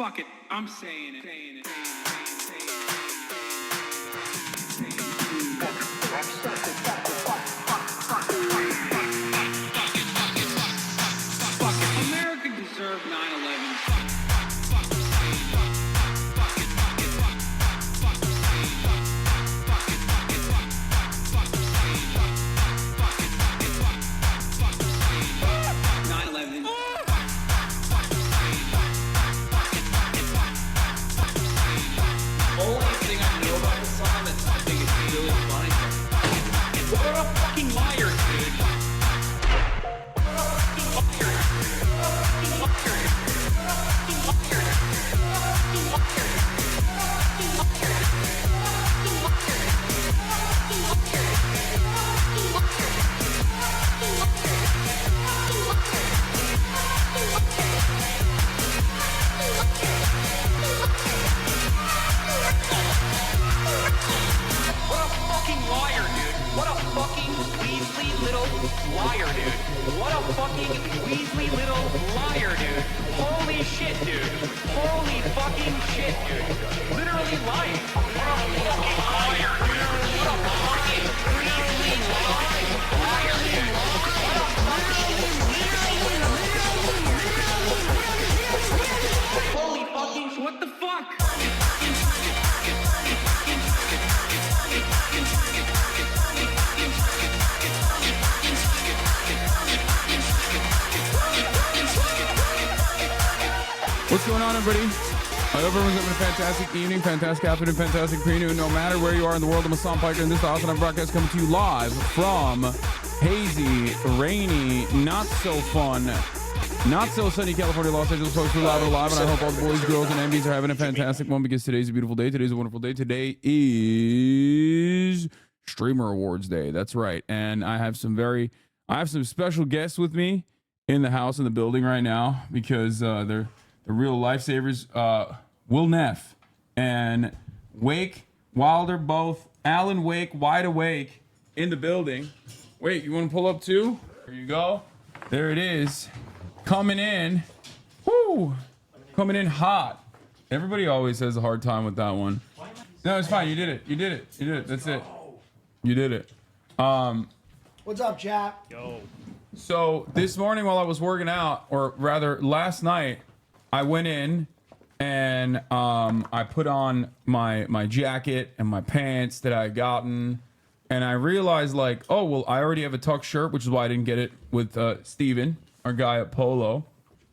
Fuck it, I'm saying it. America deserved 9/11. Only thing I know about the song that I think is really funny. What a fucking liar, dude. What a fucking liar, dude. What a fucking Weasley little liar, dude. What a fucking Weasley little liar, dude. Holy shit, dude. Holy fucking shit, dude. Literally lying. What a fucking liar, dude. What a fucking Weasley liar, dude. What a holy fucking What the fuck? What's going on, everybody? I hope everyone's having a fantastic evening, fantastic afternoon, fantastic pre-noon, no matter where you are in the world. I'm Hassan Piker, and this is the awesome broadcast coming to you live from hazy, rainy, not so fun, not so sunny California, Los Angeles. Folks, we're live and alive, and I hope all the boys, girls, and MBs are having a fantastic one because today's a beautiful day. Today's a wonderful day. Today is Streamer Awards Day. That's right, and I have some special guests with me in the house, in the building right now because they're the real lifesavers. Will Neff and Wake Wilder, both Alan Wake, wide awake in the building. Wait, you want to pull up too? There you go. There it is. Coming in. Woo! Coming in hot. Everybody always has a hard time with that one. No, it's fine. You did it. You did it. You did it. That's it. You did it. What's up, chat? So this morning while I was working out, or rather last night, I went in and I put on my jacket and my pants that I had gotten, and I realized like, oh well, I already have a tuck shirt, which is why I didn't get it with Steven, our guy at Polo,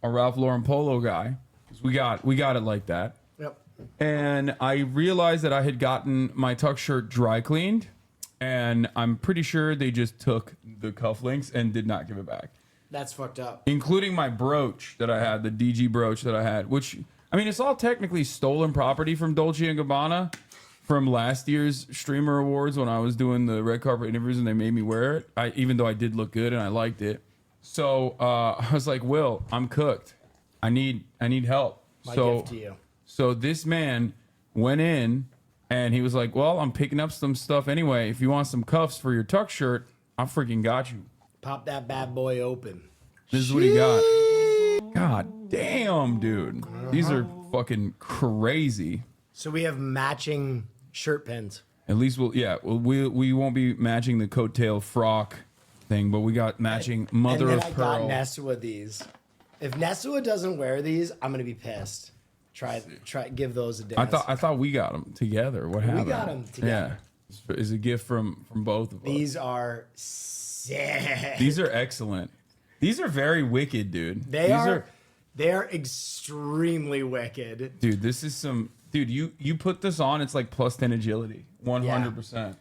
our Ralph Lauren Polo guy. 'Cause we got it like that. Yep. And I realized that I had gotten my tuck shirt dry cleaned, and I'm pretty sure they just took the cufflinks and did not give it back, That's fucked up. including my brooch that I had, the DG brooch that I had, which, I mean, it's all technically stolen property from Dolce & Gabbana from last year's Streamer Awards when I was doing the red carpet interviews and they made me wear it, even though I did look good and I liked it. So I was like, Will, I'm cooked. I need help. My so, gift to you. So this man went in and he was like, well, I'm picking up some stuff anyway. If you want some cuffs for your tuck shirt, I freaking got you. Pop that bad boy open. This is what he got. God damn, dude. These are fucking crazy. So we have matching shirt pins. At least we won't be matching the coattail frock thing, but we got matching mother and of then I pearl. got Nessua these. If Nessua doesn't wear these, I'm gonna be pissed. Try give those a dance. I thought we got them together. What happened? got 'em together. Yeah. It's a gift from both of us. These are sick. These are excellent. These are very wicked, dude. They These are extremely wicked. Dude, this is some dude, you put this on, it's like plus 10 agility. 100%.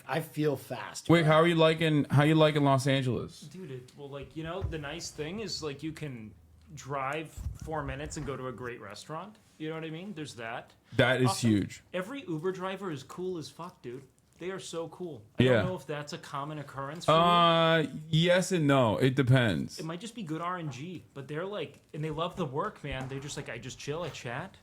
I feel fast. Wait, how you liking Los Angeles? Dude, the nice thing is like you can drive 4 minutes and go to a great restaurant. You know what I mean? There's that. That is Also, huge. Every Uber driver is cool as fuck, dude. They are so cool. I Yeah. don't know if that's a common occurrence for you. Yes and no. It depends. It might just be good RNG, but they're like, and they love the work, man. They're just like, I just chill, I chat.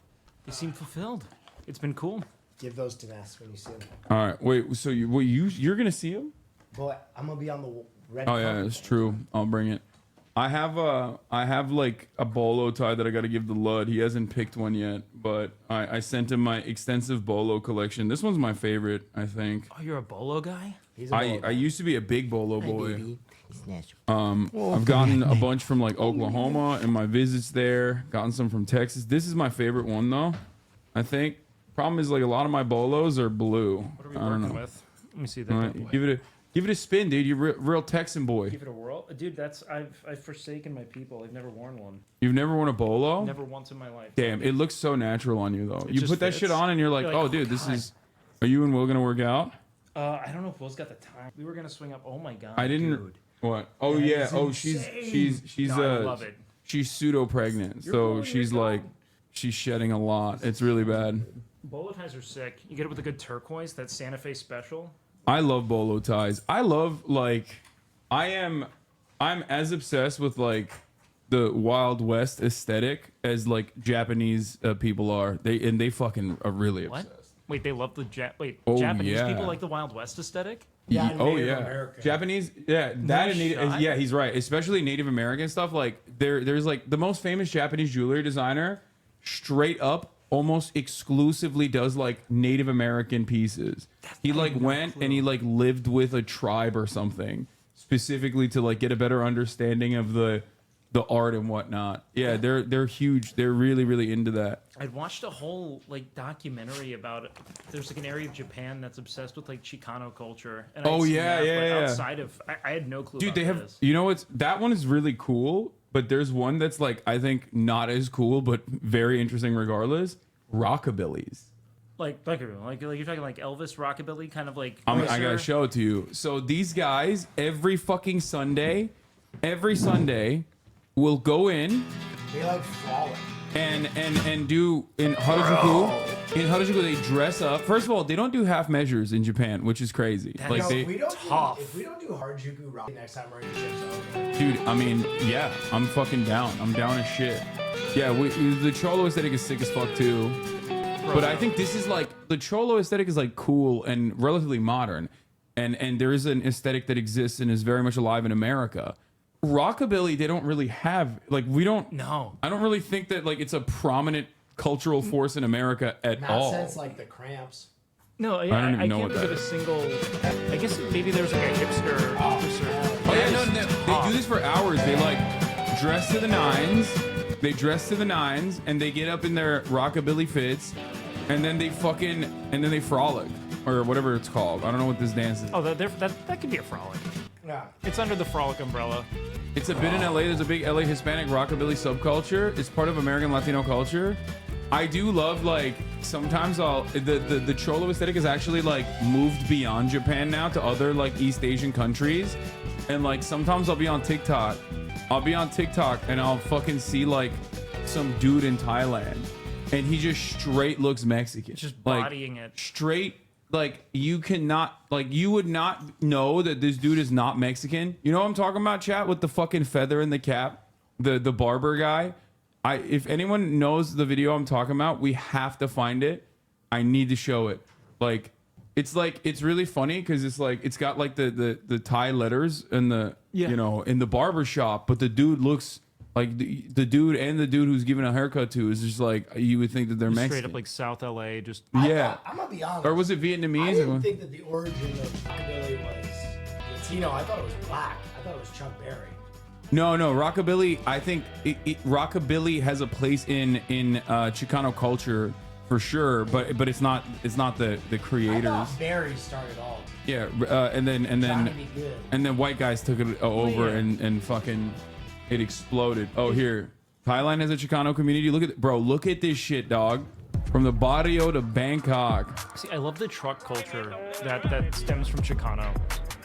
They seem fulfilled. It's been cool. Give those to Ness when you see them. All right, wait. So you're gonna see him? Boy, I'm gonna be on the red. Oh yeah, carpet. it's true. I'll bring it. I have like a bolo tie that I got to give to Lud. He hasn't picked one yet, but I sent him my extensive bolo collection. This one's my favorite, I think. Oh, you're a bolo guy? He's a I bolo. used to be a big bolo boy. Baby. It's natural. I've gotten a bunch from like Oklahoma in my visits there. Gotten some from Texas. This is my favorite one though. I think. Problem is like a lot of my bolos are blue. What are we I don't working know. with? Let me see that. All bad right, boy. give it a spin, dude. You're real Texan boy. Give it a whirl, dude. I've forsaken my people. I've never worn one. You've never worn a bolo? Never once in my life. Damn, it looks so natural on you though. You just put that fits. shit on and you're like, You're like, oh, oh, dude, this God. is. Are you and Will gonna work out? I don't know if Will's got the time. We were gonna swing up. Oh my god. I didn't. Dude. What? Oh That yeah. is Oh, she's No, I love it. she's pseudo pregnant, You're so blowing she's your like, she's shedding a lot. It's really bad. Bolo ties are sick. You get it with a good turquoise. That Santa Fe special. I love bolo ties. I love like, I'm as obsessed with like the Wild West aesthetic as like Japanese people are. They fucking are really What? obsessed. Wait, they love the Oh, Japanese yeah. people like the Wild West aesthetic. Yeah, Oh Native yeah, American. Japanese. Yeah, that and Native. shot. Yeah, he's right. Especially Native American stuff. Like there's like the most famous Japanese jewelry designer, straight up, almost exclusively does like Native American pieces. He like went and he like lived with a tribe or something specifically to like get a better understanding of the art and whatnot. Yeah, they're huge. They're really into that. I'd watched a whole like documentary about it. There's like an area of Japan that's obsessed with like Chicano culture. And I'd Oh, seen yeah, that, yeah, but yeah. outside of, I had no clue. Dude, about they have. this. You know what's that one is really cool, but there's one that's like I think not as cool, but very interesting regardless. Rockabillys. like you're talking like Elvis rockabilly, kind of like. I Mercer. gotta show it to you. So these guys every Sunday will go in They like frolic. and do in Harajuku. In Harajuku, they dress up. First of all, they don't do half measures in Japan, which is crazy. That Like is- No, they, if we don't tough. Do, if we don't do Harajuku rock next time we're in the dude. I mean, yeah, I'm fucking down. I'm down as shit. Yeah, the Cholo aesthetic is sick as fuck too. But I think this is like the Cholo aesthetic is like cool and relatively modern, and there is an aesthetic that exists and is very much alive in America. Rockabilly, they don't really have like we don't. No. I don't really think that like it's a prominent cultural force in America at Not all. since like the Cramps. No, yeah, don't even know can't what think that of a single. I guess maybe there's like a hipster officer. Oh yeah, no, they do this for hours. They like dress to the nines. They dress to the nines and they get up in their rockabilly fits, and then they frolic or whatever it's called. I don't know what this dance is. Oh, that could be a frolic. Yeah. It's under the frolic umbrella. It's a bit in LA. There's a big LA Hispanic rockabilly subculture. It's part of American Latino culture. I do love like sometimes the Cholo aesthetic is actually like moved beyond Japan now to other like East Asian countries, and like sometimes I'll be on TikTok and I'll fucking see like some dude in Thailand and he just straight looks Mexican, Just like, bodying it. straight. Like you cannot, like you would not know that this dude is not Mexican. You know what I'm talking about, chat, with the fucking feather in the cap, the barber guy. If anyone knows the video I'm talking about, we have to find it. I need to show it. Like it's really funny because it's like it's got like the Thai letters in the in the barber shop, but the dude looks like the dude who's giving a haircut to is just like you would think that they're Mexican. Straight up like South LA, just Yeah. I'm gonna be honest. Or was it Vietnamese? I didn't think that the origin of rockabilly was Latino. I thought it was black. I thought it was Chuck Berry. No, rockabilly. I think rockabilly has a place in Chicano culture for sure, but it's not the I creators. thought Berry started all. Yeah, and Johnny then B. Good. and then white guys took it over yeah. and fucking it exploded. Oh, here, Thailand has a Chicano community. Look at this shit, dog. From the barrio to Bangkok. See, I love the truck culture that stems from Chicano.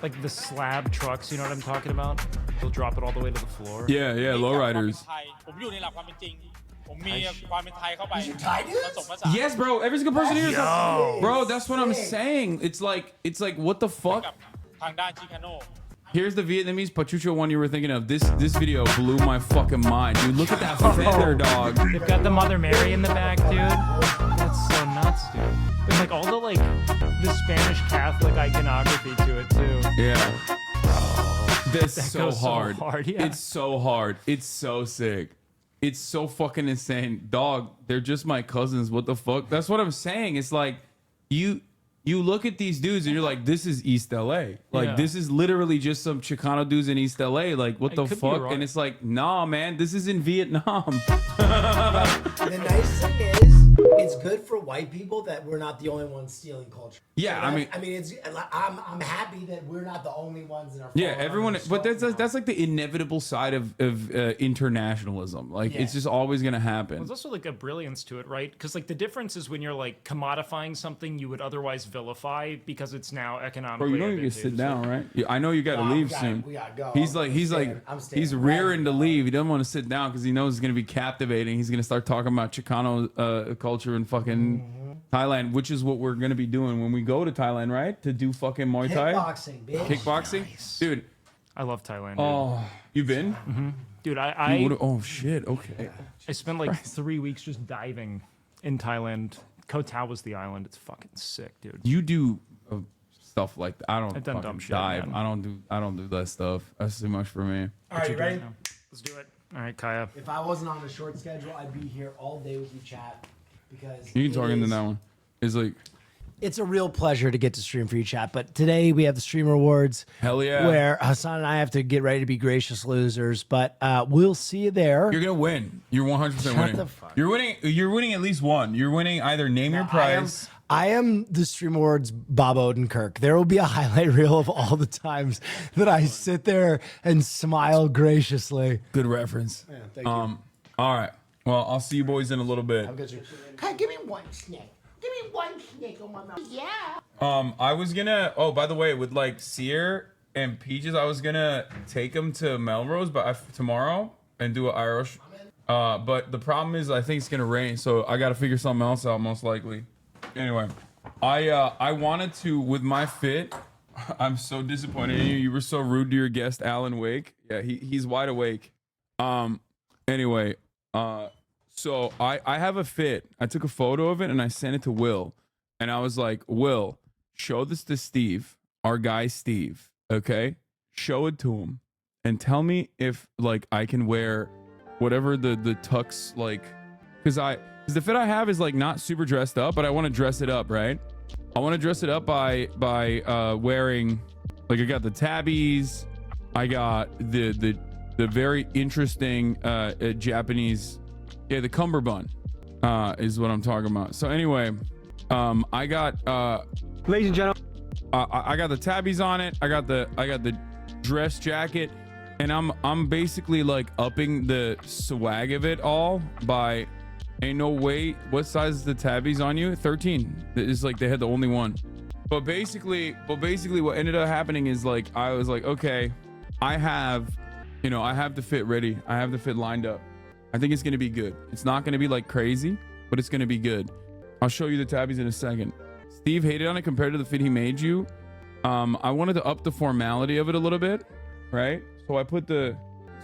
Like the slab trucks, you know what I'm talking about? They'll drop it all the way to the floor. Yeah, lowriders. ไทยผมอยู่ในหลักความเป็นจริง ผมมีความเป็นไทยเข้าไป You Thai dudes? ผสมผสาน Yes, bro. Every single person here is Yo. bro. That's what I'm saying. It's like what the fuck. กับทางด้านชิคาโน Here's the Vietnamese Pachucho one you were thinking of. This video blew my fucking mind, dude. Look at that feather, dog. They've got the Mother Mary in the back, dude. That's so nuts, dude. And like all the Spanish Catholic iconography to it too. Yeah. That's so goes so hard. hard, yeah. It's so hard. It's so sick. It's so fucking insane. Dog, they're just my cousins. What the fuck? That's what I'm saying. It's like you look at these dudes and you're like, this is East LA. Like Yeah. this is literally just some Chicano dudes in East LA. Like what the could be fuck? right. And it's like, nah, man, this is in Vietnam. The nice thing is, it's good for white people that we're not the only ones stealing culture. Yeah, So I mean- it's I'm happy that we're not the only ones that are. Yeah, falling everyone. under But stroke now. that's like the inevitable side of internationalism. Like it's just always gonna happen. There's also like a brilliance to it, right? Because like the difference is when you're like commodifying something you would otherwise vilify because it's now Bro, economically. you know you can sit advantageous. down, right? Yeah, I know you got to Nah, leave we gotta- soon. we gotta go. He's I'm like, he's staying he's right rearing to now. leave. He doesn't want to sit down because he knows it's gonna be captivating. He's gonna start talking about Chicano culture in fucking Thailand, which is what we're gonna be doing when we go to Thailand, right? To do fucking Muay Thai, Kickboxing, bitch. kickboxing, dude. I love Thailand. Dude. Oh, you've been? Dude, You I would've- oh shit. Okay. spent like 3 weeks just diving in Thailand. Koh Tao was the island. It's fucking sick, dude. You do stuff like that. I don't I've done fucking dumb shit, dive. man. I don't do that stuff. That's too much for me. All right, you ready? Let's do it. All right, Kaya. If I wasn't on a short schedule, I'd be here all day with you, chat. Because You can it talk into is- that one. It's like It's a real pleasure to get to stream for you, chat. But today we have the Streamer Awards. hell yeah. Where Hassan and I have to get ready to be gracious losers, but we'll see you there. You're gonna win. You're 100% winning. the fuck. You're winning. You're winning at least one. You're winning either name your prize. I am the Stream Awards Bob Odenkirk. There will be a highlight reel of all the times that I sit there and smile graciously. Good reference. Yeah, thank you. All right. Well, I'll see you boys in a little bit. Kai, give me one snake. Give me one snake on my mouth. Yeah. I was gonna. Oh, by the way, with like Sear and Peaches, I was gonna take them to Melrose, but tomorrow and do an Irish. But the problem is, I think it's gonna rain, so I gotta figure something else out, most likely. Anyway, I wanted to with my fit. I'm so disappointed in you. You were so rude to your guest, Alan Wake. Yeah, he's wide awake. Anyway, so I have a fit. I took a photo of it and I sent it to Will. And I was like, Will, show this to Steve, our guy Steve, okay? Show it to him and tell me if like I can wear whatever the tux like, because the fit I have is like not super dressed up, but I want to dress it up, right? I want to dress it up by wearing, like I got the tabbies, I got the very interesting Japanese, yeah, the cummerbund is what I'm talking about. So anyway, I got Ladies and gentlemen, I got the tabbies on it. I got the dress jacket, and I'm basically like upping the swag of it all by ain't no way. What size is the tabbies on you? 13. It's like they had the only one. But basically what ended up happening is like I was like, okay, I have the fit ready. I have the fit lined up. I think it's gonna be good. It's not gonna be like crazy, but it's gonna be good. I'll show you the tabbies in a second. Steve hated on it compared to the fit he made you. I wanted to up the formality of it a little bit, right?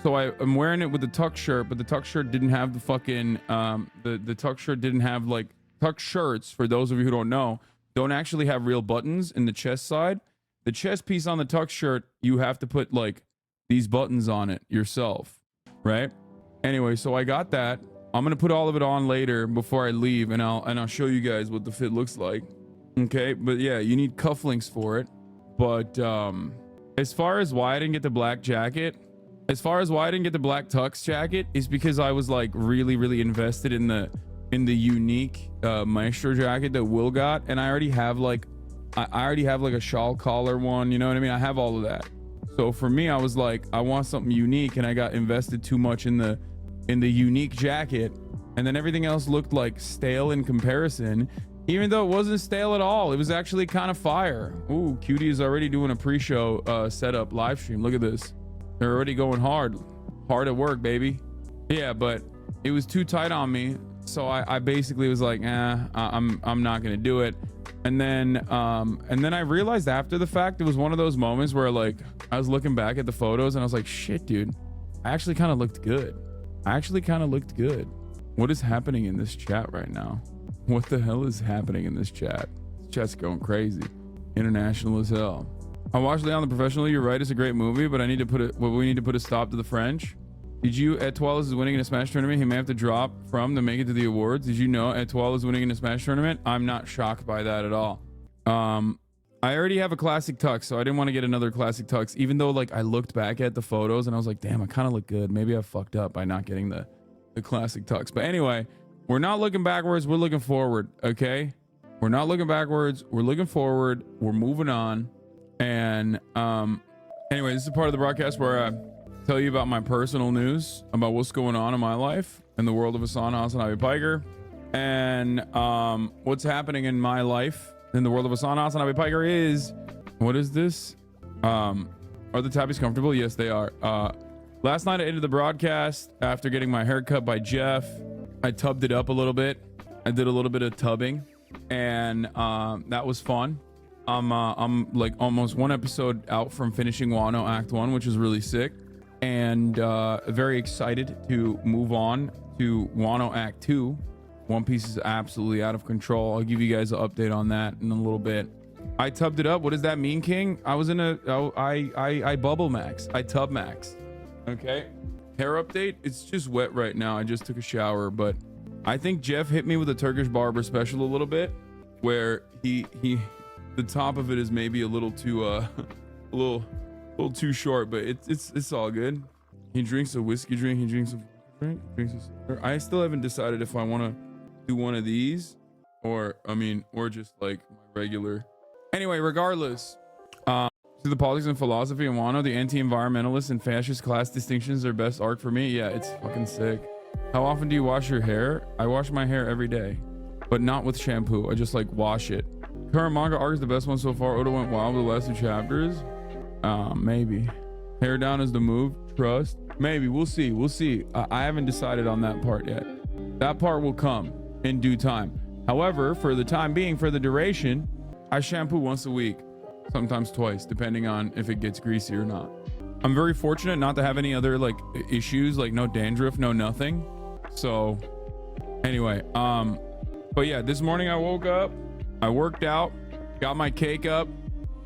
So I'm wearing it with the tuck shirt, but the tuck shirt didn't have the fucking the tuck shirt didn't have like tuck shirts. For those of you who don't know, don't actually have real buttons in the chest side. The chest piece on the tuck shirt, you have to put like these buttons on it yourself, right? Anyway, so I got that. I'm gonna put all of it on later before I leave, and I'll show you guys what the fit looks like. Okay, but yeah, you need cufflinks for it. But as far as why I didn't get the black jacket, as far as why I didn't get the black tux jacket is because I was like really invested in the unique maestro jacket that Will got, and I already have like a shawl collar one, you know what I mean? I have all of that. So for me, I was like, I want something unique, and I got invested too much in the unique jacket, and then everything else looked like stale in comparison, even though it wasn't stale at all. It was actually kind of fire. Ooh, Cutie is already doing a pre-show setup live stream. Look at this. They're already going hard at work, baby. Yeah, but it was too tight on me, so I basically was like, I'm not gonna do it. And then I realized after the fact, it was one of those moments where like I was looking back at the photos and I was like, shit, dude, I actually kind of looked good. What is happening in this chat right now? What the hell is happening in this chat? This chat's going crazy. International as hell. I watched Leon the Professional. You're right. It's a great movie, but we need to put a stop to the French. Did you, Etoile is winning in a Smash tournament. He may have to drop from to make it to the awards. Did you know Etoile is winning in a Smash tournament? I'm not shocked by that at all. I already have a classic tux, so I didn't want to get another classic tux, even though like I looked back at the photos and I was like, damn, I kind of look good. Maybe I fucked up by not getting the classic tux. But anyway, we're not looking backwards. We're looking forward. Okay. We're not looking backwards. We're looking forward. We're moving on. And anyway, this is a part of the broadcast where I tell you about my personal news about what's going on in my life in the world of Hassan Hasanabi Piker, and what's happening in my life in the world of Hassan Hasanabi Piker is, what is this? Are the tabbies comfortable? Yes, they are. Last night I ended the broadcast after getting my hair cut by Jeff. I tubbed it up a little bit. I did a little bit of tubbing, and that was fun. I'm like almost one episode out from finishing Wano Act 1, which is really sick, and very excited to move on to Wano Act 2. One Piece is absolutely out of control. I'll give you guys an update on that in a little bit. I tubbed it up. What does that mean, King? I was in I bubble max. I tub max. Okay. Hair update. It's just wet right now. I just took a shower, but I think Jeff hit me with a Turkish barber special a little bit, where he the top of it is maybe a little too a little too short, but it's all good. He drinks a whiskey drink. He drinks a drink. I still haven't decided if I want to do one of these or just like my regular. Anyway, regardless, to the politics and philosophy in Wano, the anti-environmentalist and fascist class distinctions are best arc for me. Yeah, it's fucking sick. How often do you wash your hair? I wash my hair every day, but not with shampoo. I just like wash it. Current manga arc is the best one so far. Oda went wild with the last 2 chapters. Maybe. Hair down is the move. Trust. Maybe. We'll see. I haven't decided on that part yet. That part will come in due time. However, for the time being, for the duration, I shampoo once a week, sometimes twice, depending on if it gets greasy or not. I'm very fortunate not to have any other like issues, like no dandruff, no nothing. So anyway, but yeah, this morning I woke up, I worked out, got my cake up.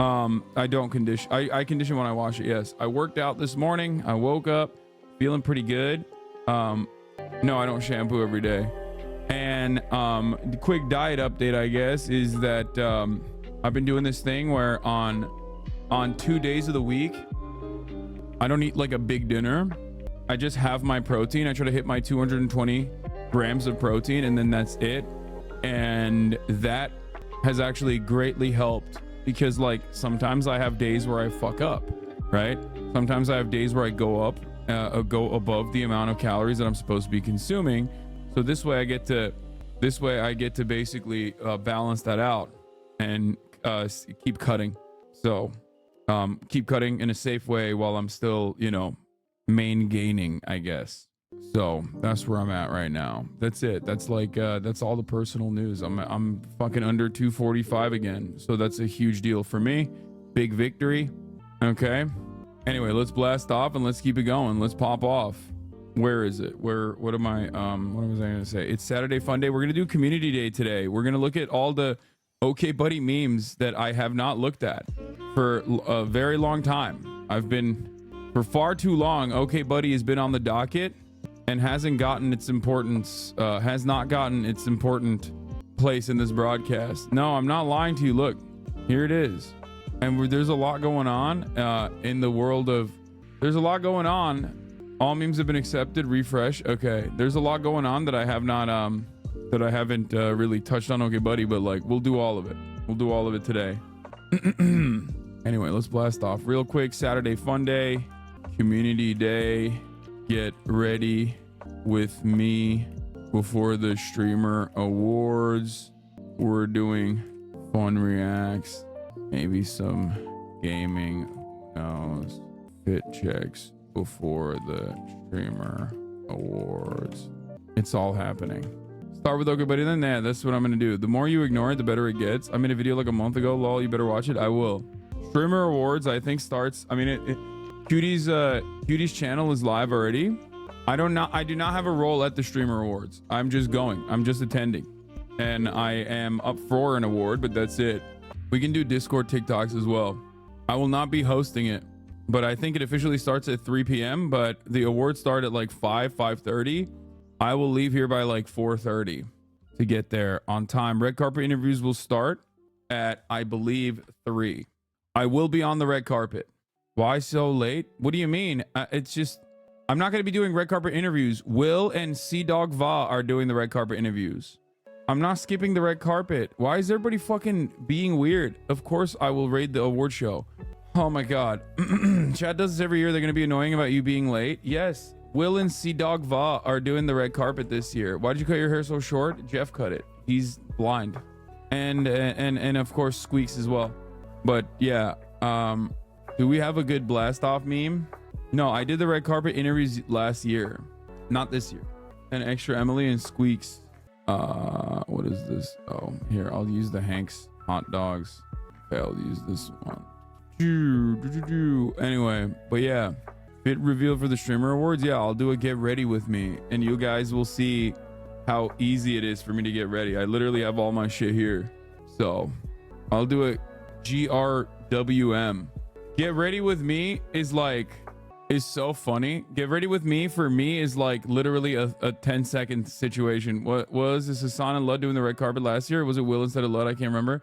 I don't condition. I condition when I wash it. Yes, I worked out this morning. I woke up feeling pretty good. No, I don't shampoo every day. And the quick diet update, I guess, is that I've been doing this thing where on 2 days of the week, I don't eat like a big dinner. I just have my protein. I try to hit my 220 grams of protein, and then that's it. And that has actually greatly helped, because like sometimes I have days where I fuck up, right? Sometimes I have days where I go above the amount of calories that I'm supposed to be consuming. So this way I get to basically balance that out and keep cutting. So keep cutting in a safe way while I'm still, main gaining, I guess. So that's where I'm at right now. That's it. That's like that's all the personal news. I'm fucking under 245 again. So that's a huge deal for me. Big victory. Okay. Anyway, let's blast off and let's keep it going. Let's pop off. Where is it? What was I gonna say? It's Saturday Fun Day. We're gonna do Community Day today. We're gonna look at all the OK Buddy memes that I have not looked at for a very long time. For far too long, OK Buddy has been on the docket and hasn't gotten its importance, has not gotten its important place in this broadcast. No, I'm not lying to you. Look, here it is. And there's a lot going on in the world of, there's a lot going on. All memes have been accepted. Refresh. Okay. There's a lot going on that I have not, that I haven't really touched on OK Buddy, but like, we'll do all of it. We'll do all of it today. Anyway, let's blast off real quick. Saturday Fun Day, Community Day. Get ready with me before the Streamer Awards. We're doing fun reacts, maybe some gaming, who knows, fit checks before the Streamer Awards. It's all happening. Start with OK Buddy, then that's what I'm gonna do. The more you ignore it, the better it gets. I made a video like a month ago. Lol, you better watch it. I will. Streamer Awards, I think, starts. Cutie's channel is live already. I do not have a role at the Streamer Awards. I'm just going. I'm just attending, and I am up for an award, but that's it. We can do Discord TikToks as well. I will not be hosting it, but I think it officially starts at 3 p.m. But the awards start at like 5:30. I will leave here by like 4:30 to get there on time. Red carpet interviews will start at, I believe, 3. I will be on the red carpet. Why so late? What do you mean? It's just, I'm not going to be doing red carpet interviews. Will and Sea Dog Va are doing the red carpet interviews. I'm not skipping the red carpet. Why is everybody fucking being weird? Of course I will raid the award show. Oh my God. Chad does this every year. They're going to be annoying about you being late. Yes. Will and Sea Dog Va are doing the red carpet this year. Why'd you cut your hair so short? Jeff cut it. He's blind. And of course Squeaks as well. But yeah, do we have a good blast off meme? No, I did the red carpet interviews last year, not this year. And extra Emily and Squeaks. What is this? Oh, here, I'll use the Hank's hot dogs. Okay, I'll use this one. Anyway, but yeah, fit reveal for the streamer awards. Yeah, I'll do a get ready with me, and you guys will see how easy it is for me to get ready. I literally have all my shit here, so I'll do it. GRWM. Get ready with me is so funny. Get ready with me for me is like literally a 10-second situation. What was this? Hassan and Lud doing the red carpet last year? Or was it Will instead of Lud? I can't remember.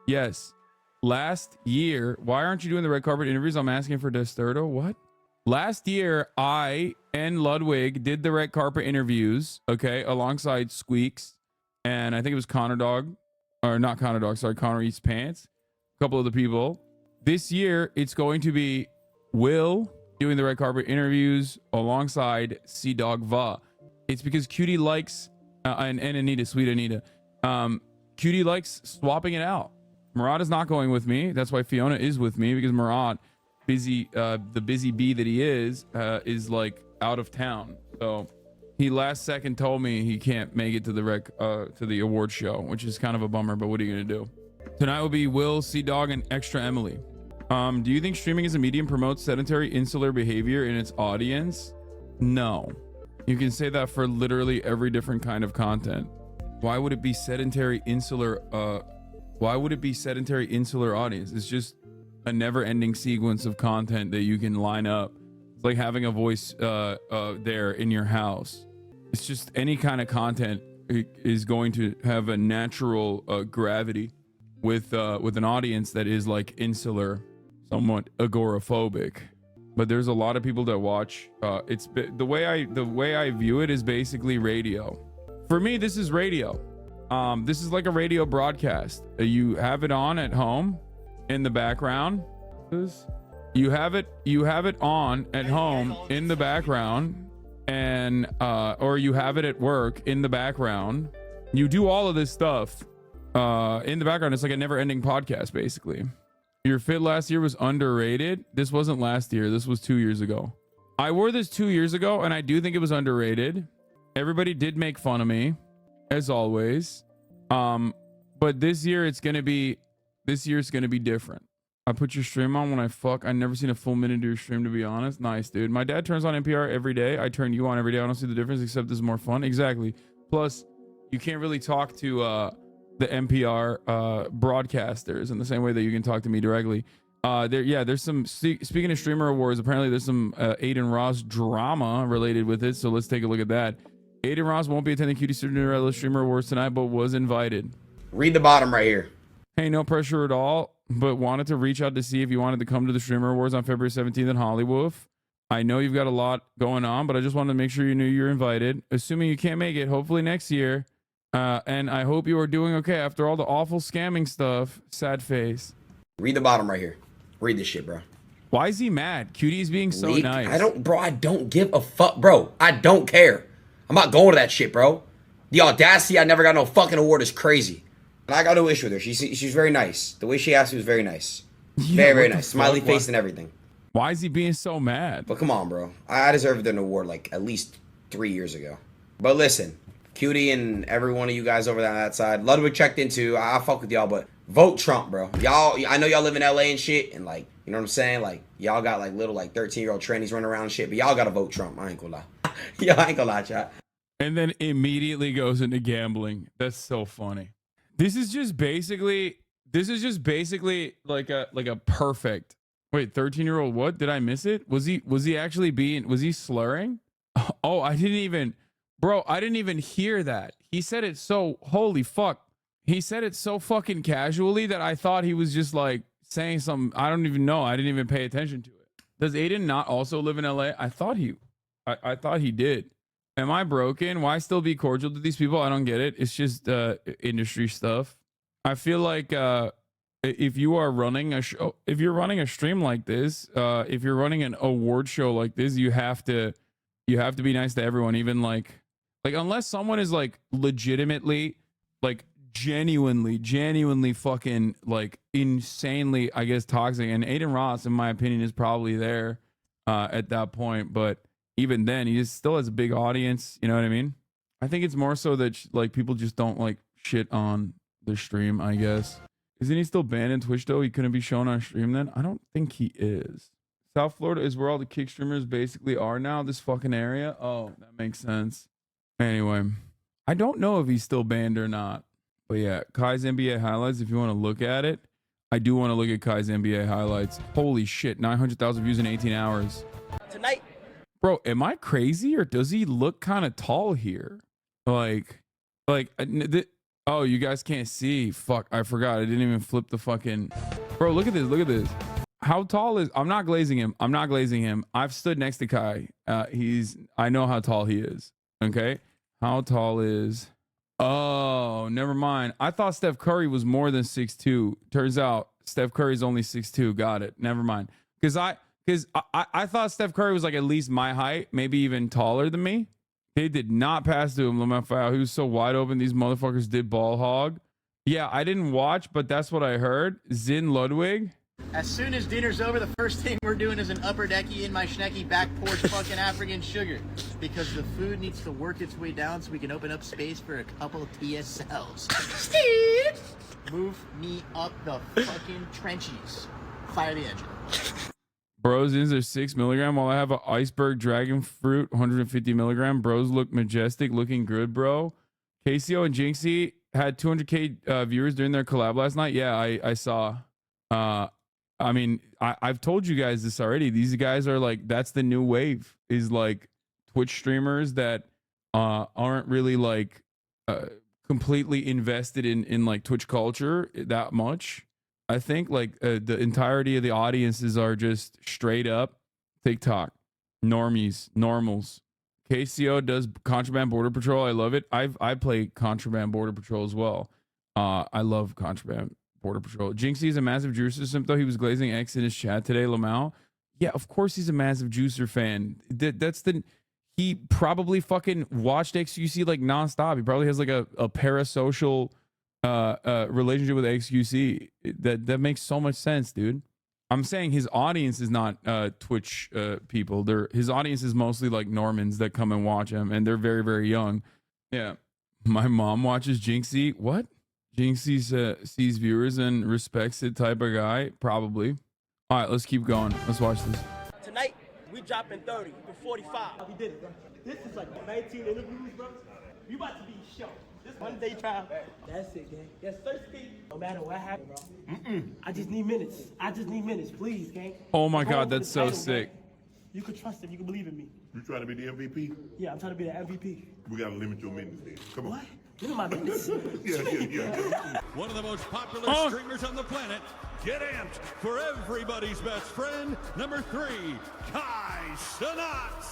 Yes, last year. Why aren't you doing the red carpet interviews? I'm asking for Desturdo. What? Last year, I and Ludwig did the red carpet interviews, okay, alongside Squeaks, and I think it was Connor Dog, or not Connor Dog, sorry, Connor Eats Pants, a couple other people. This year, it's going to be Will doing the red carpet interviews alongside Sea Dog Va. It's because Cutie likes, and Anita, sweet Anita, Cutie likes swapping it out. Murad is not going with me. That's why Fiona is with me, because Murad, the busy bee that he is like out of town. So he last second told me he can't make it to the award show, which is kind of a bummer, but what are you gonna do? Tonight will be Will, Sea Dog, and extra Emily. Do you think streaming as a medium promotes sedentary insular behavior in its audience? No. You can say that for literally every different kind of content. Why would it be sedentary insular audience? It's just a never-ending sequence of content that you can line up. It's like having a voice there in your house. It's just any kind of content is going to have a natural gravity with an audience that is like insular, somewhat agoraphobic. But there's a lot of people that watch. The way I view it is basically radio. For me, this is radio. This is like a radio broadcast. You have it on at home in the background. You have it on at home in the background, and or you have it at work in the background. You do all of this stuff in the background. It's like a never-ending podcast, basically. Your fit last year was underrated. This wasn't last year. This was 2 years ago. I wore this 2 years ago, and I do think it was underrated. Everybody did make fun of me, as always. But this year it's gonna be different. I put your stream on when I fuck. I never seen a full minute of your stream, to be honest. Nice, dude. My dad turns on NPR every day. I turn you on every day. I don't see the difference, except this is more fun. Exactly. Plus, you can't really talk to the NPR broadcasters in the same way that you can talk to me directly. There's some, speaking of streamer awards, apparently there's some Aiden Ross drama related with it, so let's take a look at that. Aiden Ross won't be attending Cutie Cinderella streamer awards tonight, but was invited. Read the bottom right here. Hey, no pressure at all, but wanted to reach out to see if you wanted to come to the streamer awards on February 17th in Hollywood. I know you've got a lot going on, but I just wanted to make sure you knew you're invited. Assuming you can't make it, hopefully next year. And I hope you are doing okay after all the awful scamming stuff. Sad face. Read the bottom right here. Read this shit, bro. Why is he mad? Cutie's being so nice. I don't give a fuck, bro. I don't care. I'm not going to that shit, bro. The audacity, I never got no fucking award is crazy. And I got no issue with her. She's very nice. The way she asked me was very nice. Yeah, very nice. Smiley face and everything. Why is he being so mad? But come on, bro. I deserved an award like at least 3 years ago. But listen, Cutie and every one of you guys over that side, Ludwig checked into. I fuck with y'all, but vote Trump, bro. Y'all, I know y'all live in LA and shit, and like, you know what I'm saying? Like, y'all got like little like 13-year-old trannies running around and shit, but y'all gotta vote Trump. I ain't gonna lie. Y'all ain't gonna lie, chat. And then immediately goes into gambling. That's so funny. This is just basically like a perfect Wait, 13-year-old what? Did I miss it? Was he actually was he slurring? Oh, I didn't even hear that. He said it so, holy fuck. He said it so fucking casually that I thought he was just like saying something. I don't even know. I didn't even pay attention to it. Does Aiden not also live in LA? I thought he did. Am I broken? Why still be cordial to these people? I don't get it. It's just industry stuff. I feel like if you are running a show, if you're running a stream like this, if you're running an award show like this, you have to be nice to everyone, even like unless someone is like legitimately like genuinely fucking like insanely, I guess, toxic. And Aiden Ross, in my opinion, is probably there at that point. But even then, he still has a big audience. You know what I mean? I think it's more so that like people just don't like shit on the stream, I guess. Isn't he still banned in Twitch though? He couldn't be shown on stream then? I don't think he is. South Florida is where all the kick streamers basically are now, this fucking area. Oh, that makes sense. Anyway, I don't know if he's still banned or not. But yeah, Kai's NBA highlights, if you want to look at it. I do want to look at Kai's NBA highlights. Holy shit, 900,000 views in 18 hours. Tonight. Bro, am I crazy or does he look kind of tall here? Oh, you guys can't see. Fuck, I forgot. I didn't even flip the fucking... Bro, look at this. Look at this. How tall is... I'm not glazing him. I've stood next to Kai. I know how tall he is. Okay? How tall is... Oh, never mind. I thought Steph Curry was more than 6'2". Turns out Steph Curry's only 6'2". Got it. Never mind. Because I thought Steph Curry was like at least my height, maybe even taller than me. They did not pass to him, LaMelo. He was so wide open. These motherfuckers did ball hog. Yeah, I didn't watch, but that's what I heard. Zin Ludwig. As soon as dinner's over, the first thing we're doing is an upper decky in my schnecky back porch fucking African sugar. Because the food needs to work its way down so we can open up space for a couple TSLs. Steve! Move me up the fucking trenches. Fire the engine. Bros ins are 6 milligram while I have an iceberg dragon fruit 150 milligram. Bros look majestic, looking good, bro. KCO and Jinxie had 200k viewers during their collab last night. Yeah, I saw. I mean, I've told you guys this already. These guys are like, that's the new wave, is like Twitch streamers that aren't really like completely invested in like Twitch culture that much. I think like the entirety of the audiences are just straight up TikTok normals. KCO does Contraband Border Patrol. I love it. I play Contraband Border Patrol as well. I love Contraband Border Patrol. Jinxie is a massive juicer simp though. He was glazing X in his chat today, Lamau. Yeah, of course he's a massive juicer fan. He probably fucking watched XQC like nonstop. He probably has like a parasocial relationship with XQC. That makes so much sense, dude. I'm saying his audience is not Twitch people. His audience is mostly like Normans that come and watch him, and they're very, very young. Yeah. My mom watches Jinxie. What? Jinxie sees viewers and respects it type of guy? Probably. All right, let's keep going. Let's watch this. Tonight, we dropping 30 for 45. We did it, bro. This is like 19 interviews, bro. You about to be show. This one day trial. That's it, gang. Yes, thirsty. No matter what happens, bro. I just need minutes. Please, gang. Oh my God, that's so sick. You can trust him. You can believe in me. You trying to be the MVP? Yeah, I'm trying to be the MVP. We gotta limit your minutes then. Come on. What? Limit my minutes? Yeah. One of the most popular streamers on the planet. Get amped for everybody's best friend, number 3, Kai Cenat.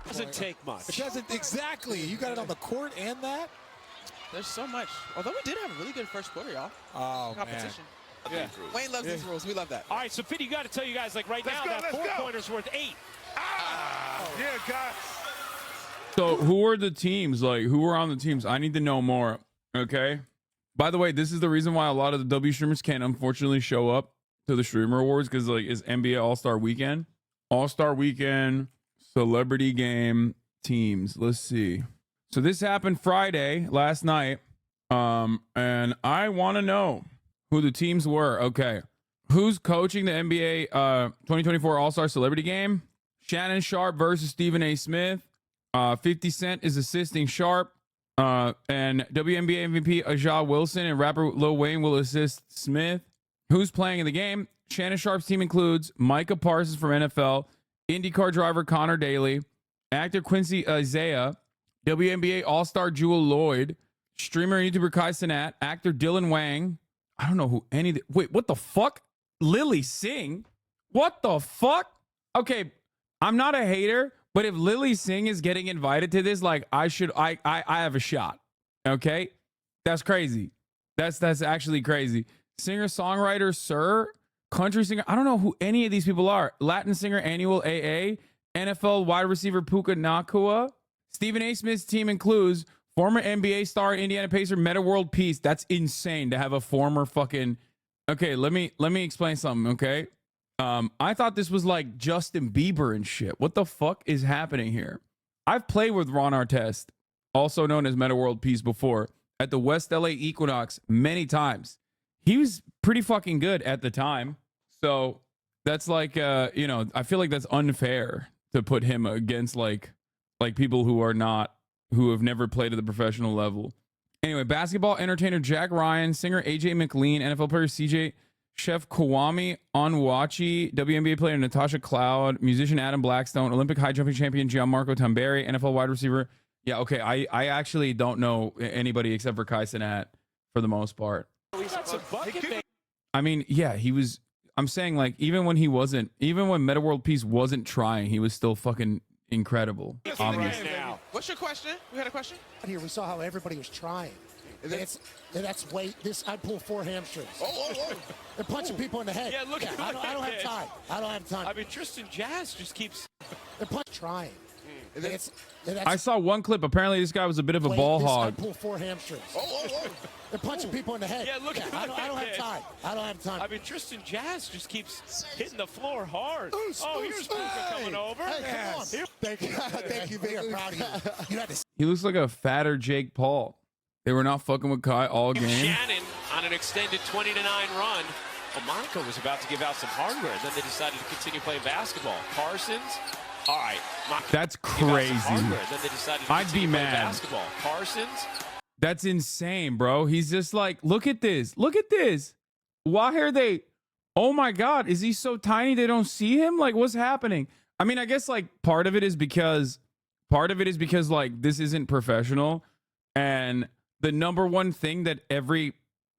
Doesn't take much. It doesn't exactly. You got it on the court and that. There's so much. Although we did have a really good first quarter, y'all. Oh, competition. Man. Yeah. Wayne loves these rules. We love that. All right, so Fitty, you got to tell you guys, like right now, that 4-pointer's worth 8. Yeah, guys. So who were the teams? Like, who were on the teams? I need to know more. Okay. By the way, this is the reason why a lot of the W streamers can't unfortunately show up to the streamer awards, because like it's NBA All-Star Weekend. All-Star Weekend celebrity game teams. Let's see. So this happened Friday, last night. And I want to know who the teams were. Okay. Who's coaching the NBA 2024 All-Star Celebrity Game? Shannon Sharp versus Stephen A. Smith. 50 Cent is assisting Sharp. And WNBA MVP Aja Wilson and rapper Lil Wayne will assist Smith. Who's playing in the game? Shannon Sharp's team includes Micah Parsons from NFL, IndyCar driver Connor Daly, actor Quincy Isaiah, WNBA All-Star Jewel Lloyd, streamer and YouTuber Kai Cenat, actor Dylan Wang. I don't know who any of the, wait, what the fuck? Lily Singh? What the fuck? Okay, I'm not a hater, but if Lily Singh is getting invited to this, like I have a shot. Okay? That's crazy. That's actually crazy. Singer-songwriter Sir, country singer. I don't know who any of these people are. Latin singer Annual AA, NFL wide receiver Puka Nakua. Stephen A. Smith's team includes former NBA star Indiana Pacer Meta World Peace. That's insane to have a former fucking. Okay, let me explain something, okay? I thought this was like Justin Bieber and shit. What the fuck is happening here? I've played with Ron Artest, also known as Meta World Peace, before at the West LA Equinox many times. He was pretty fucking good at the time. So that's like, you know, I feel like that's unfair to put him against like people who have never played at the professional level. Anyway, basketball entertainer Jack Ryan, singer AJ McLean, NFL player CJ Chef Kwame Onwuachi, WNBA player Natasha Cloud, musician Adam Blackstone, Olympic high jumping champion Gianmarco Tamberi, NFL wide receiver. Yeah, okay, I actually don't know anybody except for Kai Cenat for the most part. I mean, yeah, he was. I'm saying, like, even when Meta World Peace wasn't trying, he was still fucking incredible. Obviously. What's your question? We had a question? Here we saw how everybody was trying. That's weight. I'd pull 4 hamstrings. They're punching people in the head. Yeah, look at I don't have time. I don't have time. I mean, Tristan Jazz just keeps. They're trying. I saw one clip. Apparently, this guy was a bit of a ball hog. I'd pull 4 hamstrings. They're punching people in the head. Yeah, look at I don't have time. I don't have time. I mean, Tristan Jazz just keeps hitting the floor hard. Here's Puka coming over. Hey, come on. Thank you. Thank you, big. I'm proud of you. You had to. He looks like a fatter Jake Paul. They were not fucking with Kai all game. Shannon on an extended 20-9 run. Well, Monaco was about to give out some hardware, and then they decided to continue playing basketball. Parsons. All right. That's crazy. I'd be mad. Basketball. Parsons. That's insane, bro. He's just like, look at this. Look at this. Why are they? Oh my God. Is he so tiny they don't see him? Like, what's happening? I mean, I guess like part of it is because like this isn't professional, and the number one thing that every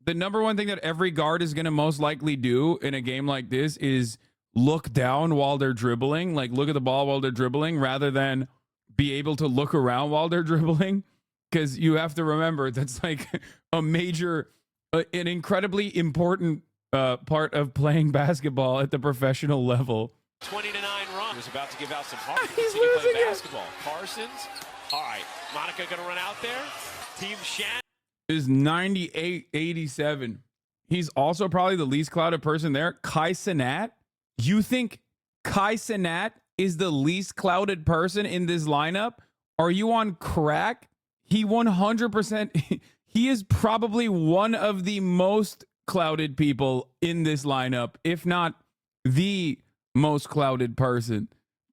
guard is going to most likely do in a game like this is look down while they're dribbling, like look at the ball while they're dribbling, rather than be able to look around while they're dribbling. Because you have to remember that's like a major, an incredibly important part of playing basketball at the professional level. 20-9 run. Was about to give out some hardware. Continue playing basketball. Parsons. All right. Monica going to run out there. Team Shannon is 98-87. He's also probably the least clouded person there. Kai Cenat. You think Kai Cenat is the least clouded person in this lineup? Are you on crack? He 100%. He is probably one of the most clouded people in this lineup, if not the most clouded person.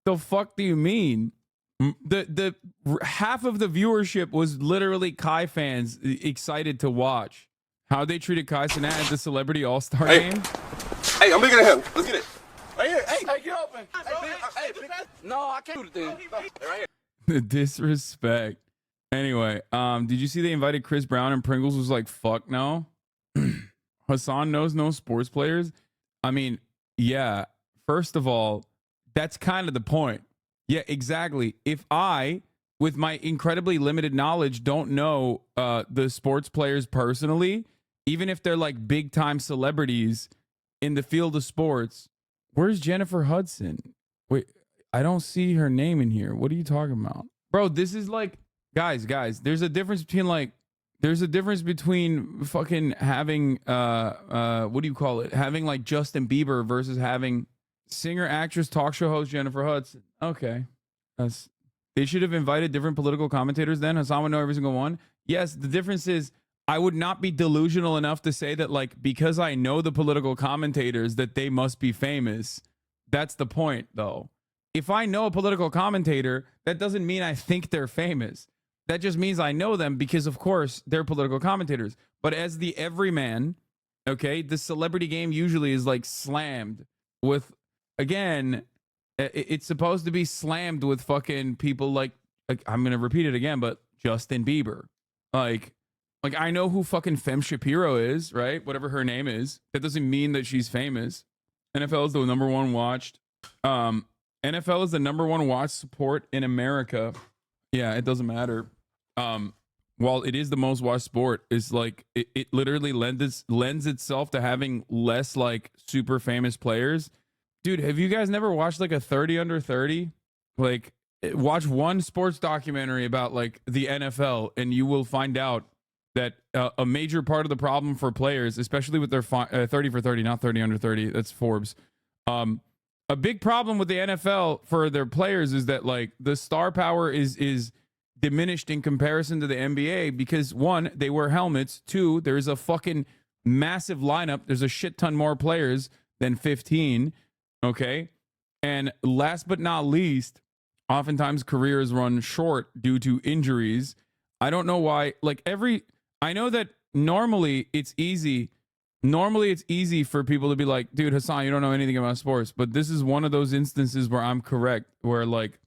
The fuck do you mean? The half of the viewership was literally Kai fans excited to watch how they treated Kai Cenat at the Celebrity All-Star game. Hey, I'm looking at him. Let's get it. Right here. Hey, get open. no, I can't do the thing. Right here. The disrespect. Anyway, did you see they invited Chris Brown and Pringles was like, fuck no? Hassan knows no sports players. I mean, yeah, first of all, that's kind of the point. Yeah, exactly. If I, with my incredibly limited knowledge, don't know the sports players personally, even if they're like big time celebrities in the field of sports, where's Jennifer Hudson? Wait, I don't see her name in here. What are you talking about? Bro, this is like, guys, there's a difference between fucking having, what do you call it? Having like Justin Bieber versus having singer, actress, talk show host Jennifer Hudson. Okay. They should have invited different political commentators then. Hassan would know every single one. Yes, the difference is I would not be delusional enough to say that, like, because I know the political commentators that they must be famous. That's the point, though. If I know a political commentator, that doesn't mean I think they're famous. That just means I know them because, of course, they're political commentators. But as the everyman, Okay, the celebrity game usually is like slammed with, again, it's supposed to be slammed with fucking people like I'm gonna repeat it again, but Justin Bieber. Like I know who fucking Fem Shapiro is, right? Whatever her name is. That doesn't mean that she's famous. NFL is the number one watched. NFL is the number one watched sport in America. Yeah, it doesn't matter. While it is the most watched sport, is like it literally lends itself to having less like super famous players. Dude, have you guys never watched like a 30 under 30? Like, watch one sports documentary about like the NFL, and you will find out that a major part of the problem for players, especially with their 30 for 30, not 30 under 30, that's Forbes. A big problem with the NFL for their players is that like the star power is diminished in comparison to the NBA because one, they wear helmets. Two, there's a fucking massive lineup. There's a shit ton more players than 15. Okay. And last but not least, oftentimes careers run short due to injuries. I don't know why. I know that normally it's easy for people to be like, dude, Hassan, you don't know anything about sports. But this is one of those instances where I'm correct, where like,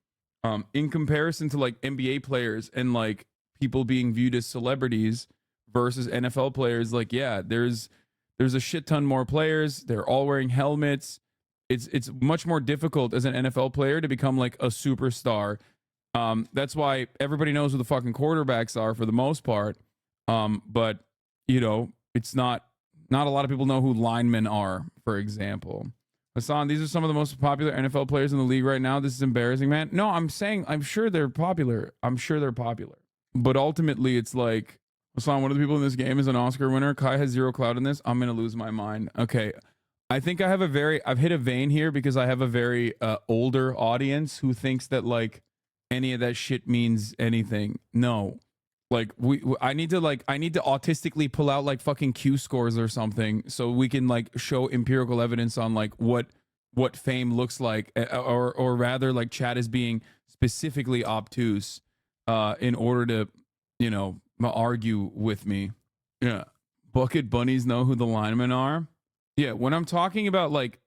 in comparison to like NBA players and like people being viewed as celebrities versus NFL players, like, yeah, there's a shit ton more players. They're all wearing helmets. It's much more difficult as an NFL player to become like a superstar. That's why everybody knows who the fucking quarterbacks are for the most part. But you know, it's not a lot of people know who linemen are, for example. Hassan, these are some of the most popular NFL players in the league right now. This is embarrassing, man. No, I'm saying I'm sure they're popular. But ultimately, it's like, Hassan, one of the people in this game is an Oscar winner. Kai has zero clout in this. I'm going to lose my mind. Okay. I think I've hit a vein here because I have a very older audience who thinks that like any of that shit means anything. No. Like I need to autistically pull out like fucking Q scores or something so we can like show empirical evidence on like what fame looks like, or rather like Chad is being specifically obtuse in order to, you know, argue with me. Yeah. Bucket bunnies know who the linemen are. Yeah, when I'm talking about like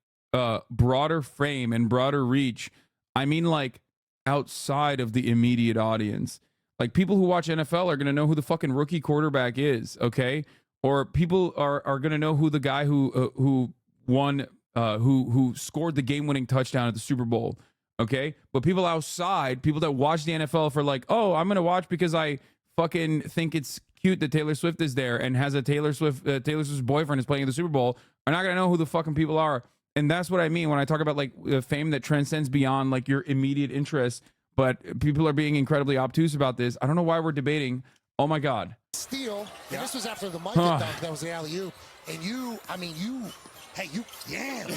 broader fame and broader reach, I mean like outside of the immediate audience. Like people who watch NFL are going to know who the fucking rookie quarterback is, okay? Or people are going to know who the guy who won who scored the game-winning touchdown at the Super Bowl, okay? But people outside, people that watch the NFL for like, "Oh, I'm going to watch because I fucking think it's cute that Taylor Swift is there and has a Taylor Swift's boyfriend is playing at the Super Bowl," are not going to know who the fucking people are. And that's what I mean when I talk about like fame that transcends beyond like your immediate interests. But people are being incredibly obtuse about this. I don't know why we're debating. Oh my God. Steal. And this was after the Micah dunk. That was the alley-oop. And you jammed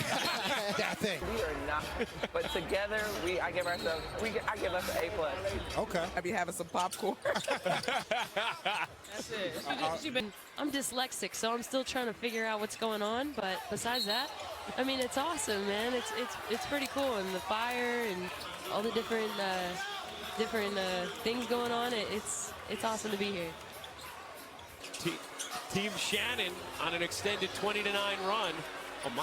that thing. We are not, but together I give us an A+. Okay. I be having some popcorn. That's it. I'm dyslexic, so I'm still trying to figure out what's going on. But besides that, I mean, it's awesome, man. It's pretty cool, and the fire and all the different things going on. It's awesome to be here. Team Shannon on an extended 20-9 run.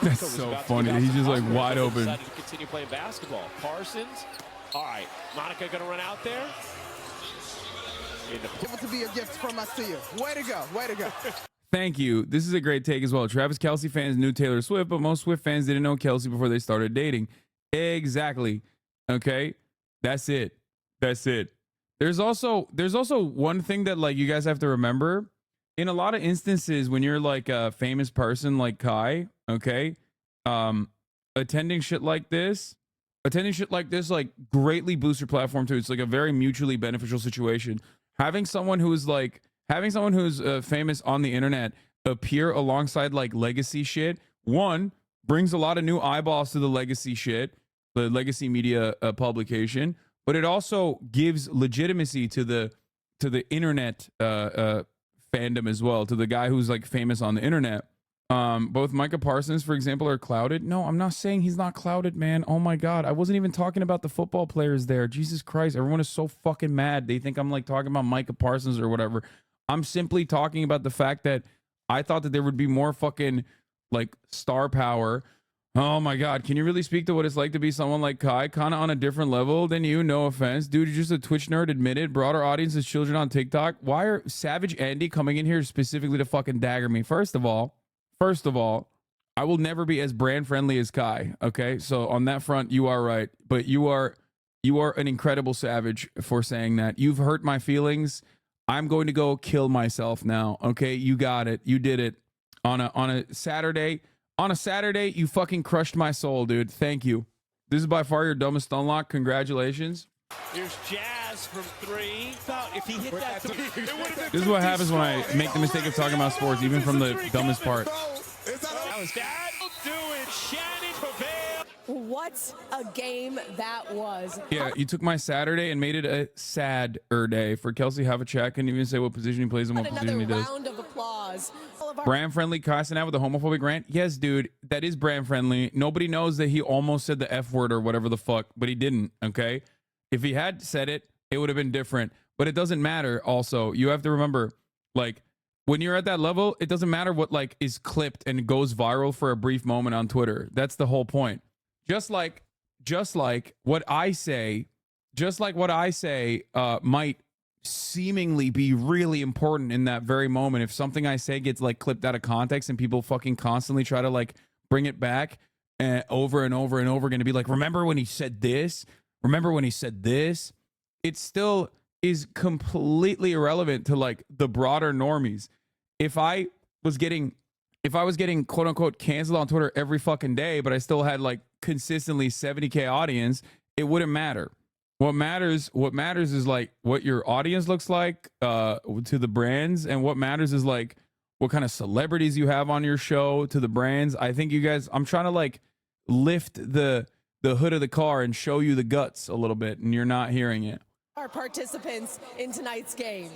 That's so funny. He's just like wide open. Decided to continue playing basketball. Parsons. All right, Monica going to run out there. Give it to be a gift from us to you. Way to go. Way to go. Thank you. This is a great take as well. Travis Kelce fans knew Taylor Swift, but most Swift fans didn't know Kelce before they started dating. Exactly. Okay. That's it. There's also one thing that like you guys have to remember. In a lot of instances, when you're like a famous person like Kai, okay, attending shit like this like greatly boosts your platform too. It's like a very mutually beneficial situation. Having someone who's famous on the internet appear alongside like legacy shit, one, brings a lot of new eyeballs to the legacy shit, the legacy media publication, but it also gives legitimacy to the internet fandom as well, to the guy who's like famous on the internet. Both Micah Parsons, for example, are clouded. No, I'm not saying he's not clouded, man. Oh my God. I wasn't even talking about the football players there. Jesus Christ. Everyone is so fucking mad. They think I'm like talking about Micah Parsons or whatever. I'm simply talking about the fact that I thought that there would be more fucking like star power. Oh my God, can you really speak to what it's like to be someone like Kai, kind of on a different level than you? No offense, dude, you're just a Twitch nerd, admitted. Broader audience is children on TikTok. Why are Savage Andy coming in here specifically to fucking dagger me? First of all, I will never be as brand friendly as Kai. Okay, so on that front, you are right, but you are an incredible savage for saying that. You've hurt my feelings. I'm going to go kill myself now. Okay, you got it. You did it on a Saturday. On a Saturday, you fucking crushed my soul, dude. Thank you. This is by far your dumbest unlock. Congratulations. Here's Jazz from 3. Thought if he hit that 3, it would have been. This is what happens when I make the mistake of talking about sports, even from the dumbest part. That was that. Do it, Shannon Pavale. What a game that was. Yeah, you took my Saturday and made it a sad-er day. For Kelsey Havlicek, couldn't even say what position he plays and what position he does. Round of applause. Brand friendly cussing out with a homophobic rant? Yes, dude, that is brand friendly. Nobody knows that he almost said the F word or whatever the fuck, but he didn't, okay? If he had said it, it would have been different. But it doesn't matter also. You have to remember, like, when you're at that level, it doesn't matter what, like, is clipped and goes viral for a brief moment on Twitter. That's the whole point. Just like what I say might seemingly be really important in that very moment. If something I say gets like clipped out of context and people fucking constantly try to like bring it back over and over and over, going to be like, remember when he said this? Remember when he said this? It still is completely irrelevant to like the broader normies. If I was getting quote unquote canceled on Twitter every fucking day, but I still had like consistently 70K audience, it wouldn't matter. What matters is like what your audience looks like to the brands, and what matters is like what kind of celebrities you have on your show to the brands. I think you guys, I'm trying to like lift the hood of the car and show you the guts a little bit, and you're not hearing it. Our participants in tonight's game.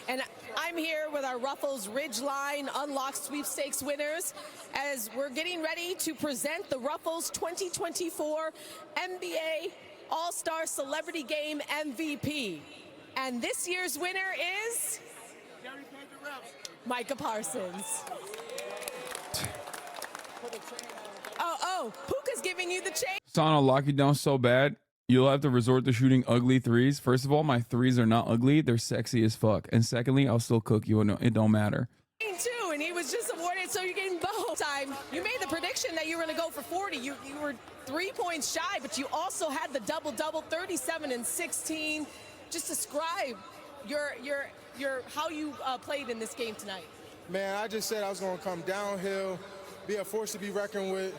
And I'm here with our Ruffles Ridgeline Unlock Sweepstakes winners as we're getting ready to present the Ruffles 2024 NBA All-Star Celebrity Game MVP. And this year's winner is Micah Parsons. Oh, Puka's giving you the chain. Son, I'll lock you down so bad, you'll have to resort to shooting ugly threes. First of all, my threes are not ugly. They're sexy as fuck. And secondly, I'll still cook you. It don't matter. Too, and he was just awarded, so you're getting both time. You made the prediction that you were going to go for 40. You were 3 points shy, but you also had the double-double, 37 and 16. Just describe your how you played in this game tonight. Man, I just said I was going to come downhill, be a force to be reckoned with.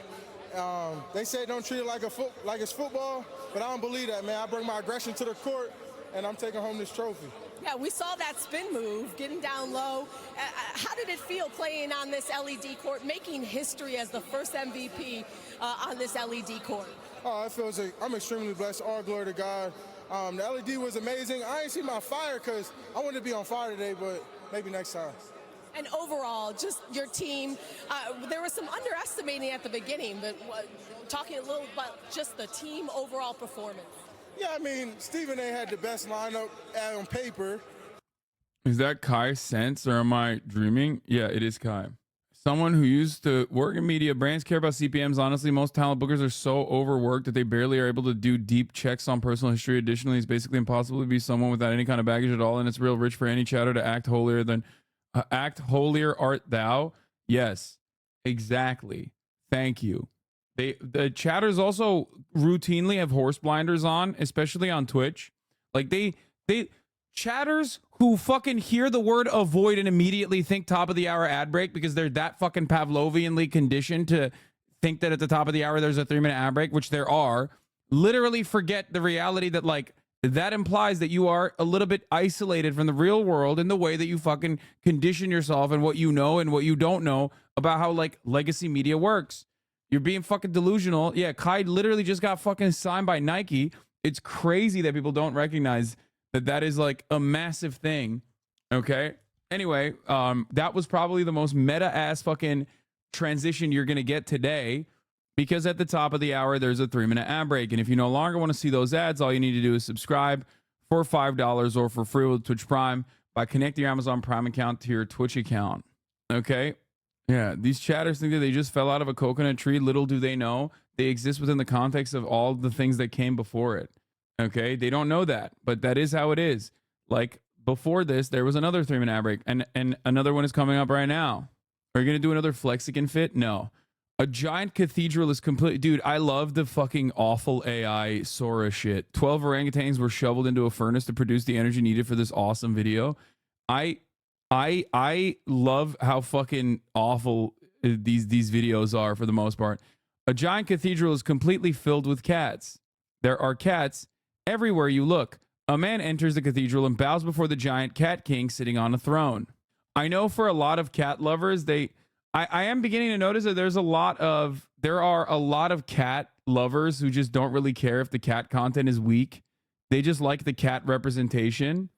They said don't treat it like it's football, but I don't believe that, man. I bring my aggression to the court, and I'm taking home this trophy. Yeah, we saw that spin move, getting down low. How did it feel playing on this LED court, making history as the first MVP on this LED court? Oh, I'm extremely blessed. All glory to God. The LED was amazing. I ain't see my fire because I wanted to be on fire today, but maybe next time. And overall, just your team, there was some underestimating at the beginning, but talking a little about just the team overall performance. Yeah, I mean, Stephen A. had the best lineup on paper. Is that Kai Sense or am I dreaming? Yeah, it is Kai. Someone who used to work in media, brands care about CPMs. Honestly, most talent bookers are so overworked that they barely are able to do deep checks on personal history. Additionally, it's basically impossible to be someone without any kind of baggage at all, and it's real rich for any chatter to act holier than act holier art thou. Yes, exactly. Thank you. The chatters also routinely have horse blinders on, especially on Twitch. Like they chatters who fucking hear the word avoid and immediately think top of the hour ad break because they're that fucking Pavlovianly conditioned to think that at the top of the hour there's a 3-minute ad break, which there are, literally forget the reality that like that implies that you are a little bit isolated from the real world in the way that you fucking condition yourself and what you know and what you don't know about how like legacy media works. You're being fucking delusional. Yeah, Kai literally just got fucking signed by Nike. It's crazy that people don't recognize that is like a massive thing. Okay. Anyway, that was probably the most meta ass fucking transition you're going to get today because at the top of the hour, there's a 3-minute ad break. And if you no longer want to see those ads, all you need to do is subscribe for $5 or for free with Twitch Prime by connecting your Amazon Prime account to your Twitch account. Okay. Yeah, these chatters think that they just fell out of a coconut tree. Little do they know they exist within the context of all the things that came before it. Okay, they don't know that, but that is how it is. Like before this, there was another 3-minute ad break, and another one is coming up right now. Are you gonna do another Flexican fit? No. A giant cathedral is complete. Dude, I love the fucking awful AI Sora shit. 12 orangutans were shoveled into a furnace to produce the energy needed for this awesome video. I love how fucking awful these videos are for the most part. A giant cathedral is completely filled with cats. There are cats everywhere you look. A man enters the cathedral and bows before the giant cat king sitting on a throne. I know for a lot of cat lovers, I am beginning to notice that there are a lot of cat lovers who just don't really care if the cat content is weak. They just like the cat representation.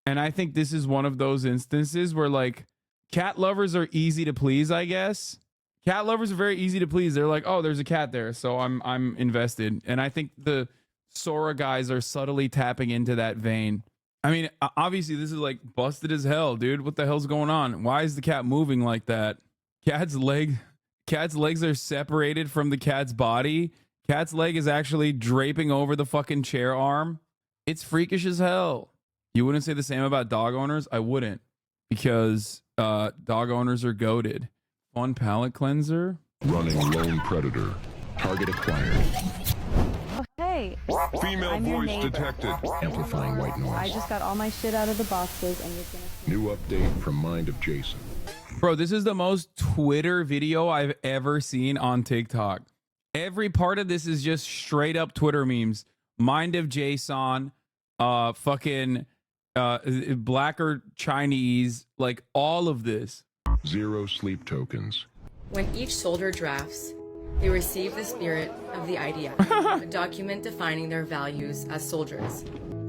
And I think this is one of those instances where like cat lovers are easy to please, I guess. Cat lovers are very easy to please. They're like, oh, there's a cat there, so I'm invested. And I think the Sora guys are subtly tapping into that vein. I mean, obviously this is like busted as hell, dude. What the hell's going on? Why is the cat moving like that? Cat's legs are separated from the cat's body. Cat's leg is actually draping over the fucking chair arm. It's freakish as hell. You wouldn't say the same about dog owners? I wouldn't, because dog owners are goated. Fun palate cleanser. Running lone predator. Target acquired. Oh, hey. Female I'm your voice neighbor. detected. Amplifying white noise. I just got all my shit out of the boxes and you're gonna... New update from Mind of Jason. Bro, this is the most Twitter video I've ever seen on TikTok. Every part of this is just straight up Twitter memes. Mind of Jason, fucking black or Chinese, like all of this. 0 sleep tokens. When each soldier drafts, they receive the spirit of the idea, a document defining their values as soldiers.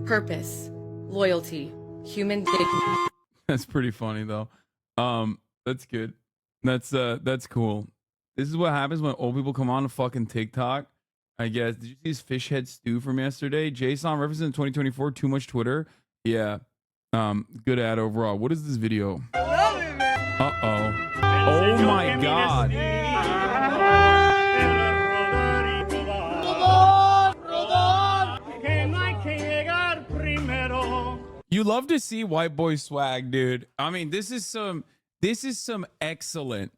Purpose, loyalty, human dignity. That's pretty funny though. That's good. That's cool. This is what happens when old people come on to fucking TikTok. I guess. Did you see his fish head stew from yesterday? Jason represents 2024. Too much Twitter. Yeah. Good ad overall. What is this video? Uh-oh. Oh my god. You love to see white boy swag, dude. I mean, this is some excellent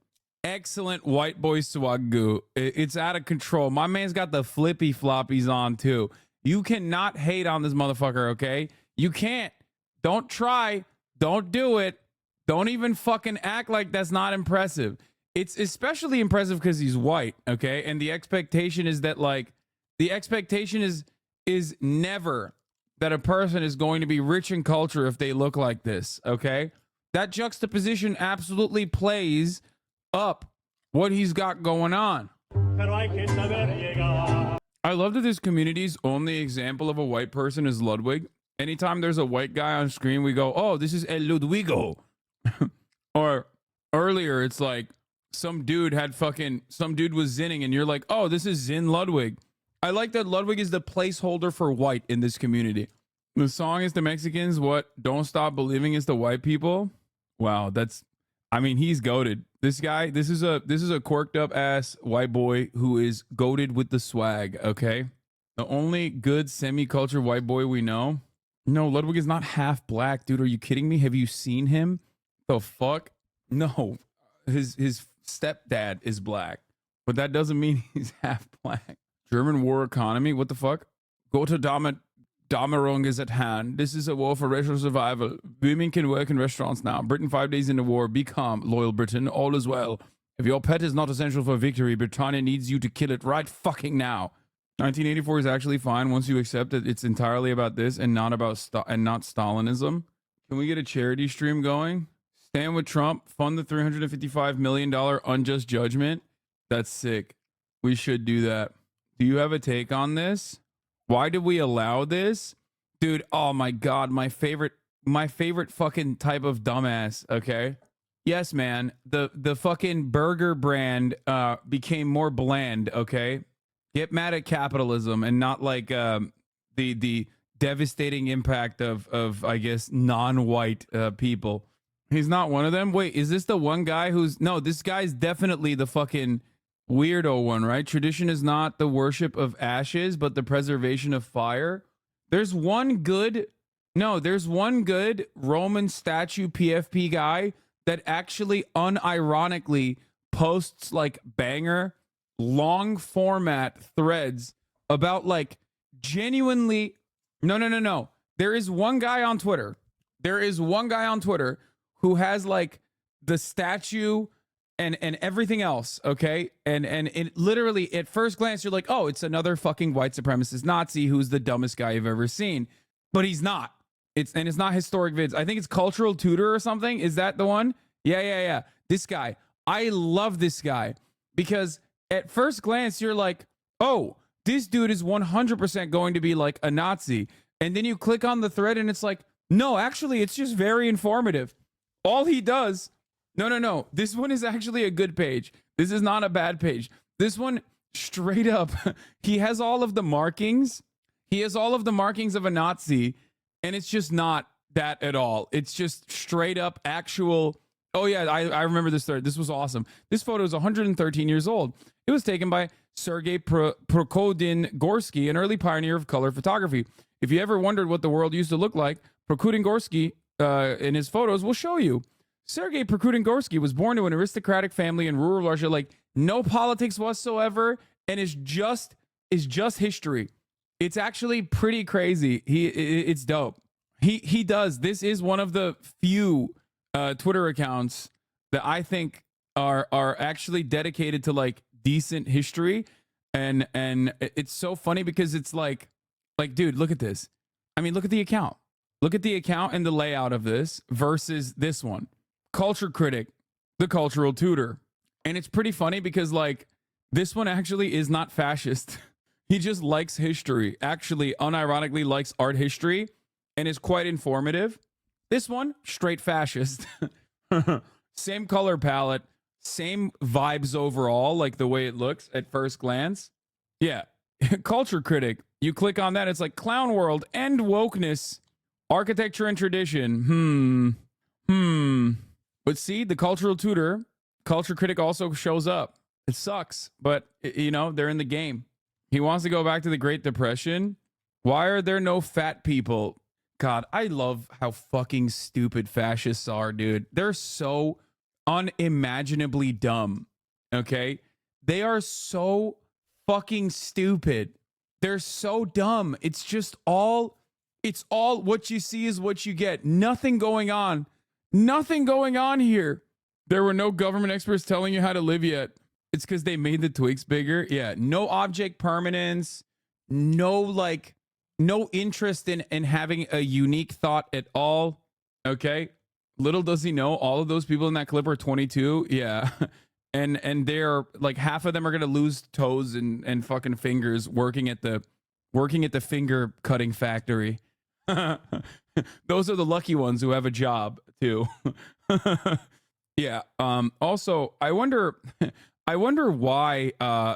white boy swag goo. It's out of control. My man's got the flippy floppies on too. You cannot hate on this motherfucker, okay? You can't. Don't try. Don't do it. Don't even fucking act like that's not impressive. It's especially impressive because he's white, okay? And the expectation is that, like, the expectation is never that a person is going to be rich in culture if they look like this, okay? That juxtaposition absolutely plays up what he's got going on. I love that this community's only example of a white person is Ludwig. Anytime there's a white guy on screen, we go, oh, this is El Ludwigo. Or earlier, it's like some dude was zinning and you're like, oh, this is Zin Ludwig. I like that Ludwig is the placeholder for white in this community. The song is the Mexicans, what don't stop believing is the white people. Wow, he's goated. This guy, this is a quirked up ass white boy who is goated with the swag, okay? The only good semi-culture white boy we know. No, Ludwig is not half black, dude. Are you kidding me? Have you seen him? The fuck? No. His stepdad is black, but that doesn't mean he's half black. German war economy? What the fuck? Damaerung is at hand. This is a war for racial survival. Women can work in restaurants now. Britain 5 days into war. Be calm, loyal Britain. All is well. If your pet is not essential for victory, Britannia needs you to kill it right fucking now. 1984 is actually fine once you accept that it's entirely about this and not about not Stalinism. Can we get a charity stream going? Stand with Trump. Fund the $355 million unjust judgment. That's sick. We should do that. Do you have a take on this? Why did we allow this? Dude, oh my god, my favorite fucking type of dumbass, okay? Yes, man. The fucking burger brand became more bland, okay? Get mad at capitalism and not like the devastating impact of I guess non-white people. He's not one of them. Wait, is this the one guy who's... No, this guy's definitely the fucking weirdo one, right? Tradition is not the worship of ashes, but the preservation of fire. There's one good... No, there's one good Roman statue PFP guy that actually unironically posts like banger, long format threads about like genuinely... No. There is one guy on Twitter. Who has like the statue and everything else, okay? And it literally at first glance you're like, oh, it's another fucking white supremacist Nazi who's the dumbest guy you've ever seen. But he's not. It's not Historic Vids. I think it's Cultural Tutor or something. Is that the one? Yeah. This guy. I love this guy because at first glance you're like, oh, this dude is 100% going to be like a Nazi. And then you click on the thread and it's like, no, actually, it's just very informative. All he does... No. This one is actually a good page. This is not a bad page. This one, straight up, he has all of the markings. He has all of the markings of a Nazi, and it's just not that at all. It's just straight up actual... Oh, yeah, I remember this thread. This was awesome. This photo is 113 years old. It was taken by Sergei Prokudin-Gorsky, an early pioneer of color photography. If you ever wondered what the world used to look like, Prokudin-Gorsky, in his photos, will show you. Sergei Prokudin-Gorsky was born to an aristocratic family in rural Russia, like no politics whatsoever, and is just history. It's actually pretty crazy. It's dope. He does. This is one of the few Twitter accounts that I think are actually dedicated to like decent history, and it's so funny because it's like dude, look at this. I mean, look at the account. Look at the account and the layout of this versus this one. Culture Critic, the Cultural Tutor. And it's pretty funny because like this one actually is not fascist. He just likes history, actually unironically likes art history and is quite informative. This one, straight fascist. Same color palette, same vibes overall, like the way it looks at first glance. Yeah. Culture Critic. You click on that, it's like Clown World, End Wokeness, Architecture and Tradition. But see, the Cultural Tutor, Culture Critic also shows up. It sucks, but, you know, they're in the game. He wants to go back to the Great Depression. Why are there no fat people? God, I love how fucking stupid fascists are, dude. They're so unimaginably dumb, okay? They are so fucking stupid. They're so dumb. It's all what you see is what you get. Nothing going on. Nothing going on here. There were no government experts telling you how to live yet. It's because they made the tweaks bigger. Yeah, no object permanence, no interest in having a unique thought at all. Okay. Little does he know, all of those people in that clip are 22. Yeah. And they're like half of them are gonna lose toes and fucking fingers working at the finger cutting factory. Those are the lucky ones who have a job too. Yeah. Also, I wonder why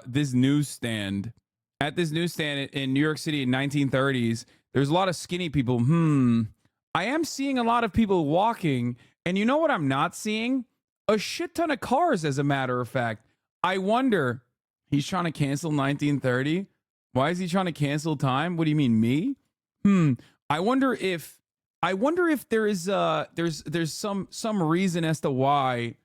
this newsstand in New York City in 1930s, there's a lot of skinny people. I am seeing a lot of people walking, and you know what I'm not seeing? A shit ton of cars, as a matter of fact. I wonder, he's trying to cancel 1930? Why is he trying to cancel time? What do you mean, me? I wonder if there is there's some reason as to why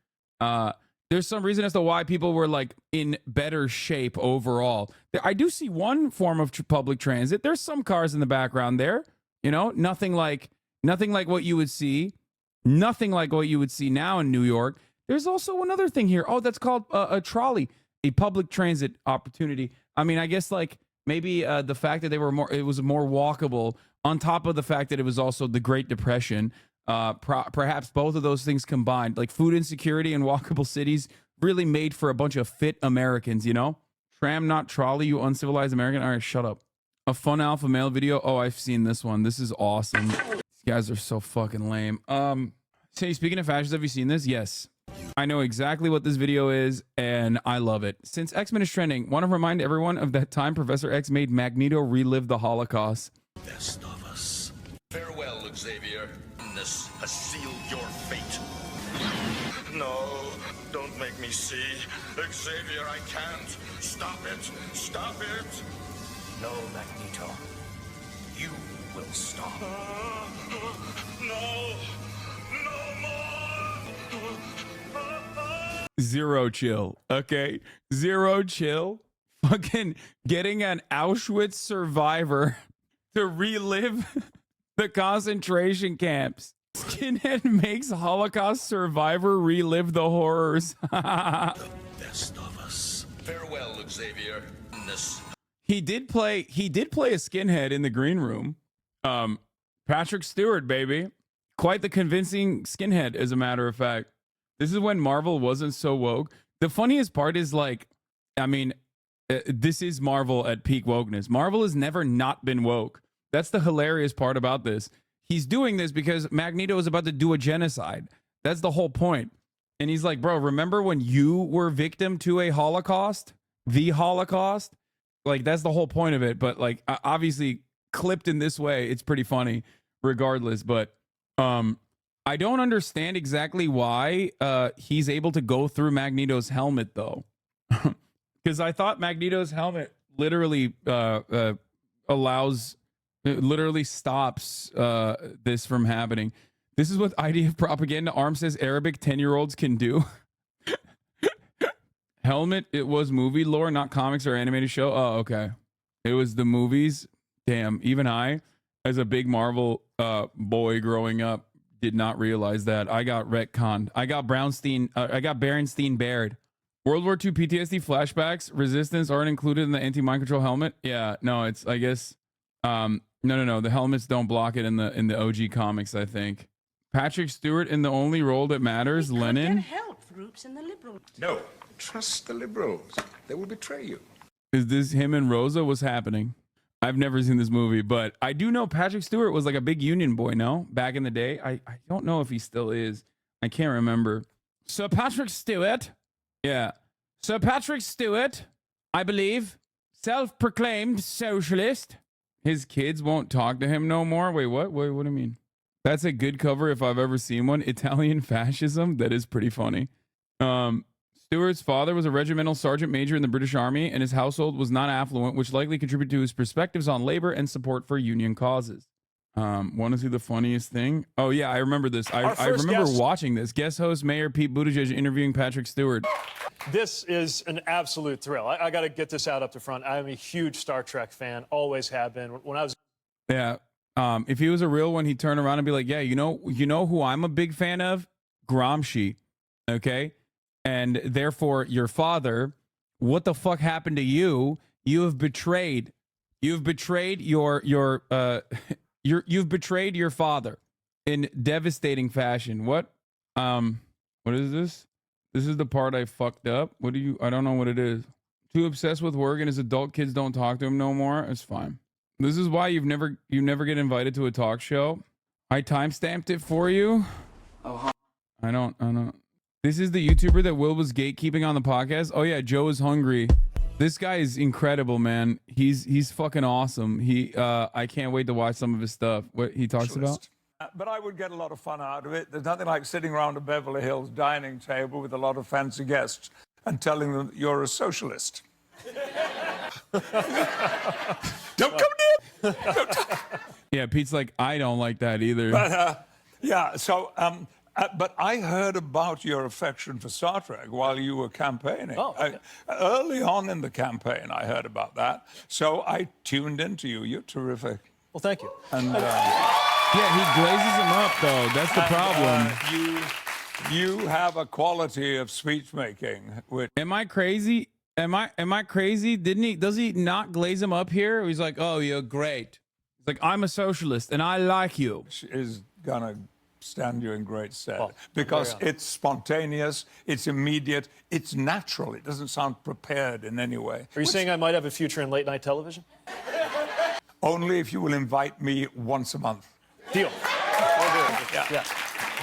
people were like in better shape overall. I do see one form of public transit. There's some cars in the background there, you know, nothing like what you would see now in New York. There's also another thing here. Oh, that's called a trolley, a public transit opportunity. I mean, I guess like maybe the fact that it was more walkable, on top of the fact that it was also the Great Depression. Perhaps both of those things combined, like food insecurity and walkable cities, really made for a bunch of fit Americans, you know? Tram, not trolley, you uncivilized American. All right, shut up. A fun alpha male video. Oh, I've seen this one. This is awesome. These guys are so fucking lame. Say, speaking of fashions, have you seen this? Yes. I know exactly what this video is, and I love it. Since X-Men is trending, want to remind everyone of that time Professor X made Magneto relive the Holocaust. Best of us. Farewell, Xavier. This has sealed your fate. No, don't make me see. Xavier, I can't. Stop it. Stop it. No, Magneto. You will stop. No. No more. Zero chill. Okay. Zero chill. Fucking getting an Auschwitz survivor to relive the concentration camps. Skinhead makes Holocaust survivor relive the horrors. Best of us. Farewell, Xavier. He did play a skinhead in the green room. Patrick Stewart, baby. Quite the convincing skinhead, as a matter of fact. This is when Marvel wasn't so woke. The funniest part is, like, I mean, this is Marvel at peak wokeness. Marvel has never not been woke. That's the hilarious part about this. He's doing this because Magneto is about to do a genocide. That's the whole point. And he's like, bro, remember when you were victim to a Holocaust? The Holocaust? Like, that's the whole point of it. But, like, obviously clipped in this way, it's pretty funny regardless. But I don't understand exactly why he's able to go through Magneto's helmet, though. Because I thought Magneto's helmet literally literally stops this from happening. This is what IDF propaganda arm says Arabic 10-year-olds can do. Helmet, it was movie lore, not comics or animated show. Oh, okay. It was the movies. Damn, even I, as a big Marvel boy growing up, did not realize that. I got retconned. I got Berenstein Baird. World War II PTSD flashbacks, resistance aren't included in the anti-mind control helmet. Yeah, no, it's, I guess, no. The helmets don't block it in the OG comics, I think. Patrick Stewart in The Only Role That Matters, Lenin. Help groups in the liberal. No, trust the liberals. They will betray you. Is this him and Rosa? What's happening? I've never seen this movie, but I do know Patrick Stewart was like a big Union boy, no? Back in the day. I don't know if he still is. I can't remember. Sir Patrick Stewart. Yeah. Sir Patrick Stewart, I believe, self-proclaimed socialist. His kids won't talk to him no more. Wait, what? What do you mean? That's a good cover if I've ever seen one. Italian fascism. That is pretty funny. Stewart's father was a regimental sergeant major in the British Army, and his household was not affluent, which likely contributed to his perspectives on labor and support for union causes. Want to see the funniest thing? Oh, yeah, I remember this. I remember watching this. Guest host Mayor Pete Buttigieg interviewing Patrick Stewart. This is an absolute thrill. I got to get this out up to front. I'm a huge Star Trek fan, always have been. When I was... Yeah. If he was a real one, he'd turn around and be like, yeah, you know who I'm a big fan of? Gramsci. Okay? And therefore, your father, what the fuck happened to you? You have betrayed. You've betrayed you've betrayed your father in devastating fashion. What is this? This is the part I fucked up. I don't know what it is. Too obsessed with work and his adult kids don't talk to him no more. It's fine. This is why you never get invited to a talk show. I timestamped it for you. Oh, I don't. This is the YouTuber that Will was gatekeeping on the podcast. Oh yeah, Joe is hungry. This guy is incredible, man. He's fucking awesome. I can't wait to watch some of his stuff. What he talks about. But I would get a lot of fun out of it. There's nothing like sitting around a Beverly Hills dining table with a lot of fancy guests and telling them you're a socialist. Don't come near. Yeah, Pete's like, I don't like that either. But, yeah, so, but I heard about your affection for Star Trek while you were campaigning. Oh, okay. Early on in the campaign, I heard about that. So I tuned into you. You're terrific. Well, thank you. And yeah, he glazes him up, though. That's the problem. You have a quality of speech making. Which... Am I crazy? Am I crazy? Does he not glaze him up here? He's like, oh, you're great. He's like, I'm a socialist and I like you. Is gonna stand you in great stead because it's spontaneous, it's immediate, it's natural. It doesn't sound prepared in any way. Are you saying I might have a future in late night television? Only if you will invite me once a month. Deal. Yeah.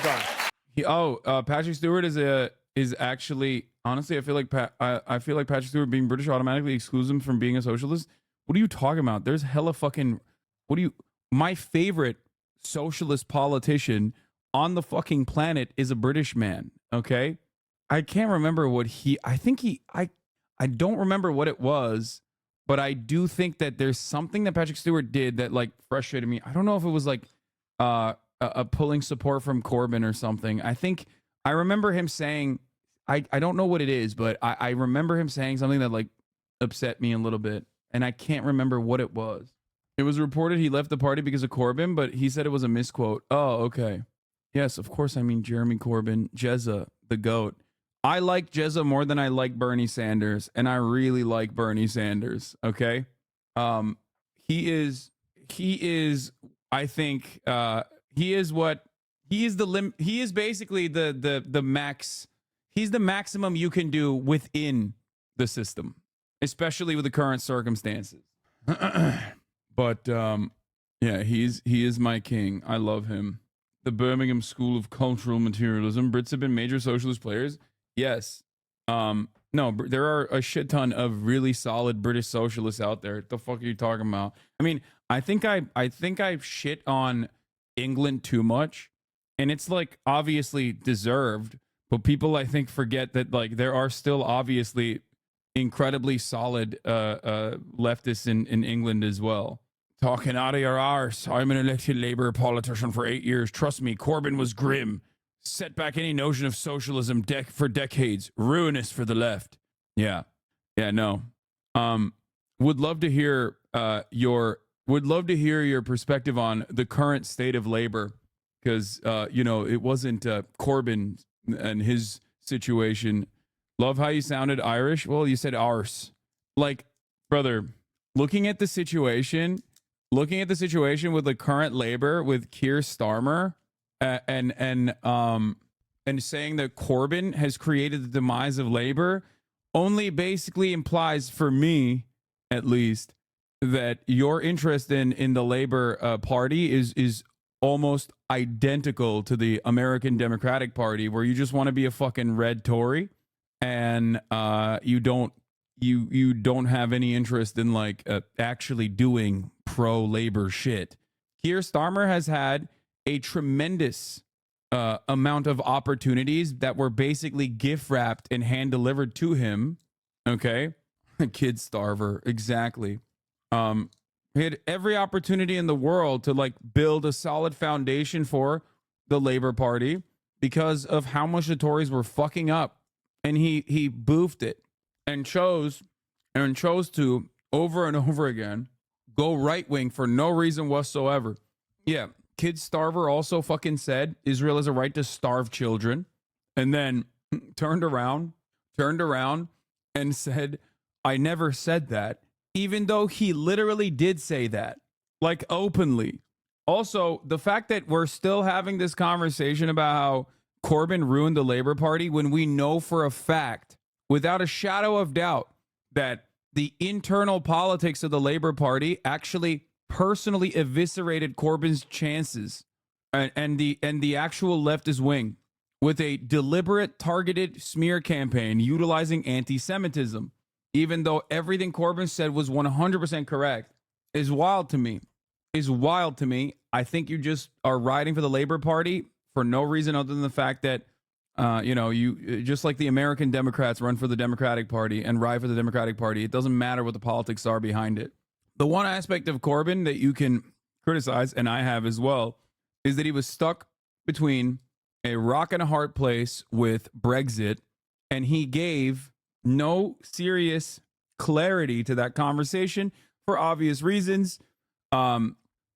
Done. Patrick Stewart is actually, honestly, I feel like Patrick Stewart being British automatically excludes him from being a socialist. What are you talking about? There's hella fucking my favorite socialist politician on the fucking planet is a British man. Okay, I can't remember what I don't remember what it was, but I do think that there's something that Patrick Stewart did that like frustrated me. I don't know if it was like a pulling support from Corbyn or something. I remember him saying, I don't know what it is, but I remember him saying something that like upset me a little bit, and I can't remember what it was. It was reported he left the party because of Corbyn, but he said it was a misquote. Oh, okay. Yes, of course. I mean Jeremy Corbyn, Jezza, the GOAT. I like Jezza more than I like Bernie Sanders, and I really like Bernie Sanders. Okay, he is. I think he is basically the max. He's the maximum you can do within the system, especially with the current circumstances. But yeah, he is my king. I love him. The Birmingham School of Cultural Materialism. Brits have been major socialist players. Yes. No, there are a shit ton of really solid British socialists out there. What the fuck are you talking about? I mean, I think I've shit on England too much, and it's like obviously deserved, but people I think forget that like there are still obviously incredibly solid leftists in England as well. Talking out of your arse. I'm an elected Labour politician for 8 years. Trust me, Corbyn was grim. Set back any notion of socialism for decades. Ruinous for the left. Yeah. No. Would love to hear your perspective on the current state of labor, because it wasn't Corbyn and his situation. Love how you sounded Irish. Well, you said arse. Like, brother, looking at the situation with the current labor with Keir Starmer, and saying that Corbyn has created the demise of labor only basically implies, for me at least, that your interest in the Labor Party is almost identical to the American Democratic Party, where you just want to be a fucking red Tory, and you don't have any interest in like actually doing pro-labor shit. Keir Starmer has had a tremendous amount of opportunities that were basically gift wrapped and hand delivered to him. Okay, kid starver, exactly. He had every opportunity in the world to like build a solid foundation for the Labor Party because of how much the Tories were fucking up, and he boofed it and chose to over and over again go right wing for no reason whatsoever. Yeah, Kid Starver also fucking said Israel has a right to starve children, and then turned around and said, I never said that, even though he literally did say that, like openly. Also, the fact that we're still having this conversation about how Corbyn ruined the Labor Party when we know for a fact, without a shadow of doubt, that the internal politics of the Labor Party actually personally eviscerated Corbyn's chances and the actual leftist wing with a deliberate, targeted smear campaign utilizing anti-Semitism, even though everything Corbyn said was 100% correct, is wild to me. I think you just are riding for the Labor Party for no reason other than the fact that, you just like the American Democrats run for the Democratic Party and ride for the Democratic Party. It doesn't matter what the politics are behind it. The one aspect of Corbyn that you can criticize, and I have as well, is that he was stuck between a rock and a hard place with Brexit, and he gave no serious clarity to that conversation for obvious reasons. In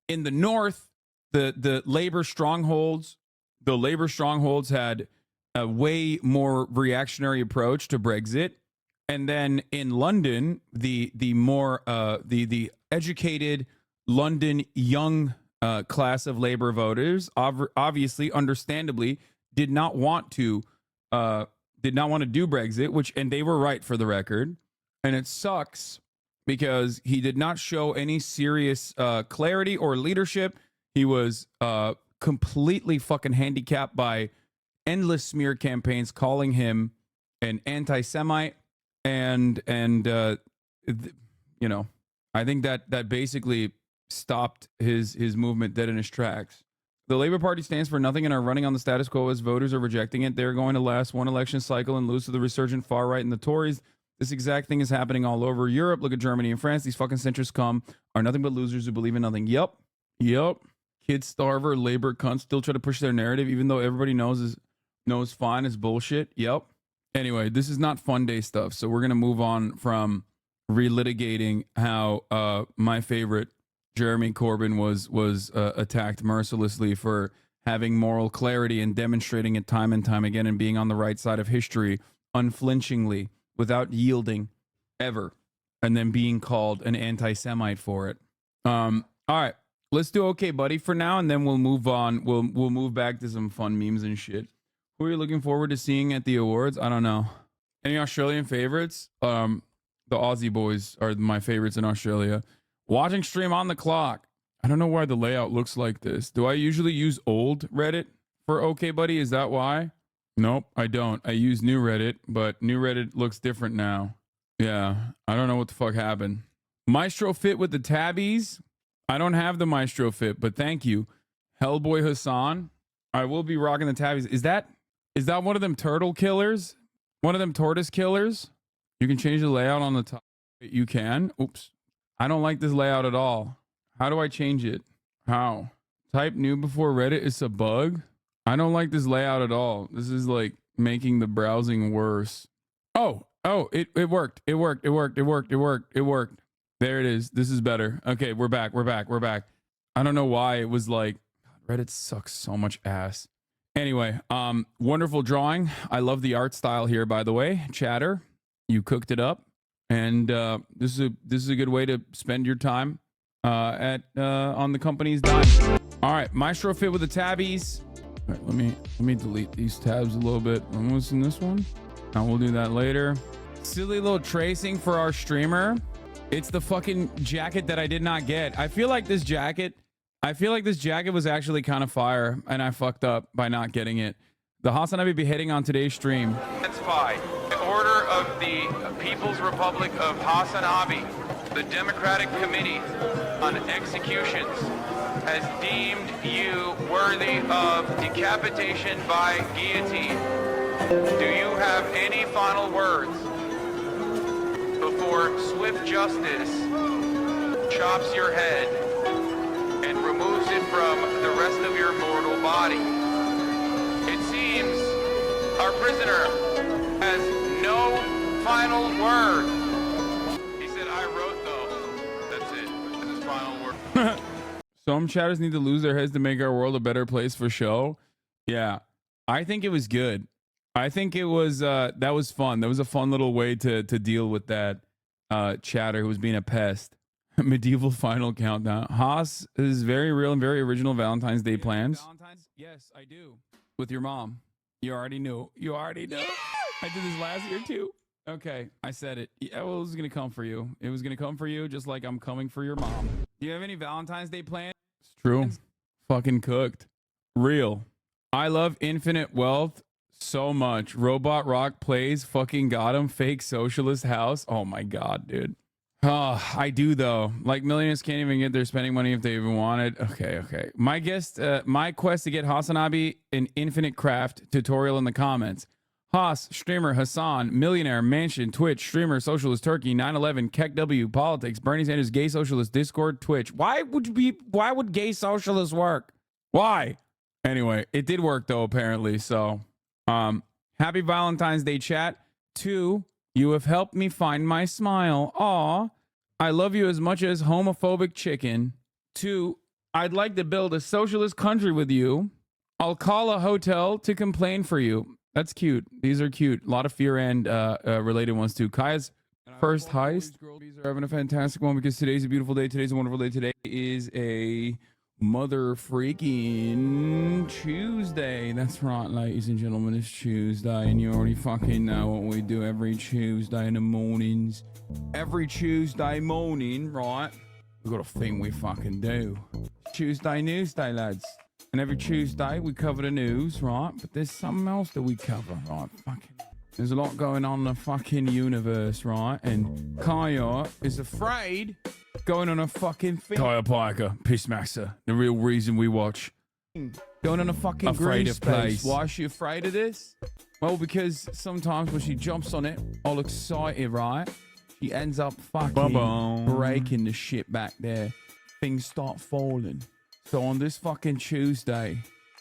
the North, the labor strongholds had a way more reactionary approach to Brexit. And then in London, the educated London young class of labor voters, obviously, understandably, did not want to do Brexit, and they were right, for the record. And it sucks because he did not show any serious clarity or leadership. He was completely fucking handicapped by endless smear campaigns calling him an anti-Semite. And I think that basically stopped his movement dead in his tracks. The Labour Party stands for nothing and are running on the status quo as voters are rejecting it. They're going to last one election cycle and lose to the resurgent far right and the Tories. This exact thing is happening all over Europe. Look at Germany and France. These fucking centrists are nothing but losers who believe in nothing. Yep. Kid starver, Labour cunts still try to push their narrative, even though everybody knows fine is bullshit. Yep. Anyway, this is not fun day stuff, so we're gonna move on from relitigating how my favorite Jeremy Corbyn was attacked mercilessly for having moral clarity and demonstrating it time and time again and being on the right side of history unflinchingly without yielding ever, and then being called an anti-Semite for it. All right, let's do okay, buddy, for now, and then we'll move on. We'll move back to some fun memes and shit. Who are you looking forward to seeing at the awards? I don't know. Any Australian favorites? The Aussie boys are my favorites in Australia. Watching stream on the clock. I don't know why the layout looks like this. Do I usually use old Reddit for okay, buddy? Is that why? Nope, I don't. I use new Reddit, but new Reddit looks different now. Yeah, I don't know what the fuck happened. Maestro fit with the tabbies. I don't have the Maestro fit, but thank you. Hellboy Hassan. I will be rocking the tabbies. Is that one of them turtle killers? One of them tortoise killers? You can change the layout on the top. You can. Oops. I don't like this layout at all. How do I change it? How? Type new before Reddit is a bug? I don't like this layout at all. This is like making the browsing worse. Oh, it worked. It worked. There it is. This is better. Okay, we're back. I don't know why it was like, Reddit sucks so much ass. Anyway, wonderful drawing. I love the art style here, by the way. Chatter, you cooked it up. And this is a good way to spend your time on the company's dime. All right, Maestro fit with the tabbies. All right, let me delete these tabs a little bit. Almost in this one. Now we'll do that later. Silly little tracing for our streamer. It's the fucking jacket that I did not get. I feel like this jacket was actually kind of fire, and I fucked up by not getting it. The Hasanabi beheading on today's stream. That's fine. The order of the People's Republic of Hasanabi, the Democratic Committee on Executions, has deemed you worthy of decapitation by guillotine. Do you have any final words before swift justice chops your head and removes it from the rest of your mortal body? It seems our prisoner has no final word. He said, I wrote though. That's it. That's his final word. Some chatters need to lose their heads to make our world a better place for show. Yeah, I think it was good. I think it was, that was fun. That was a fun little way to deal with that chatter who was being a pest. Medieval final countdown. Haas is very real and very original Valentine's Day plans. Yes, I do. With your mom. You already knew. I did this last year too. Okay, I said it. Yeah, well, it was going to come for you. It was going to come for you just like I'm coming for your mom. Do you have any Valentine's Day plans? It's true. Fucking cooked. Real. I love Infinite Wealth so much. Robot Rock plays fucking got him. Fake socialist house. Oh my God, dude. I do though. Like millionaires can't even get their spending money if they even wanted. Okay. My quest to get Hasanabi an infinite craft tutorial in the comments. Haas, streamer, Hassan, millionaire, mansion, Twitch, streamer, socialist, Turkey, 9/11, Keck W, politics, Bernie Sanders, gay socialist, Discord, Twitch. Why would gay socialists work? Why? Anyway, it did work though, apparently. So, happy Valentine's Day, chat. 2, you have helped me find my smile. Aw, I love you as much as homophobic chicken. 2, I'd like to build a socialist country with you. I'll call a hotel to complain for you. That's cute. These are cute. A lot of fear and related ones too. Kaya's first heist. These are having a fantastic one because today's a beautiful day. Today's a wonderful day. Today is a mother freaking Tuesday. That's right, ladies and gentlemen. It's Tuesday, and you already fucking know what we do every Tuesday in the mornings. Every Tuesday morning, right? We got a thing we fucking do. Tuesday News Day, lads. And every Tuesday we cover the news, right? But there's something else that we cover, right? There's a lot going on in the fucking universe, right? And Kaya is afraid going on a fucking thing. Kaya Piker, Pissmaster, the real reason we watch going on a fucking Afraid green of space. place. Why is she afraid of this? Well, because sometimes when she jumps on it, all excited, right? She ends up fucking Ba-boom. breaking the shit back there. Things start falling. So on this fucking Tuesday,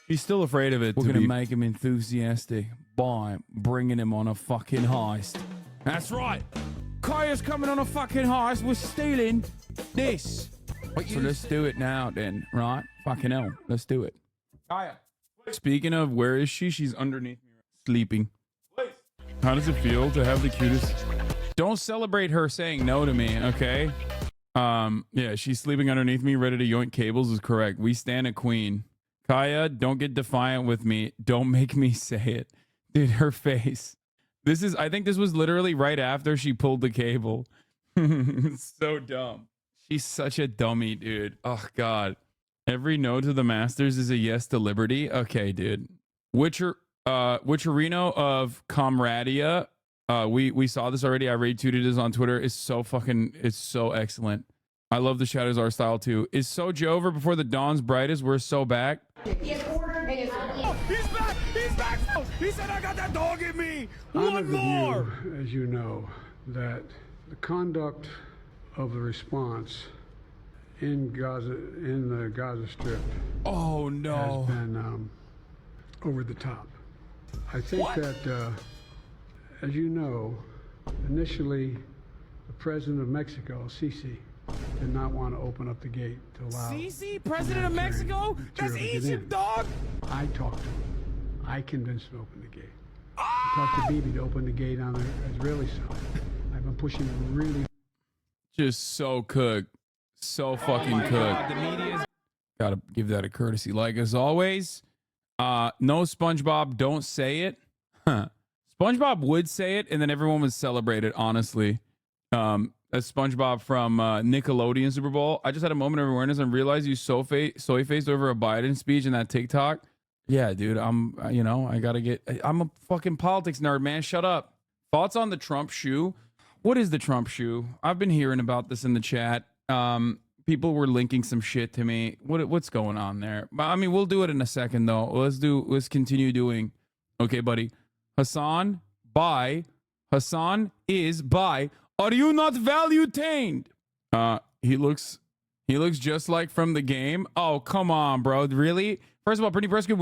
She's still afraid of it. we're to gonna be- make him enthusiastic by bringing him on a fucking heist. That's right. Kaya's coming on a fucking heist. We're stealing this. So let's do it now then, right? Fucking hell. Let's do it. Kaya. Speaking of, where is she? She's underneath me, Sleeping. How does it feel to have the cutest? Don't celebrate her saying no to me, okay? Yeah, she's sleeping underneath me, ready to yoink cables. Is correct. We stand a queen. Kaya, don't get defiant with me. Don't make me say it. Dude, her face. I think this was literally right after she pulled the cable. It's so dumb. She's such a dummy, dude. Oh, God. Every no to the Masters is a yes to Liberty. Okay, dude. Witcherino of Comradia. We saw this already. I retweeted this on Twitter. It's so excellent. I love the Shadows art style too. Is Soja over before the dawn's brightest? We're so back. He's back! He's back! He said, I got that dog in me! I'm One of the more! view, as you know, that the conduct of the response in the Gaza Strip, oh no, has been over the top. I think that, as you know, initially the president of Mexico, Sisi, did not want to open up the gate to allow. Sisi, president of Mexico? That's Egypt, dog! I talked to him. I convinced him to open the gate. I talked to Bibi to open the gate on the Israeli side. I've been pushing really. Just so cooked. So fucking cooked. Gotta give that a courtesy. Like as always, no SpongeBob, don't say it. SpongeBob would say it, and then everyone would celebrate it, honestly. That's SpongeBob from Nickelodeon Super Bowl. I just had a moment of awareness and realized you soy-faced over a Biden speech in that TikTok. Yeah, dude, I'm a fucking politics nerd, man. Shut up. Thoughts on the Trump shoe? What is the Trump shoe? I've been hearing about this in the chat. People were linking some shit to me. What's going on there? I mean, we'll do it in a second though. Let's continue doing. Okay, buddy. Hassan is by. Are you not value-tained? He looks just like from the game. Oh, come on, bro. Really? First of all, Brittany Broski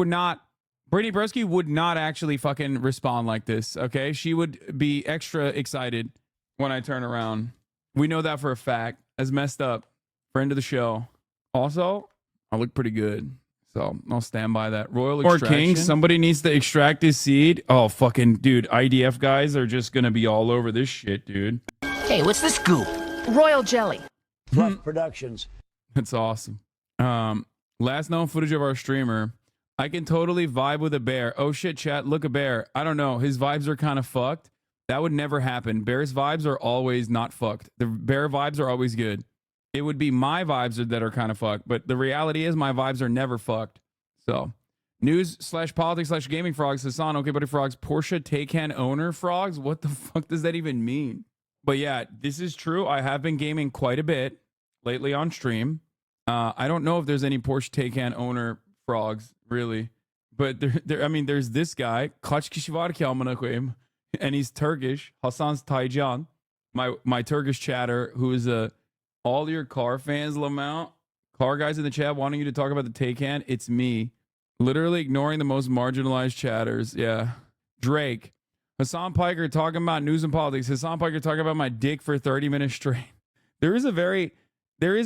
would not actually fucking respond like this, okay? She would be extra excited when I turn around. We know that for a fact. As messed up. Friend of the show. Also, I look pretty good. So I'll stand by that. Royal Or extraction. King, somebody needs to extract his seed. Oh, fucking dude. IDF guys are just going to be all over this shit, dude. Hey, what's the scoop? Royal jelly. Fluff Productions. That's awesome. Last known footage of our streamer. I can totally vibe with a bear. Oh shit, chat. Look, a bear. I don't know. His vibes are kind of fucked. That would never happen. Bear's vibes are always not fucked. The bear vibes are always good. It would be my vibes that are kind of fucked. But the reality is my vibes are never fucked. So news/politics/gaming frogs. Hassan, okay, buddy frogs. Porsche Taycan owner frogs. What the fuck does that even mean? But yeah, this is true. I have been gaming quite a bit lately on stream. I don't know if there's any Porsche Taycan owner frogs, really. But there's this guy, Kaç kişi var ki amına koyayım, and he's Turkish. Hassan's Taycan, my Turkish chatter, who is all your car fans, Lamount, car guys in the chat wanting you to talk about the Taycan. It's me, literally ignoring the most marginalized chatters. Yeah, Drake. Hassan Piker talking about news and politics. Hassan Piker talking about my dick for 30 minutes straight. There is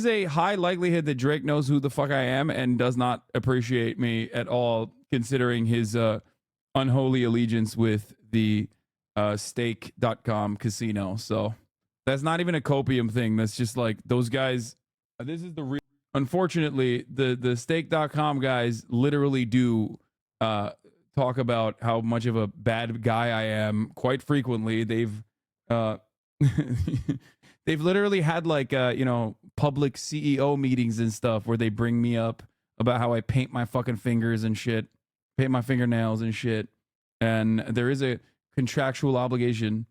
a high likelihood that Drake knows who the fuck I am and does not appreciate me at all, considering his unholy allegiance with the stake.com casino. So that's not even a copium thing. That's just like those guys. This is the real. Unfortunately, the stake.com guys literally do talk about how much of a bad guy I am quite frequently. They've literally had like public CEO meetings and stuff where they bring me up about how I paint my fucking fingers and shit, paint my fingernails and shit. And there is a contractual obligation.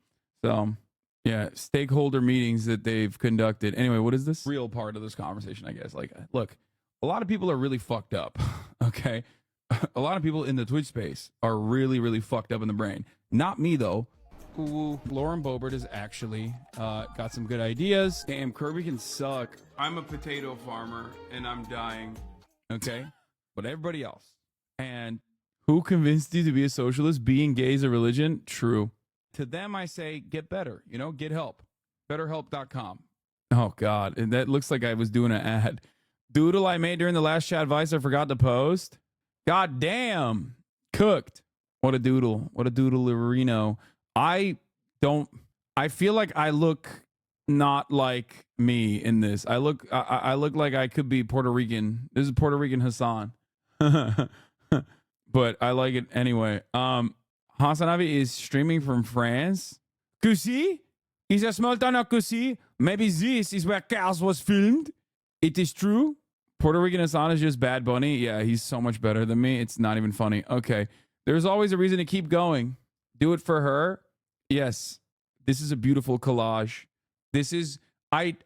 So yeah, stakeholder meetings that they've conducted. Anyway, what is this real part of this conversation? I guess, like, look, a lot of people are really fucked up. Okay. A lot of people in the Twitch space are really, really fucked up in the brain. Not me, though. Ooh, Lauren Boebert has actually got some good ideas. Damn, Kirby can suck. I'm a potato farmer and I'm dying. Okay. But everybody else. And who convinced you to be a socialist? Being gay is a religion? True. To them, I say, get better. You know, get help. BetterHelp.com. Oh, God. And that looks like I was doing an ad. Doodle I made during the last Chat Vice I forgot to post. God damn. Cooked. What a doodle. What a doodle-erino. I feel like I look not like me in this. I look like I could be Puerto Rican. This is Puerto Rican Hassan. But I like it anyway. Hasanavi is streaming from France. Cousi? Is a small town of Cousi? Maybe this is where Chaos was filmed. It is true. Puerto Rican Hassan is just Bad Bunny. Yeah, he's so much better than me. It's not even funny. Okay. There's always a reason to keep going. Do it for her. Yes. This is a beautiful collage. This is I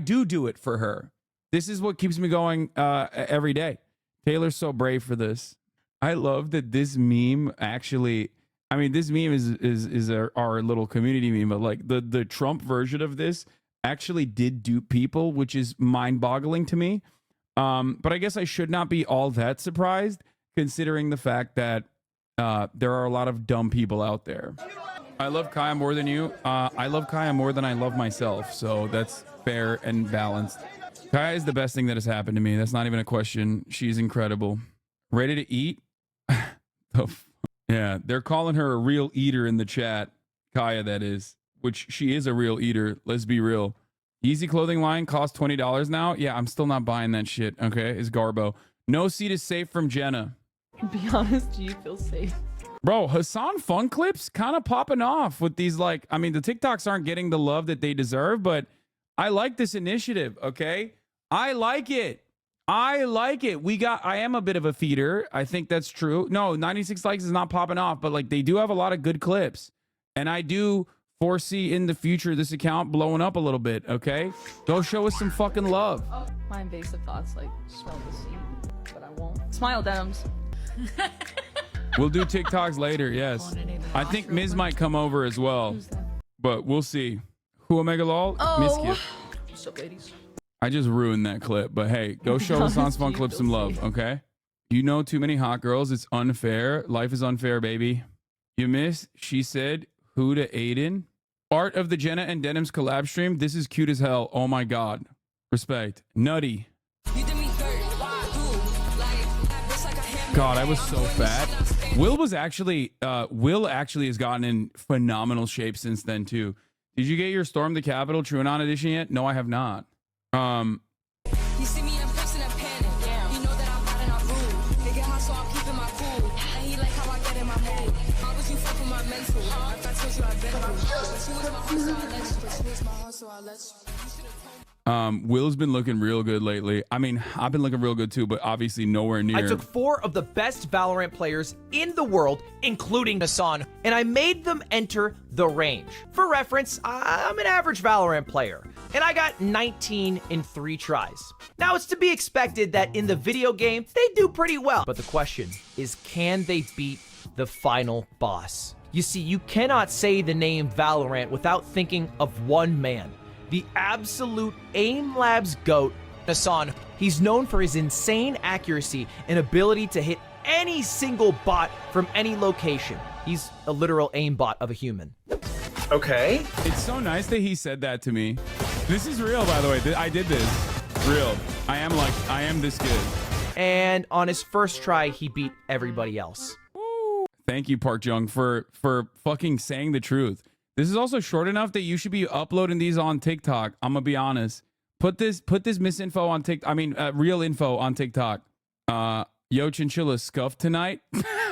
do it for her. This is what keeps me going every day. Taylor's so brave for this. I love that this meme actually, I mean, this meme is our little community meme, but like the Trump version of this actually did dupe people, which is mind-boggling to me. But I guess I should not be all that surprised, considering the fact that there are a lot of dumb people out there. I love Kaya more than you. I love Kaya more than I love myself, so that's fair and balanced. Kaya is the best thing that has happened to me. That's not even a question. She's incredible. Ready to eat? Yeah, they're calling her a real eater in the chat. Kaya, that is. Which she is a real eater. Let's be real. Yeezy clothing line costs $20 now. Yeah, I'm still not buying that shit. Okay, it's Garbo. No seat is safe from Jenna. Be honest, do you feel safe? Bro, Hassan Fun Clips kind of popping off with these, like, I mean, the TikToks aren't getting the love that they deserve, but I like this initiative, okay? I like it. I like it. I am a bit of a feeder. I think that's true. No, 96 likes is not popping off, but like they do have a lot of good clips. And I do foresee in the future this account blowing up a little bit, okay? Go show us some fucking love. My invasive thoughts like smell the seed, but I won't. Smile, Denims. We'll do TikToks later, yes. I think Miz might come over as well, but we'll see. Who Omega Lol? Oh. What's up, ladies? I just ruined that clip, but hey, go show Hassan's Fun Clip some love, okay? You know too many hot girls. It's unfair. Life is unfair, baby. You miss, she said, who to Aiden? Art of the Jenna and Denims collab stream. This is cute as hell. Oh my God. Respect. Nutty. God, I was so fat. Will actually has gotten in phenomenal shape since then too. Did you get your Storm the Capitol TrueAnon edition yet? No, I have not. You see me in person and panic. You know that I'm hot and I'm rude. They get hot, so I'm keeping my cool. And he like how I get in my mood. How was you fuck with my mental? If I told you I've been through. But you was my heart, so I let you. But you was my heart, so I let you. Will's been looking real good lately. I mean, I've been looking real good too, but obviously nowhere near. I took 4 of the best Valorant players in the world, including Hassan, and I made them enter the range. For reference, I'm an average Valorant player, and I got 19 in 3 tries. Now, it's to be expected that in the video game, they do pretty well, but the question is, can they beat the final boss? You see, you cannot say the name Valorant without thinking of one man. The absolute AIM Labs GOAT, Hassan. He's known for his insane accuracy and ability to hit any single bot from any location. He's a literal aimbot of a human. Okay. It's so nice that he said that to me. This is real, by the way. I did this. Real. I am this good. And on his first try, he beat everybody else. Thank you, Park Jung, for fucking saying the truth. This is also short enough that you should be uploading these on TikTok. I'm gonna be honest. Put this misinfo on TikTok. I mean, real info on TikTok. Yo Chinchilla Scuff tonight.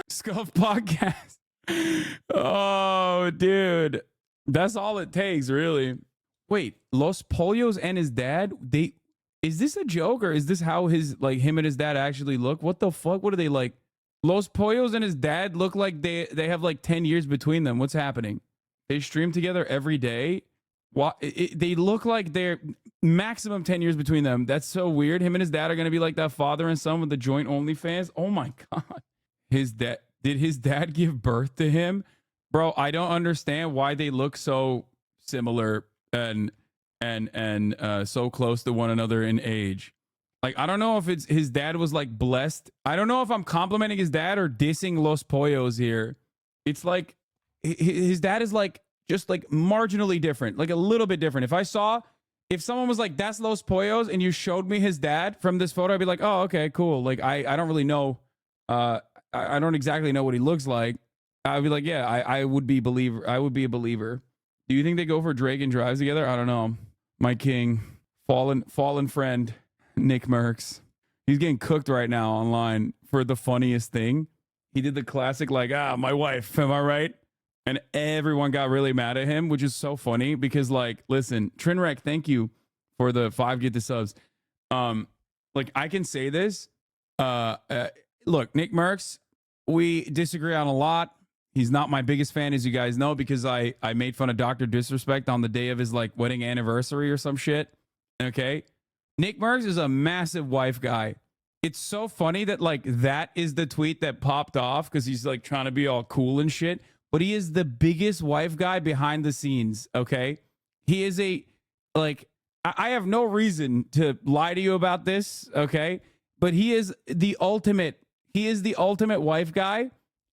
Scuff podcast. Oh, dude, that's all it takes, really. Wait, Los Polios and his dad. Is this a joke or is this how him and his dad actually look? What the fuck? What are they like? Los Polios and his dad look like they have like 10 years between them. What's happening? They stream together every day. they look like they're maximum 10 years between them. That's so weird. Him and his dad are gonna be like that father and son with the joint OnlyFans. Oh my god. Did his dad give birth to him? Bro, I don't understand why they look so similar and so close to one another in age. Like, I don't know if it's his dad was like blessed. I don't know if I'm complimenting his dad or dissing Los Pollos here. It's like his dad is like just like marginally different, like a little bit different. If someone was like, that's Los Pollos, and you showed me his dad from this photo, I'd be like, oh, okay, cool. Like, I don't really know. I don't exactly know what he looks like. I'd be like, yeah, I would be a believer. Do you think they go for Drake and Drives together? I don't know. My king, fallen friend, Nick Merckx. He's getting cooked right now online for the funniest thing. He did the classic, like, my wife, am I right? And everyone got really mad at him, which is so funny because, like, listen, Trinrec, thank you for the 5 get the subs. Like, I can say this. Look, Nick Merckx, we disagree on a lot. He's not my biggest fan, as you guys know, because I made fun of Dr. Disrespect on the day of his, like, wedding anniversary or some shit. Okay? Nick Merckx is a massive wife guy. It's so funny that, like, that is the tweet that popped off because he's, like, trying to be all cool and shit. But he is the biggest wife guy behind the scenes, okay? He is I have no reason to lie to you about this, okay? But he is the ultimate wife guy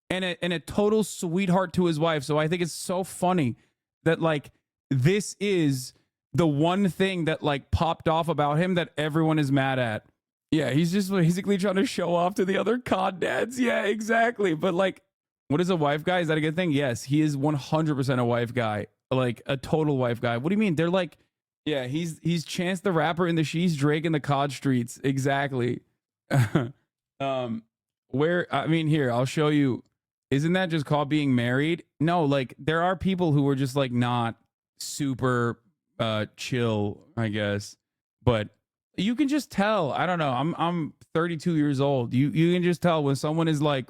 and a total sweetheart to his wife. So I think it's so funny that, like, this is the one thing that, like, popped off about him that everyone is mad at. Yeah, he's just basically trying to show off to the other COD dads. Yeah, exactly. But, like, what is a wife guy? Is that a good thing? Yes, he is 100% a wife guy. Like, a total wife guy. What do you mean? They're like, yeah, he's Chance the Rapper in the She's Drake in the COD streets. Exactly. Here, I'll show you. Isn't that just called being married? No, like, there are people who are just, like, not super chill, I guess. But you can just tell. I don't know. I'm 32 years old. You can just tell when someone is, like,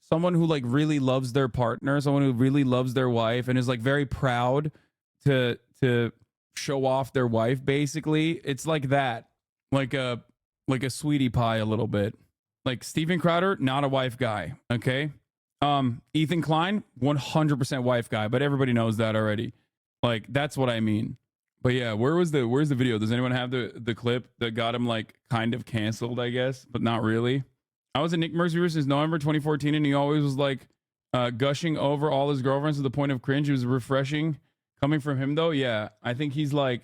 someone who, like, really loves their partner, someone who really loves their wife and is, like, very proud to show off their wife, basically. It's like that. Like a sweetie pie a little bit. Like Steven Crowder, not a wife guy, okay? Ethan Klein, 100% wife guy, but everybody knows that already. Like, that's what I mean. But yeah, where's the video? Does anyone have the clip that got him, like, kind of canceled, I guess, but not really? I was a Nick Merckx viewer since November 2014, and he always was, like, gushing over all his girlfriends to the point of cringe. It was refreshing coming from him, though. Yeah, I think he's you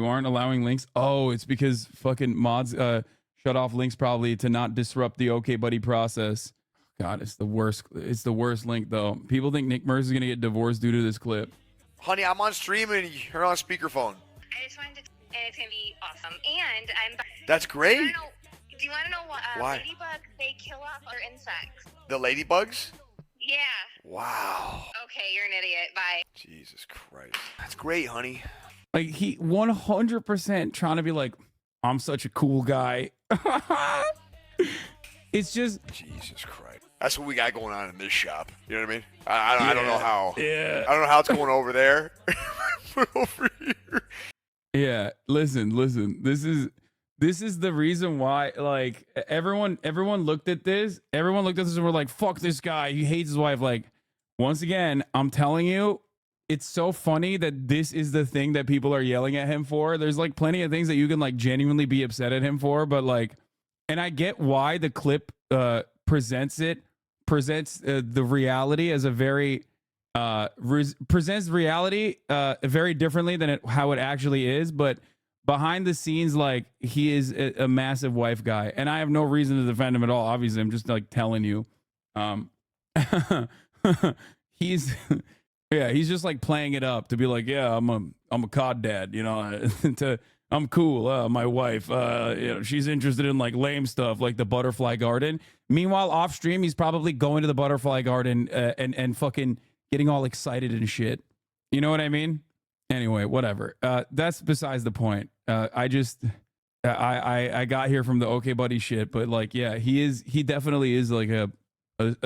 aren't allowing links. Oh, it's because fucking mods shut off links probably to not disrupt the OK Buddy process. God, it's the worst. It's the worst link, though. People think Nick Merckx is gonna get divorced due to this clip. Honey, I'm on stream and you're on speakerphone. I just wanted to, and it's gonna be awesome. And I'm. That's great. Do you want to know what Why? ladybugs, they kill off other insects? The ladybugs? Yeah. Wow. Okay, you're an idiot. Bye. Jesus Christ. That's great, honey. Like, he 100% trying to be like, I'm such a cool guy. It's just Jesus Christ. That's what we got going on in this shop. You know what I mean? I don't know how. Yeah. I don't know how it's going over there. But over here. Yeah. Listen. This is the reason why, like, everyone looked at this. Everyone looked at this and were like, fuck this guy. He hates his wife. Like, once again, I'm telling you, it's so funny that this is the thing that people are yelling at him for. There's, like, plenty of things that you can, like, genuinely be upset at him for. But, like, and I get why the clip presents the reality as a very presents reality very differently than how it actually is. But behind the scenes, like, he is a massive wife guy, and I have no reason to defend him at all. Obviously, I'm just, like, telling you. He's just, like, playing it up to be like, yeah, I'm a COD dad, you know. I'm cool. My wife, you know, she's interested in, like, lame stuff like the Butterfly Garden. Meanwhile, off stream, he's probably going to the Butterfly Garden and fucking getting all excited and shit. You know what I mean? Anyway, whatever. That's besides the point. I got here from the OK Buddy shit, but, like, yeah, he definitely is like a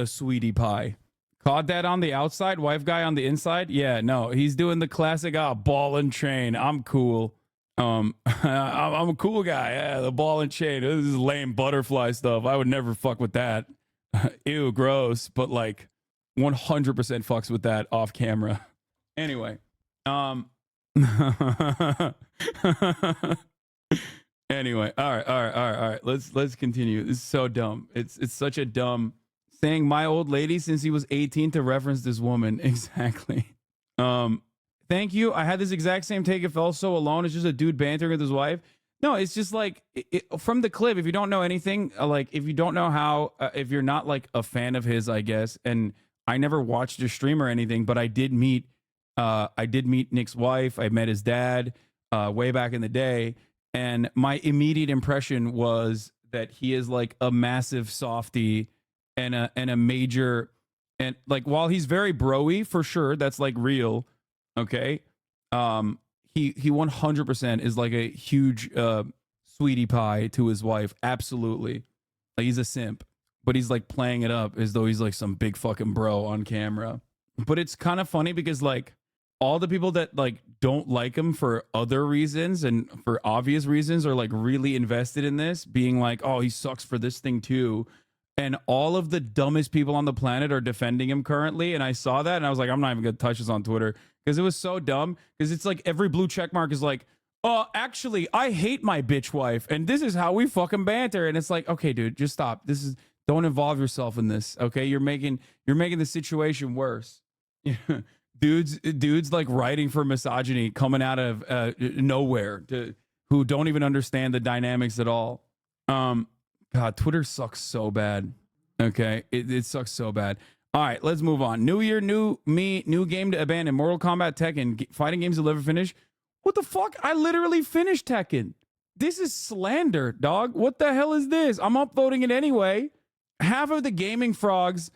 sweetie pie Caught that on the outside, wife guy on the inside. Yeah, no, he's doing the classic ball and chain. I'm cool. I'm a cool guy. Yeah, the ball and chain. This is lame butterfly stuff. I would never fuck with that. Ew, gross. But like 100% fucks with that off camera. Anyway, anyway, all right. Let's continue. This is so dumb. It's such a dumb saying my old lady since he was 18 to reference this woman. Exactly. Thank you. I had this exact same take. It felt so alone. It's just a dude bantering with his wife. No, it's just like from the clip. If you don't know anything, like if you don't know how, if you're not like a fan of his, I guess. And I never watched his stream or anything, but I did meet Nick's wife. I met his dad way back in the day, and my immediate impression was that he is like a massive softie and a major, and like while he's very bro-y for sure, that's like real. Okay. He 100% is like a huge sweetie pie to his wife. Absolutely. Like he's a simp, but he's like playing it up as though he's like some big fucking bro on camera. But it's kind of funny because like all the people that like don't like him for other reasons and for obvious reasons are like really invested in this, being like, oh, he sucks for this thing too. And all of the dumbest people on the planet are defending him currently. And I saw that and I was like, I'm not even going to touch this on Twitter because it was so dumb. Because it's like every blue check mark is like, actually, I hate my bitch wife. And this is how we fucking banter. And it's like, okay, dude, just stop. Don't involve yourself in this. Okay. You're making the situation worse. dudes like writing for misogyny coming out of nowhere who don't even understand the dynamics at all. God, Twitter sucks so bad. Okay, it sucks so bad. All right, let's move on. New year, new me, new game to abandon. Mortal Kombat Tekken. Fighting games you'll never finish. What the fuck? I literally finished Tekken. This is slander, dog. What the hell is this? I'm upvoting it anyway. Half of the gaming frogs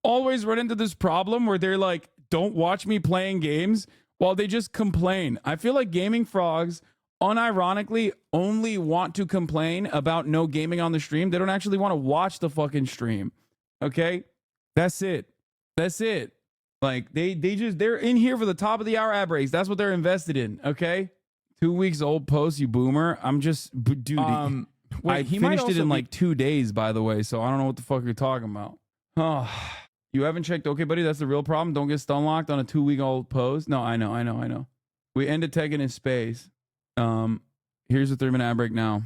always run into this problem where they're like, don't watch me playing games while they just complain. I feel like gaming frogs unironically only want to complain about no gaming on the stream. They don't actually want to watch the fucking stream. Okay? That's it. Like they're in here for the top of the hour ad breaks. That's what they're invested in. Okay? 2 weeks old post, you boomer. I'm just dude. I finished it in like 2 days, by the way, so I don't know what the fuck you're talking about. Oh, you haven't checked. Okay, buddy, that's the real problem. Don't get stun locked on a 2 week old post. No, I know. We ended Tekken in space. Here's a 3-minute ad break now.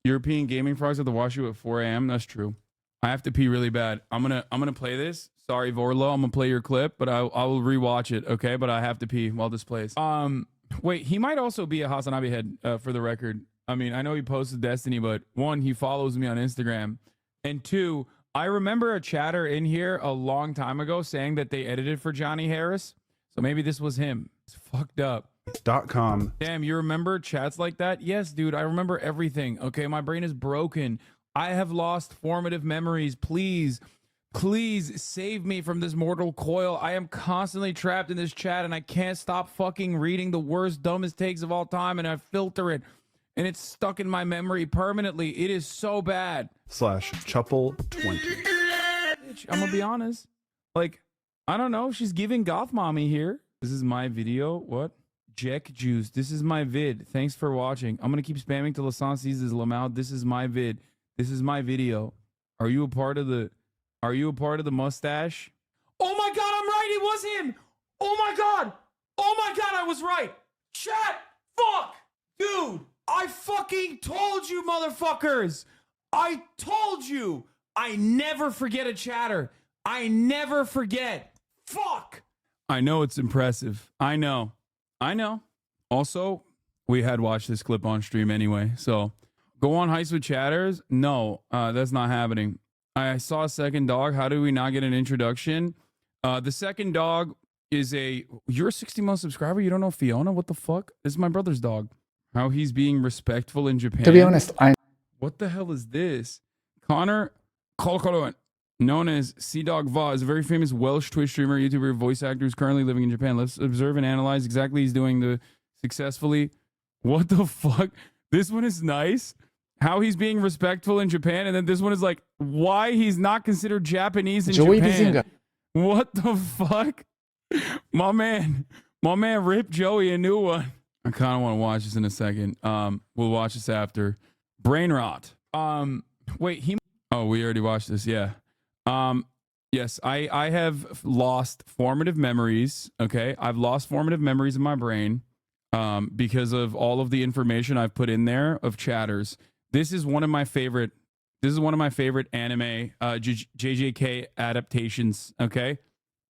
European gaming frogs have to watch you at 4 a.m. That's true. I have to pee really bad. I'm gonna play this. Sorry, Vorlo. I'm gonna play your clip, but I will rewatch it. Okay, but I have to pee while this plays. Wait, he might also be a Hasanabe head for the record. I mean, I know he posted Destiny, but 1, he follows me on Instagram, and 2, I remember a chatter in here a long time ago saying that they edited for Johnny Harris. So maybe this was him. It's fucked up. .com. Damn, you remember chats like that? Yes, dude, I remember everything. Okay, my brain is broken. I have lost formative memories. Please save me from this mortal coil. I am constantly trapped in this chat and I can't stop fucking reading the worst, dumbest takes of all time, and I filter it and it's stuck in my memory permanently. It is so bad. /Chuple20. I'm gonna be honest. Like, I don't know. She's giving goth mommy here. This is my video. What? Jack Juice. This is my vid. Thanks for watching. I'm gonna keep spamming till Lasan sees his Lamau. This is my vid. This is my video. Are you a part of the mustache? Oh my god, I'm right. It was him. Oh my god, I was right. Chat. Fuck. Dude, I fucking told you, motherfuckers. I told you. I never forget a chatter. I never forget. Fuck. I know it's impressive. I know. Also, we had watched this clip on stream anyway. So go on Heist with Chatters. No, that's not happening. I saw a second dog. How do we not get an introduction? The second dog is you're a 60-month subscriber. You don't know Fiona? What the fuck? This is my brother's dog. How he's being respectful in Japan. To be honest, What the hell is this? Connor Kolkoloan, known as Sea Dog Va, is a very famous Welsh Twitch streamer, YouTuber, voice actor who's currently living in Japan. Let's observe and analyze exactly he's doing successfully. What the fuck? This one is nice. How he's being respectful in Japan, and then this one is like why he's not considered Japanese in Joey Japan. Bizinga. What the fuck? My man ripped Joey a new one. I kind of want to watch this in a second. We'll watch this after. Brain rot. Wait, oh, we already watched this. Yeah. Yes, I have lost formative memories. Okay. I've lost formative memories in my brain because of all of the information I've put in there of chatters. This is one of my favorite anime JJK adaptations. Okay.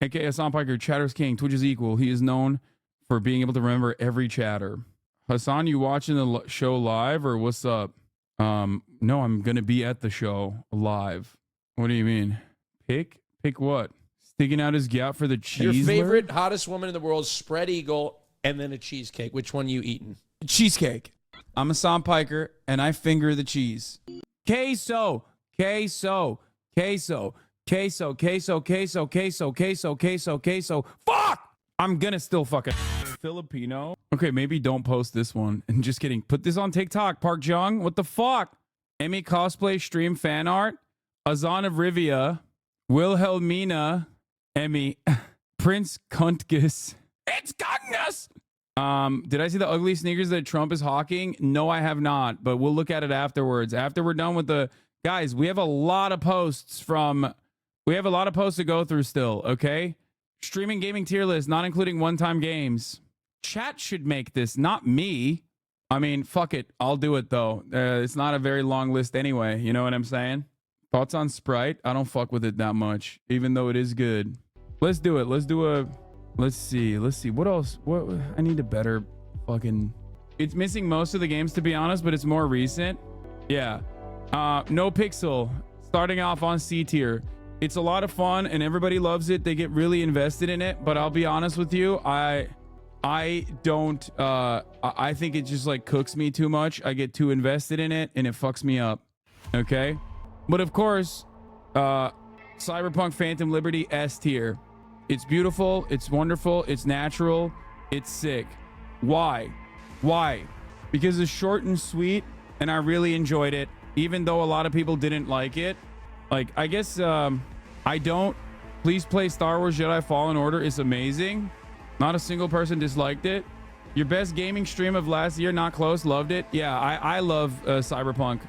AKA Hassan Piker, Chatter's King, Twitch is equal. He is known for being able to remember every chatter. Hassan, you watching the show live or what's up? No, I'm gonna be at the show live. What do you mean? Pick what? Sticking out his gout for the cheese. Your favorite hottest woman in the world, spread eagle, and then a cheesecake. Which one you eating? Cheesecake. I'm Hassan Piker and I finger the cheese. Queso. Fuck! I'm gonna still fucking Filipino. Okay, maybe don't post this one. And just kidding. Put this on TikTok, Park Jung. What the fuck? Emmy cosplay stream fan art. Azan of Rivia. Wilhelmina. Emmy. Prince Kuntges. It's Kuntges! Did I see the ugly sneakers that Trump is hawking? No, I have not, but we'll look at it afterwards. After we're done with the guys, we have a lot of posts to go through still, okay? Streaming gaming tier list, not including one-time games. Chat should make this, not me. I mean, fuck it. I'll do it though. It's not a very long list anyway. You know what I'm saying? Thoughts on Sprite? I don't fuck with it that much, even though it is good. Let's do it. Let's see. What else? I need a better fucking... It's missing most of the games, to be honest, but it's more recent. Yeah. No Pixel. Starting off on C tier. It's a lot of fun and everybody loves it. They get really invested in it, but I'll be honest with you. I don't... I think it just like cooks me too much. I get too invested in it and it fucks me up. Okay? But of course, Cyberpunk Phantom Liberty S tier. It's beautiful, it's wonderful, it's natural, it's sick. Why? Because it's short and sweet, and I really enjoyed it, even though a lot of people didn't like it. Like, I guess, I don't. Please play Star Wars Jedi Fallen Order. It's amazing. Not a single person disliked it. Your best gaming stream of last year, not close, loved it. Yeah, I love Cyberpunk.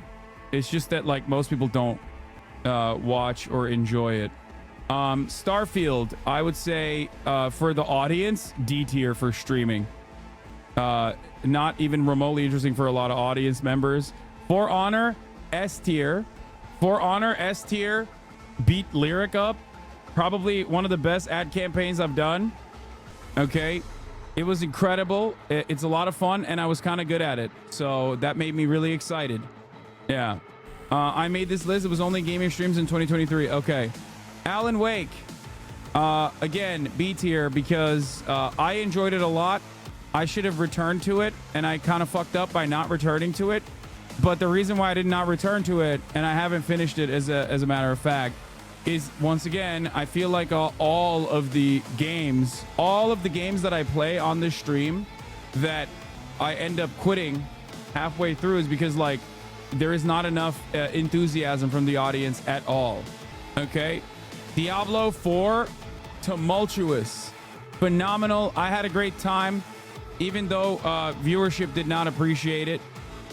It's just that, like, most people don't watch or enjoy it. Starfield, I would say for the audience, D tier for streaming. Not even remotely interesting for a lot of audience members. For Honor, S tier. For Honor, S tier. Beat Lyric up. Probably one of the best ad campaigns I've done. Okay. It was incredible. It's a lot of fun, and I was kind of good at it. So that made me really excited. Yeah. I made this list. It was only gaming streams in 2023. Okay. Alan Wake, again, B tier because I enjoyed it a lot. I should have returned to it, and I kind of fucked up by not returning to it. But the reason why I did not return to it, and I haven't finished it as a matter of fact, is once again, I feel like all of the games that I play on this stream that I end up quitting halfway through is because like there is not enough enthusiasm from the audience at all. Okay. Diablo 4, tumultuous, phenomenal. I had a great time, even though viewership did not appreciate it.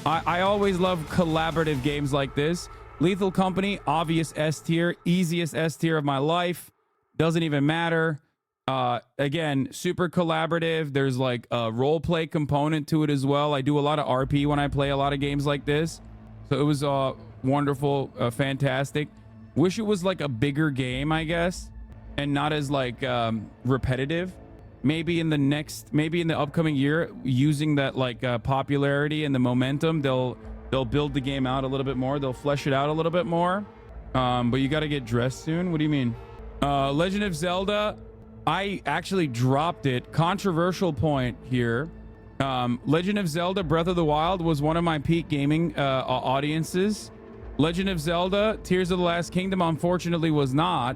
I always love collaborative games like this. Lethal Company, obvious S tier, easiest S tier of my life. Doesn't even matter. Again, super collaborative. There's like a role play component to it as well. I do a lot of RP when I play a lot of games like this. So it was wonderful, fantastic. Wish it was like a bigger game, I guess, and not as like repetitive. Maybe in the upcoming year, using that like popularity and the momentum, they'll build the game out a little bit more. They'll flesh it out a little bit more. But you got to get dressed soon. What do you mean? Legend of Zelda, I actually dropped it. Controversial point here. Legend of Zelda Breath of the Wild was one of my peak gaming audiences. Legend of Zelda Tears of the Last Kingdom unfortunately was not.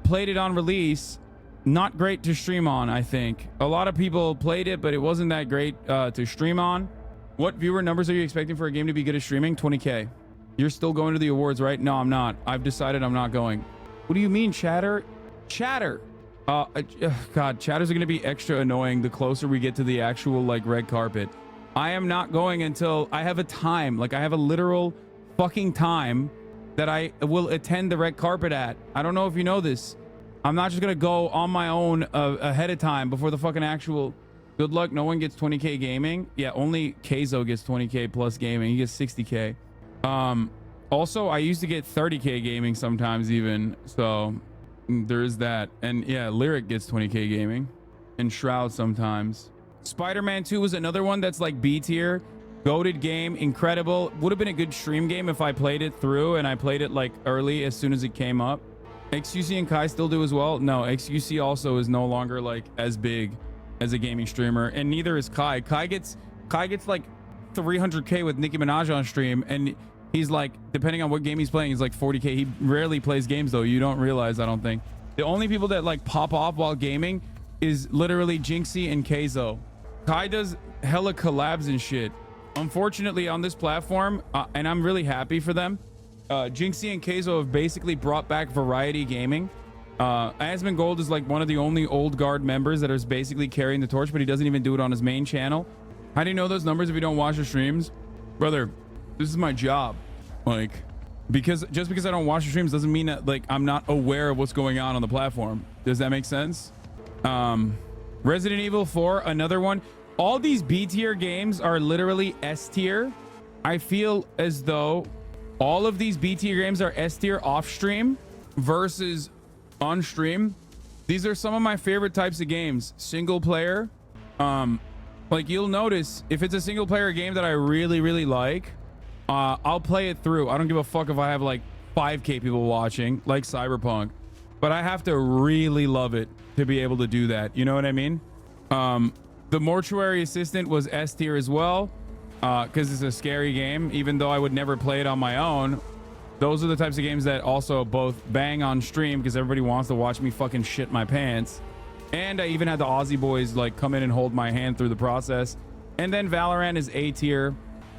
Played it on release. Not great to stream on, I think. A lot of people played it, but it wasn't that great to stream on. What viewer numbers are you expecting for a game to be good at streaming? 20K. You're still going to the awards, right? No, I'm not. I've decided I'm not going. What do you mean, chatter? Chatter. God, chatters are going to be extra annoying the closer we get to the actual like red carpet. I am not going until I have a time. Like I have a literal fucking time that I will attend the red carpet at. I don't know if you know this. I'm not just going to go on my own ahead of time before the fucking actual. Good luck. No one gets 20K gaming. Yeah, only Keizo gets 20K plus gaming. He gets 60K. Also, I used to get 30K gaming sometimes even. So there is that. And yeah, Lyric gets 20K gaming. And Shroud sometimes. Spider-Man 2 was another one that's like B tier. Goated game. Incredible. Would have been a good stream game if I played it through and I played it like early as soon as it came up. XQC and Kai still do as well. No, XQC also is no longer like as big as a gaming streamer, and neither is Kai. Kai gets like 300K with Nicki Minaj on stream, and he's like, depending on what game he's playing, he's like 40K. He rarely plays games though. You don't realize, I don't think. The only people that like pop off while gaming is literally Jinxie and Keizo. Kai does hella collabs and shit. Unfortunately on this platform, and I'm really happy for them, Jinxie and Keizo have basically brought back variety gaming. Asmongold is like one of the only old guard members that is basically carrying the torch, but he doesn't even do it on his main channel. How do you know those numbers if you don't watch the streams? Brother, this is my job. Like, just because I don't watch the streams doesn't mean that like I'm not aware of what's going on the platform. Does that make sense? Resident Evil 4, another one. All these B tier games are literally S tier. I feel as though all of these B tier games are S tier off stream versus on stream. These are some of my favorite types of games. Single player. Like you'll notice if it's a single player game that I really like, I'll play it through. I don't give a fuck if I have like 5K people watching, like Cyberpunk, but I have to really love it to be able to do that. You know what I mean? The Mortuary Assistant was S tier as well, because it's a scary game, even though I would never play it on my own. Those are the types of games that also both bang on stream because everybody wants to watch me fucking shit my pants. And I even had the Aussie boys like come in and hold my hand through the process. And then Valorant is A tier.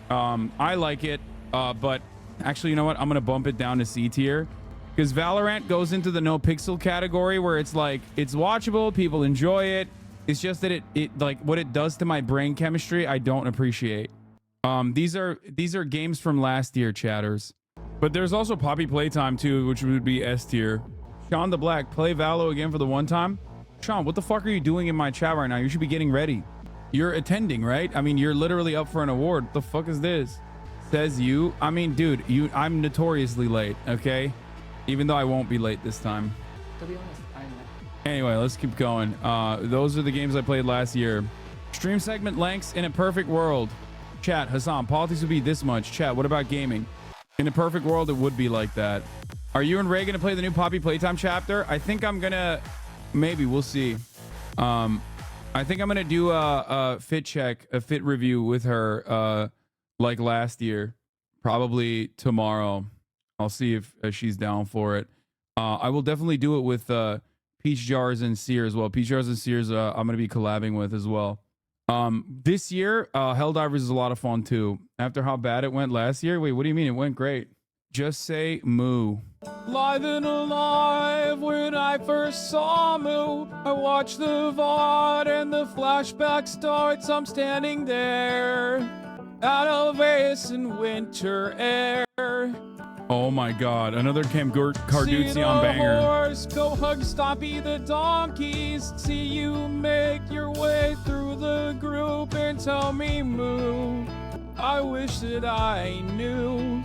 I like it, but actually, you know what? I'm gonna bump it down to C tier because Valorant goes into the no pixel category where it's like it's watchable, people enjoy it. It's just that it like what it does to my brain chemistry, I don't appreciate. These are games from last year, chatters. But there's also Poppy Playtime too, which would be S tier. Sean the Black, play Valo again for the one time. Sean, what the fuck are you doing in my chat right now? You should be getting ready. You're attending, right? I mean, you're literally up for an award. What the fuck is this? Says you. I mean, dude, I'm notoriously late, okay? Even though I won't be late this time. To be honest, I'm not. Anyway, let's keep going. Those are the games I played last year. Stream segment lengths in a perfect world. Chat, Hassan, politics would be this much. Chat, what about gaming? In a perfect world, it would be like that. Are you and Ray gonna play the new Poppy Playtime chapter? I think I'm gonna, maybe, we'll see. I think I'm gonna do a fit check, a fit review with her like last year, probably tomorrow. I'll see if she's down for it. I will definitely do it with Peach Jars and Seer as well. Peach Jars and Seers I'm gonna be collabing with as well. This year, Helldivers is a lot of fun too. After how bad it went last year. Wait, what do you mean? It went great. Just say moo. Live and alive when I first saw Moo. I watched the VOD and the flashback starts. I'm standing there out of Vegas in winter air. Oh my god, another Cam Kardashian banger. Horse, go hug Stompy the donkeys. See you make your way through the group and tell me moo. I wish that I knew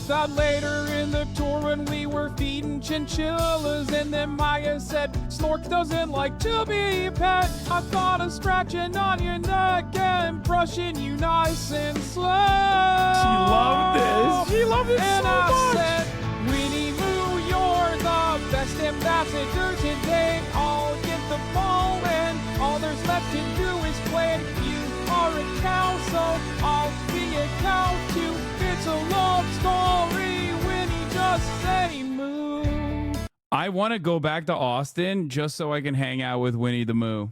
that later in the tour when we were feeding chinchillas and then Maya said Snork doesn't like to be pet. I thought of scratching on your neck and brushing you nice and slow. She loved this. She loved it and so I much. Said, Winnie Moo, you're the best ambassador today. I'll get the ball and all there's left to do is play it. You are a cow, so I'll be a cow too. It's a love story when he just say moo. I want to go back to Austin just so I can hang out with Winnie the Moo.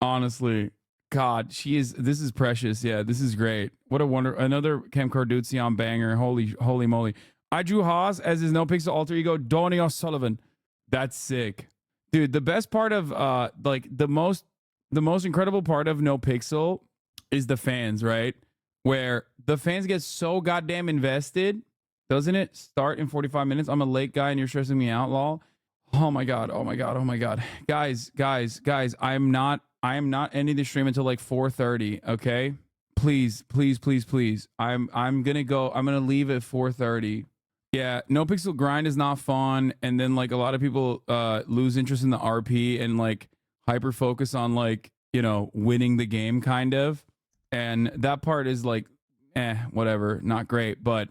Honestly, God, this is precious. Yeah, this is great. What a wonder. Another Cam Kardashian banger. Holy moly. I drew Haas as his no pixel alter ego, Donny O'Sullivan. That's sick. Dude, the best part of like the most incredible part of No Pixel is the fans, right? Where the fans get so goddamn invested. Doesn't it start in 45 minutes? I'm a late guy and you're stressing me out, lol. Oh my god. Guys, I am not ending the stream until like 4:30, okay? Please. I'm gonna leave at 4:30. Yeah, No Pixel Grind is not fun, and then like a lot of people lose interest in the RP and like hyper focus on like, you know, winning the game kind of. And that part is like whatever, not great, but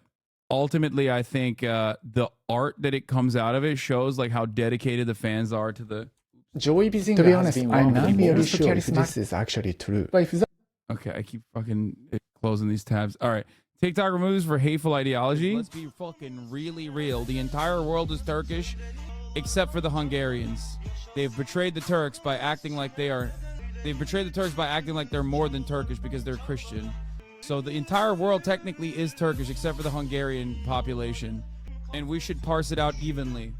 ultimately I think the art that it comes out of it shows like how dedicated the fans are to the Joey Bizinga has been one of the most charismatic. This is actually true. Okay, I keep fucking closing these tabs. All right. TikTok removes for hateful ideology. Let's be fucking really real. The entire world is Turkish, except for the Hungarians. They've betrayed the Turks by acting like they're more than Turkish because they're Christian. So the entire world technically is Turkish, except for the Hungarian population. And we should parse it out evenly.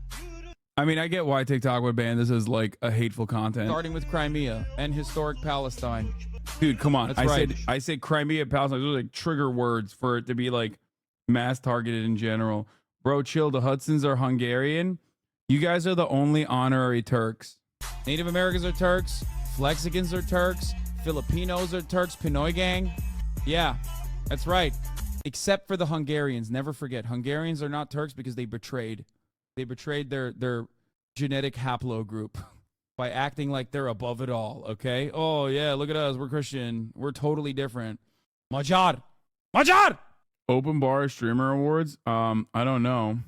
I mean, I get why TikTok would ban this as like a hateful content. Starting with Crimea and historic Palestine. Dude, come on. I said Crimea, Palestine. Those are like trigger words for it to be like mass targeted in general. Bro, chill. The Hudsons are Hungarian. You guys are the only honorary Turks. Native Americans are Turks. Flexicans are Turks. Filipinos are Turks. Pinoy gang. Yeah, that's right. Except for the Hungarians. Never forget. Hungarians are not Turks because they betrayed. They betrayed their genetic haplogroup by acting like they're above it all, okay? Oh, yeah, look at us. We're Christian. We're totally different. Magyar! Open Bar Streamer Awards? I don't know.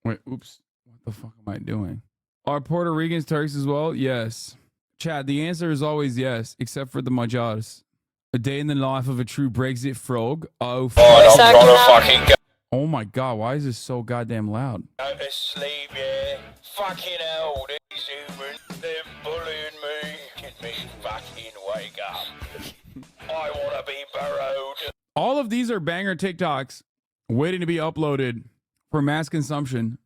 Wait, oops. What the fuck am I doing? Are Puerto Ricans Turks as well? Yes. Chad, the answer is always yes, except for the Magyars. A day in the life of a true Brexit frog. Oh, oh my god, why is this so goddamn loud? Go to sleep, yeah. Fucking hell, these humans, they're bullying me. Get me fucking wake up. I want to be burrowed. All of these are banger TikToks waiting to be uploaded for mass consumption,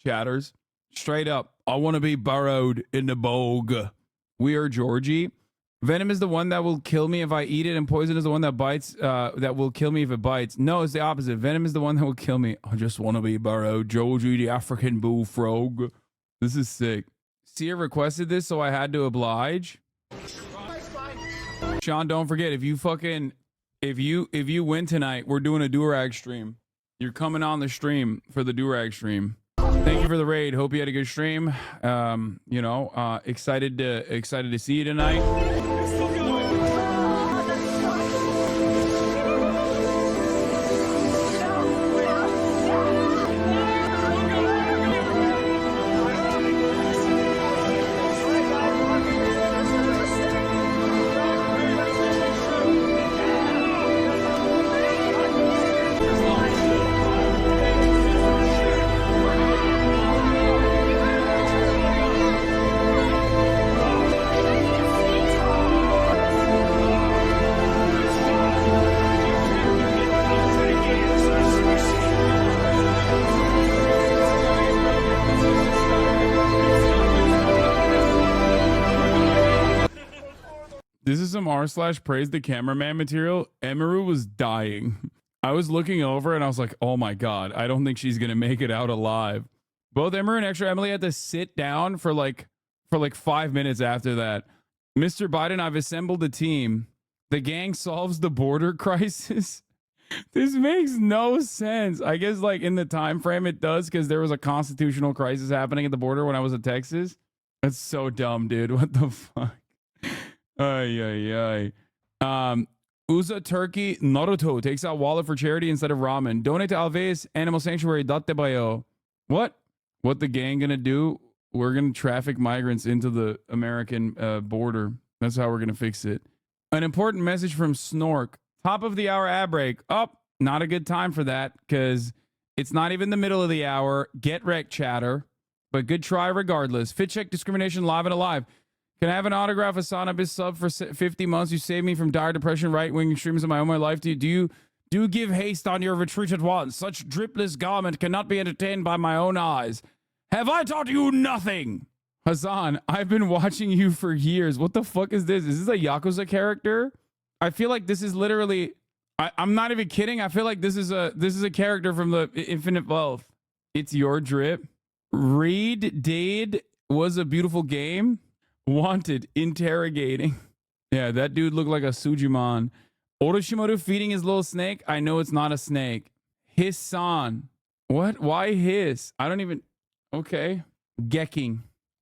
chatters. Straight up, I want to be burrowed in the bog. We are Georgie. Venom is the one that will kill me if I eat it, and poison is the one that bites, that will kill me if it bites. No, it's the opposite. Venom is the one that will kill me. I just want to be burrowed. Georgie, the African bullfrog. This is sick. Sia requested this, so I had to oblige. Sean, don't forget, if you win tonight, we're doing a do-rag stream. You're coming on the stream for the do-rag stream. Thank you for the raid. Hope you had a good stream. Excited to see you tonight. This is some r/praise the cameraman material. Emiru was dying. I was looking over and I was like, oh my god, I don't think she's gonna make it out alive. Both Emiru and Extra Emily had to sit down for like 5 minutes after that. Mr. Biden, I've assembled a team. The gang solves the border crisis. This makes no sense. I guess like in the time frame it does, because there was a constitutional crisis happening at the border when I was in Texas. That's so dumb, dude. What the fuck? Uza Turkey Naruto takes out wallet for charity instead of ramen. Donate to Alves Animal Sanctuary. What the gang gonna do? We're gonna traffic migrants into the American border. That's how we're gonna fix it. An important message from Snork. Top of the hour ad break. Not a good time for that because it's not even the middle of the hour. Get wrecked, chatter. But good try regardless. Fit check discrimination live and alive. Can I have an autograph of Sonabis sub for 50 months? You saved me from dire depression, right-wing extremism in my own life. Do you give haste on your retreat at once? Such dripless garment cannot be entertained by my own eyes. Have I taught you nothing? Hassan, I've been watching you for years. What the fuck is this? Is this a Yakuza character? I feel like this is literally, I'm not even kidding. I feel like this is a character from the Infinite Wealth. It's your drip. Read Dade was a beautiful game. Wanted interrogating. Yeah, that dude looked like a Sujimon. Orochimaru feeding his little snake. I know it's not a snake. Hissan. What? Why hiss? I don't even. Okay. Gekking.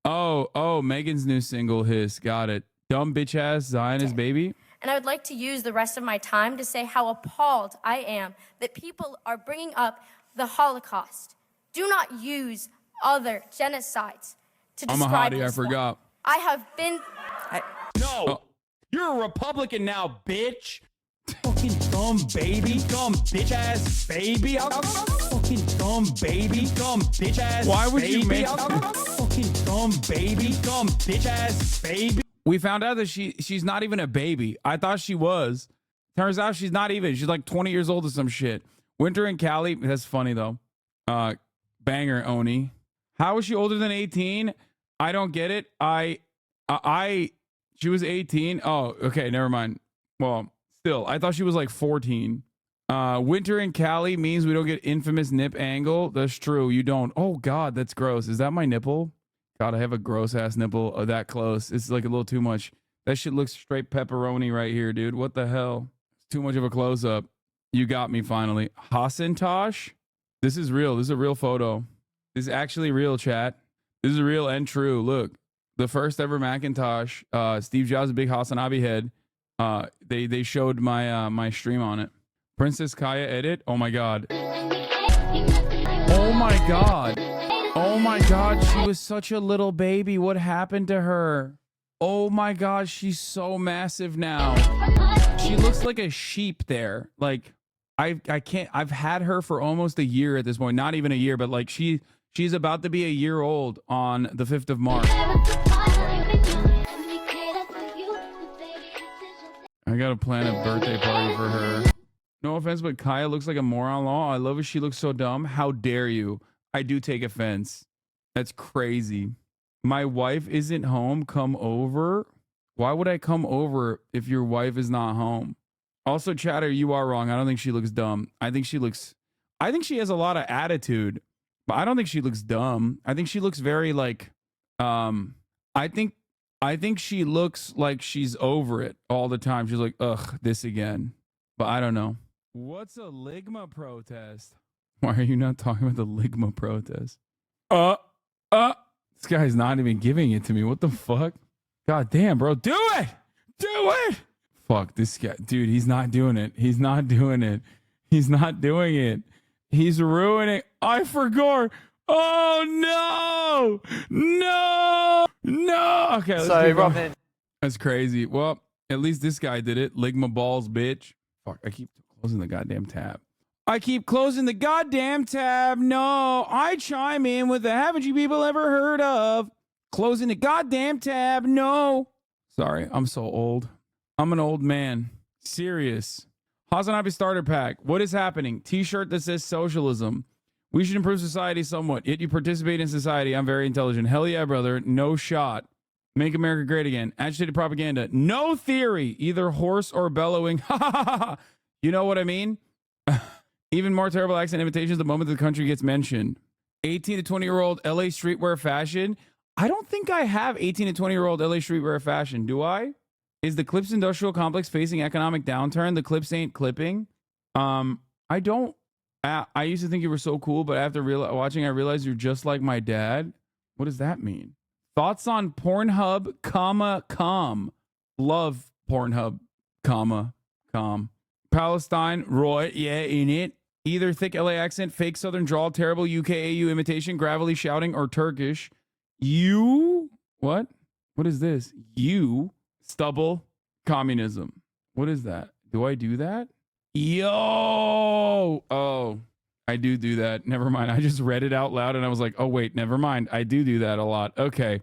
Oh, Megan's new single, Hiss. Got it. Dumb bitch ass Zionist baby. And I would like to use the rest of my time to say how appalled I am that people are bringing up the Holocaust. Do not use other genocides to I'm a describe hottie, I this one. forgot. I have been... No! You're a Republican now, bitch! Fucking dumb baby, dumb bitch ass baby. Fucking dumb baby, dumb bitch ass. Why would you make fucking dumb baby, dumb bitch ass baby? We found out that she's not even a baby. I thought she was. Turns out she's not even. She's like 20 years old or some shit. Winter and Cali. That's funny though. Banger Oni. How is she older than 18? I don't get it. She was 18. Oh, okay, never mind. Well, still, I thought she was like 14. Winter in Cali means we don't get infamous nip angle. That's true. You don't. Oh God, that's gross. Is that my nipple? God, I have a gross ass nipple that close. It's like a little too much. That shit looks straight pepperoni right here, dude. What the hell? It's too much of a close up. You got me finally. Hassantosh? This is real. This is a real photo. This is actually real, chat. This is real and true. Look, the first ever Macintosh. Steve Jobs' big Hasanabi head. They showed my stream on it. Princess Kaya edit. Oh my God. Oh my God. Oh my God. She was such a little baby. What happened to her? Oh my God. She's so massive now. She looks like a sheep there. Like I can't. I've had her for almost a year at this point. Not even a year, but like she's about to be a year old on the 5th of March. I gotta plan a birthday party for her. No offense, but Kaya looks like a moron. Law. I love it. She looks so dumb. How dare you? I do take offense. That's crazy. My wife isn't home. Come over. Why would I come over if your wife is not home? Also, Chatter, you are wrong. I don't think she looks dumb. I think she has a lot of attitude, but I don't think she looks dumb. I think she looks very like, I think she looks like she's over it all the time. She's like, ugh, this again. But I don't know. What's a Ligma protest? Why are you not talking about the Ligma protest? This guy's not even giving it to me. What the fuck? God damn, bro. Do it! Do it! Fuck, this guy. Dude, he's not doing it. He's not doing it. He's not doing it. He's ruining. I forgot. Oh, no! No! No! Okay, let's Sorry, keep going. Robin. That's crazy. Well, at least this guy did it. Ligma balls, bitch. Fuck, I keep closing the goddamn tab. I keep closing the goddamn tab. No, I chime in with the haven't you people ever heard of? Closing the goddamn tab. No. Sorry, I'm so old. I'm an old man. Serious. Hasanabi starter pack. What is happening? T-shirt that says socialism. We should improve society somewhat. Yet you participate in society. I'm very intelligent. Hell yeah, brother. No shot. Make America great again. Agitated propaganda. No theory. Either horse or bellowing. Ha ha ha ha. You know what I mean? Even more terrible accent imitations the moment the country gets mentioned. 18 to 20-year-old LA streetwear fashion. I don't think I have 18 to 20-year-old LA streetwear fashion. Do I? Is the Clips industrial complex facing economic downturn? The Clips ain't clipping. I don't. I used to think you were so cool, but after watching, I realized you're just like my dad. What does that mean? Thoughts on Pornhub, com. Love Pornhub, com. Palestine, Roy, yeah, in it. Either thick LA accent, fake Southern drawl, terrible UKAU imitation, gravelly shouting, or Turkish. You, what? What is this? You, stubble, communism. What is that? Do I do that? Yo! Oh, I do that. Never mind. I just read it out loud and I was like, oh, wait, never mind. I do that a lot. Okay.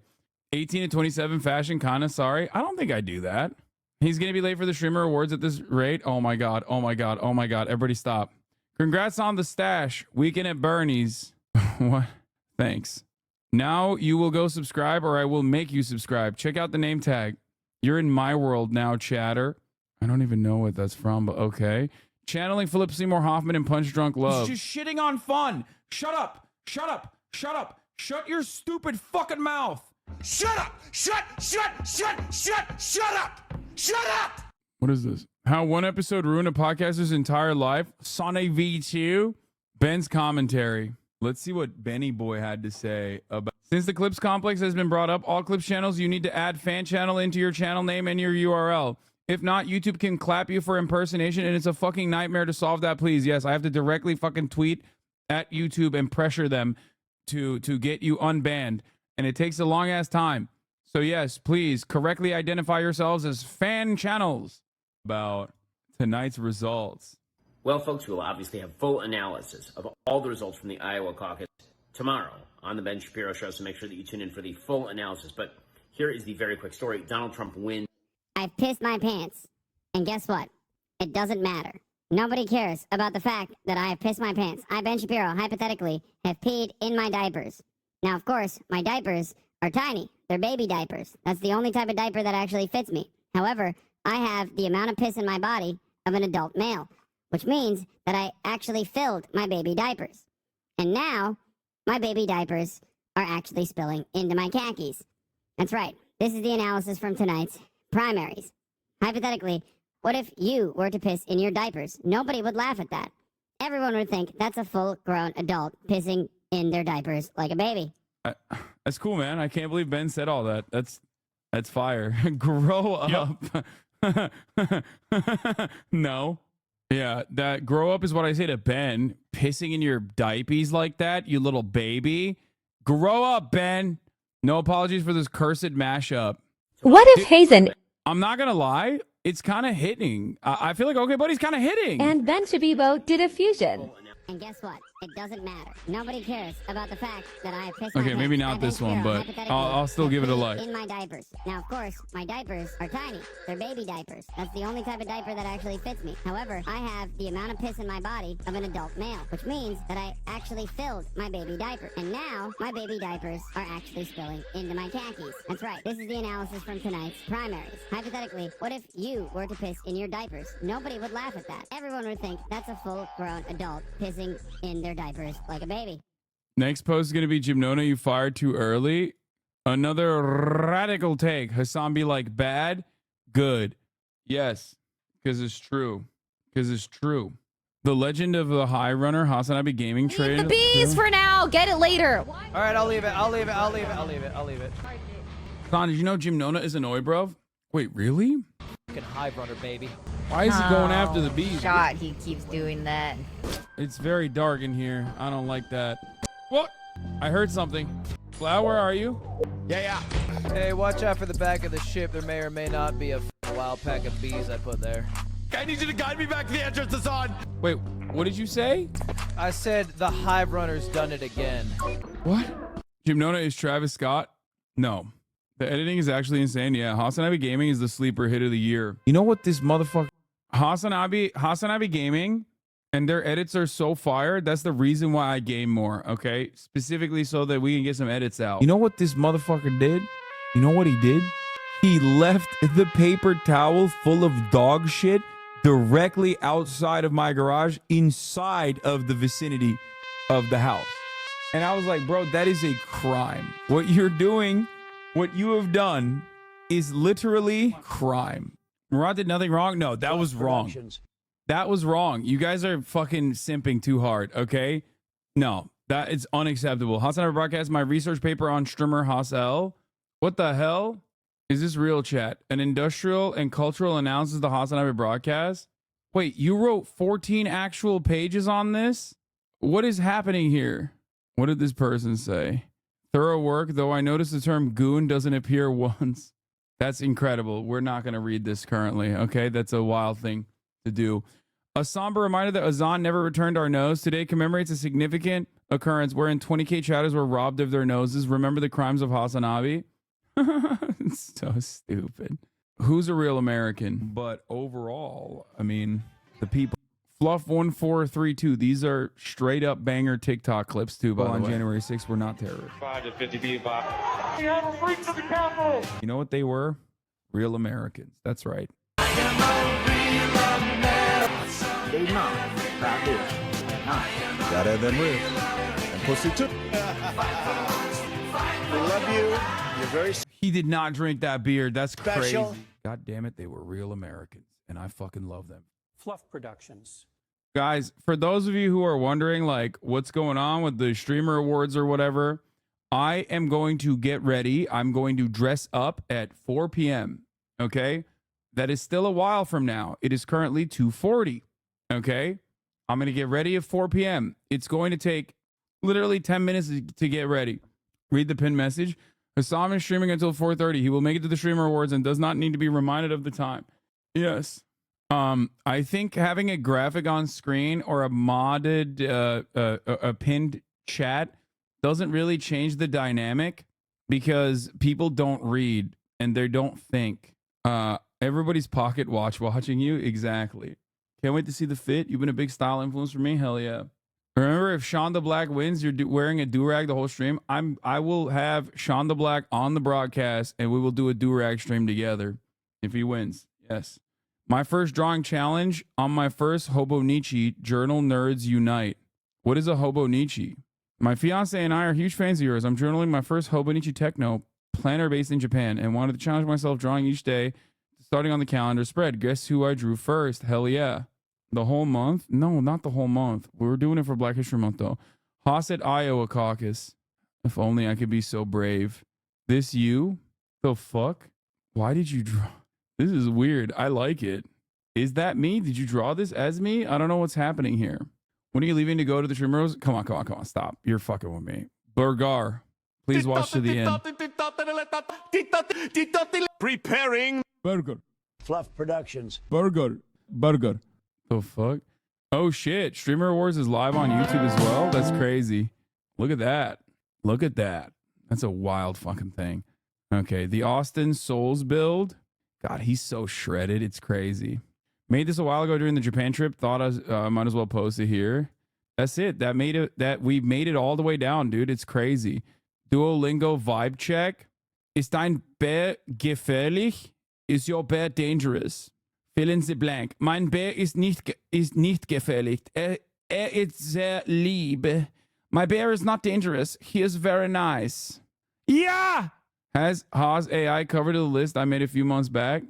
18 to 27 fashion, kinda sorry. I don't think I do that. He's going to be late for the streamer awards at this rate. Oh my God. Oh my God. Oh my God. Everybody stop. Congrats on the stash. Weekend at Bernie's. What? Thanks. Now you will go subscribe or I will make you subscribe. Check out the name tag. You're in my world now, chatter. I don't even know what that's from, but okay. Channeling Philip Seymour Hoffman and Punch Drunk Love. He's just shitting on fun. Shut up. Shut up. Shut up. Shut your stupid fucking mouth. Shut up! Shut up! Shut up! What is this? How one episode ruined a podcaster's entire life. Sonny V2. Ben's commentary. Let's see what Benny Boy had to say about. Since the Clips Complex has been brought up, all Clips channels, you need to add fan channel into your channel name and your URL. If not, YouTube can clap you for impersonation, and it's a fucking nightmare to solve that, please. Yes, I have to directly fucking tweet at YouTube and pressure them to get you unbanned. And it takes a long ass time. So yes, please correctly identify yourselves as fan channels. About tonight's results. Well, folks, we'll obviously have full analysis of all the results from the Iowa caucus tomorrow on the Ben Shapiro Show, so make sure that you tune in for the full analysis. But here is the very quick story. Donald Trump wins. I've pissed my pants. And guess what? It doesn't matter. Nobody cares about the fact that I have pissed my pants. I, Ben Shapiro, hypothetically, have peed in my diapers. Now, of course, my diapers are tiny. They're baby diapers. That's the only type of diaper that actually fits me. However, I have the amount of piss in my body of an adult male, which means that I actually filled my baby diapers. And now, my baby diapers are actually spilling into my khakis. That's right. This is the analysis from tonight's primaries. Hypothetically, what if you were to piss in your diapers? Nobody would laugh at that. Everyone would think that's a full-grown adult pissing in their diapers like a baby. That's cool, man. I can't believe Ben said all that. That's fire. Grow up. No. Yeah, that grow up is what I say to Ben. Pissing in your diapers like that, you little baby. Grow up, Ben. No apologies for this cursed mashup. What if Hazen... I'm not going to lie. It's kind of hitting. I feel like, okay, buddy's kind of hitting. And Ben Shabibo did a fusion. And guess what? It doesn't matter. Nobody cares about the fact that I have pissed Okay, my maybe pants. not I've this been one, Shapiro, but hypothetically, I'll still give it a have like. peed in my diapers. Now, of course, my diapers are tiny. They're baby diapers. That's the only type of diaper that actually fits me. However, I have the amount of piss in my body of an adult male, which means that I actually filled my baby diaper. And now, my baby diapers are actually spilling into my khakis. That's right. This is the analysis from tonight's primaries. Hypothetically, what if you were to piss in your diapers? Nobody would laugh at that. Everyone would think that's a full-grown adult pissing in their diapers like a baby. Next post is going to be Jim Nona, you fired too early. Another radical take. Hassan be like, bad, good. Yes, because it's true. Because it's true. The legend of the high runner, Hasanabi Gaming Leave the trade. bees for now. Get it later. All right, I'll leave it. I'll leave it. Hassan, did you know Jim Nona is an oi, bro? Wait, really? Fucking hive runner, baby. Why is he going after the bees? Shot, he keeps doing that. It's very dark in here. I don't like that. What? I heard something. Flower, where are you? Yeah. Hey, watch out for the back of the ship. There may or may not be a wild pack of bees I put there. I need you to guide me back to the entrance, Hassan. Wait, what did you say? I said the hive runner's done it again. What? Jim Nona is Travis Scott? No. The editing is actually insane. Yeah, Hasanabi Gaming is the sleeper hit of the year. You know what this motherfucker... Hasanabi Gaming and their edits are so fire. That's the reason why I game more, okay? Specifically so that we can get some edits out. You know what this motherfucker did? You know what he did? He left the paper towel full of dog shit directly outside of my garage, inside of the vicinity of the house. And I was like, bro, that is a crime. What you're doing, what you have done is literally crime. Murat did nothing wrong? No, that was wrong. That was wrong. You guys are fucking simping too hard, okay? No, that is unacceptable. Hassan broadcast my research paper on Strimmer Hassel. What the hell? Is this real, chat? An industrial and cultural analysis of the Hassan broadcast? Wait, you wrote 14 actual pages on this? What is happening here? What did this person say? Thorough work, though I noticed the term goon doesn't appear once. That's incredible. We're not going to read this currently, okay? That's a wild thing to do. A somber reminder that Azan never returned our nose. Today commemorates a significant occurrence wherein 20K chatters were robbed of their noses. Remember the crimes of Hasanabi? It's so stupid. Who's a real American? But overall, I mean, the people. Fluff1432. These are straight up banger TikTok clips too. But on January 6th, we're not terrorists. 5 to 50 feet by. We have a freak to the Capitol. You know what they were? Real Americans. That's right. They not. That is. Not. Better than real. And pussy too. We love you. You're very He did not drink that beer. That's Special. crazy. God damn it, they were real Americans, and I fucking love them. Fluff Productions. Guys, for those of you who are wondering, like, what's going on with the streamer awards or whatever, I am going to get ready. I'm going to dress up at 4 p.m. Okay? That is still a while from now. It is currently 2:40. Okay? I'm going to get ready at 4 p.m. It's going to take literally 10 minutes to get ready. Read the pinned message. Hassam is streaming until 4:30. He will make it to the streamer awards and does not need to be reminded of the time. Yes. I think having a graphic on screen or a modded, a pinned chat doesn't really change the dynamic because people don't read and they don't think. Everybody's pocket watching you. Exactly. Can't wait to see the fit. You've been a big style influence for me. Hell yeah. Remember, if Shonda Black wins, you're wearing a do-rag the whole stream. I will have Shonda Black on the broadcast, and we will do a do-rag stream together if he wins. Yes. My first drawing challenge on my first Hobonichi, Journal Nerds Unite. What is a Hobonichi? My fiance and I are huge fans of yours. I'm journaling my first Hobonichi Techno planner based in Japan and wanted to challenge myself drawing each day, starting on the calendar spread. Guess who I drew first? Hell yeah. The whole month? No, not the whole month. We were doing it for Black History Month, though. Hasset Iowa Caucus. If only I could be so brave. This you? The fuck? Why did you draw? This is weird. I like it. Is that me? Did you draw this as me? I don't know what's happening here. When are you leaving to go to the Stream Rose? Come on. Stop. You're fucking with me. Burgar. Please watch to the end. preparing. Burger. Fluff Productions. Burger. The fuck? Oh shit. Streamer Awards is live on YouTube as well? That's crazy. Look at that. That's a wild fucking thing. Okay. The Austin Souls build. God, he's so shredded. It's crazy. Made this a while ago during the Japan trip. Thought I might as well post it here. That's it. We made it all the way down, dude. It's crazy. Duolingo vibe check. Ist dein Bär gefährlich? Is your bear dangerous? Fill in the blank. Mein Bär ist nicht gefährlich. Ist sehr lieb. My bear is not dangerous. He is very nice. Yeah! Has Haas AI covered the list I made a few months back?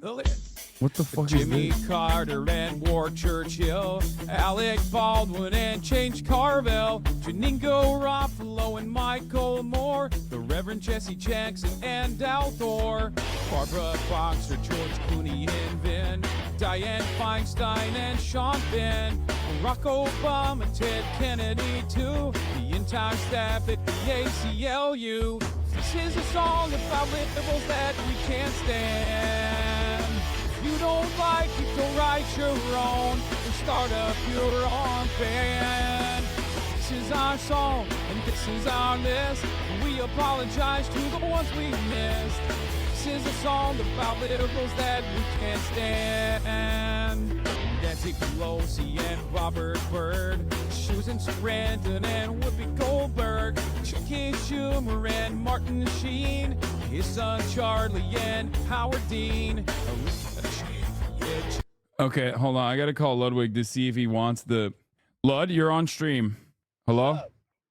What the fuck Jimmy is this? Carter and Ward Churchill, Alec Baldwin and Change Carvel, Janingo Ruffalo and Michael Moore, the Reverend Jesse Jackson and Al Thor, Barbara Boxer, George Clooney and Vin, Dianne Feinstein and Sean Penn, Barack Obama, Ted Kennedy too, the entire staff at the ACLU. This is a song about liberals that we can't stand. If you don't like it, go write your own and start up your own band. This is our song and this is our list. We apologize to the ones we missed. This is a song about liberals that we can't stand. Nancy Pelosi and Robert Byrd, Susan Sarandon and Whoopi Goldberg, Chucky Schumer and Martin Sheen, his son Charlie and Howard Dean. Okay, hold on. I gotta call Ludwig to see if he wants the... Lud, you're on stream. Hello?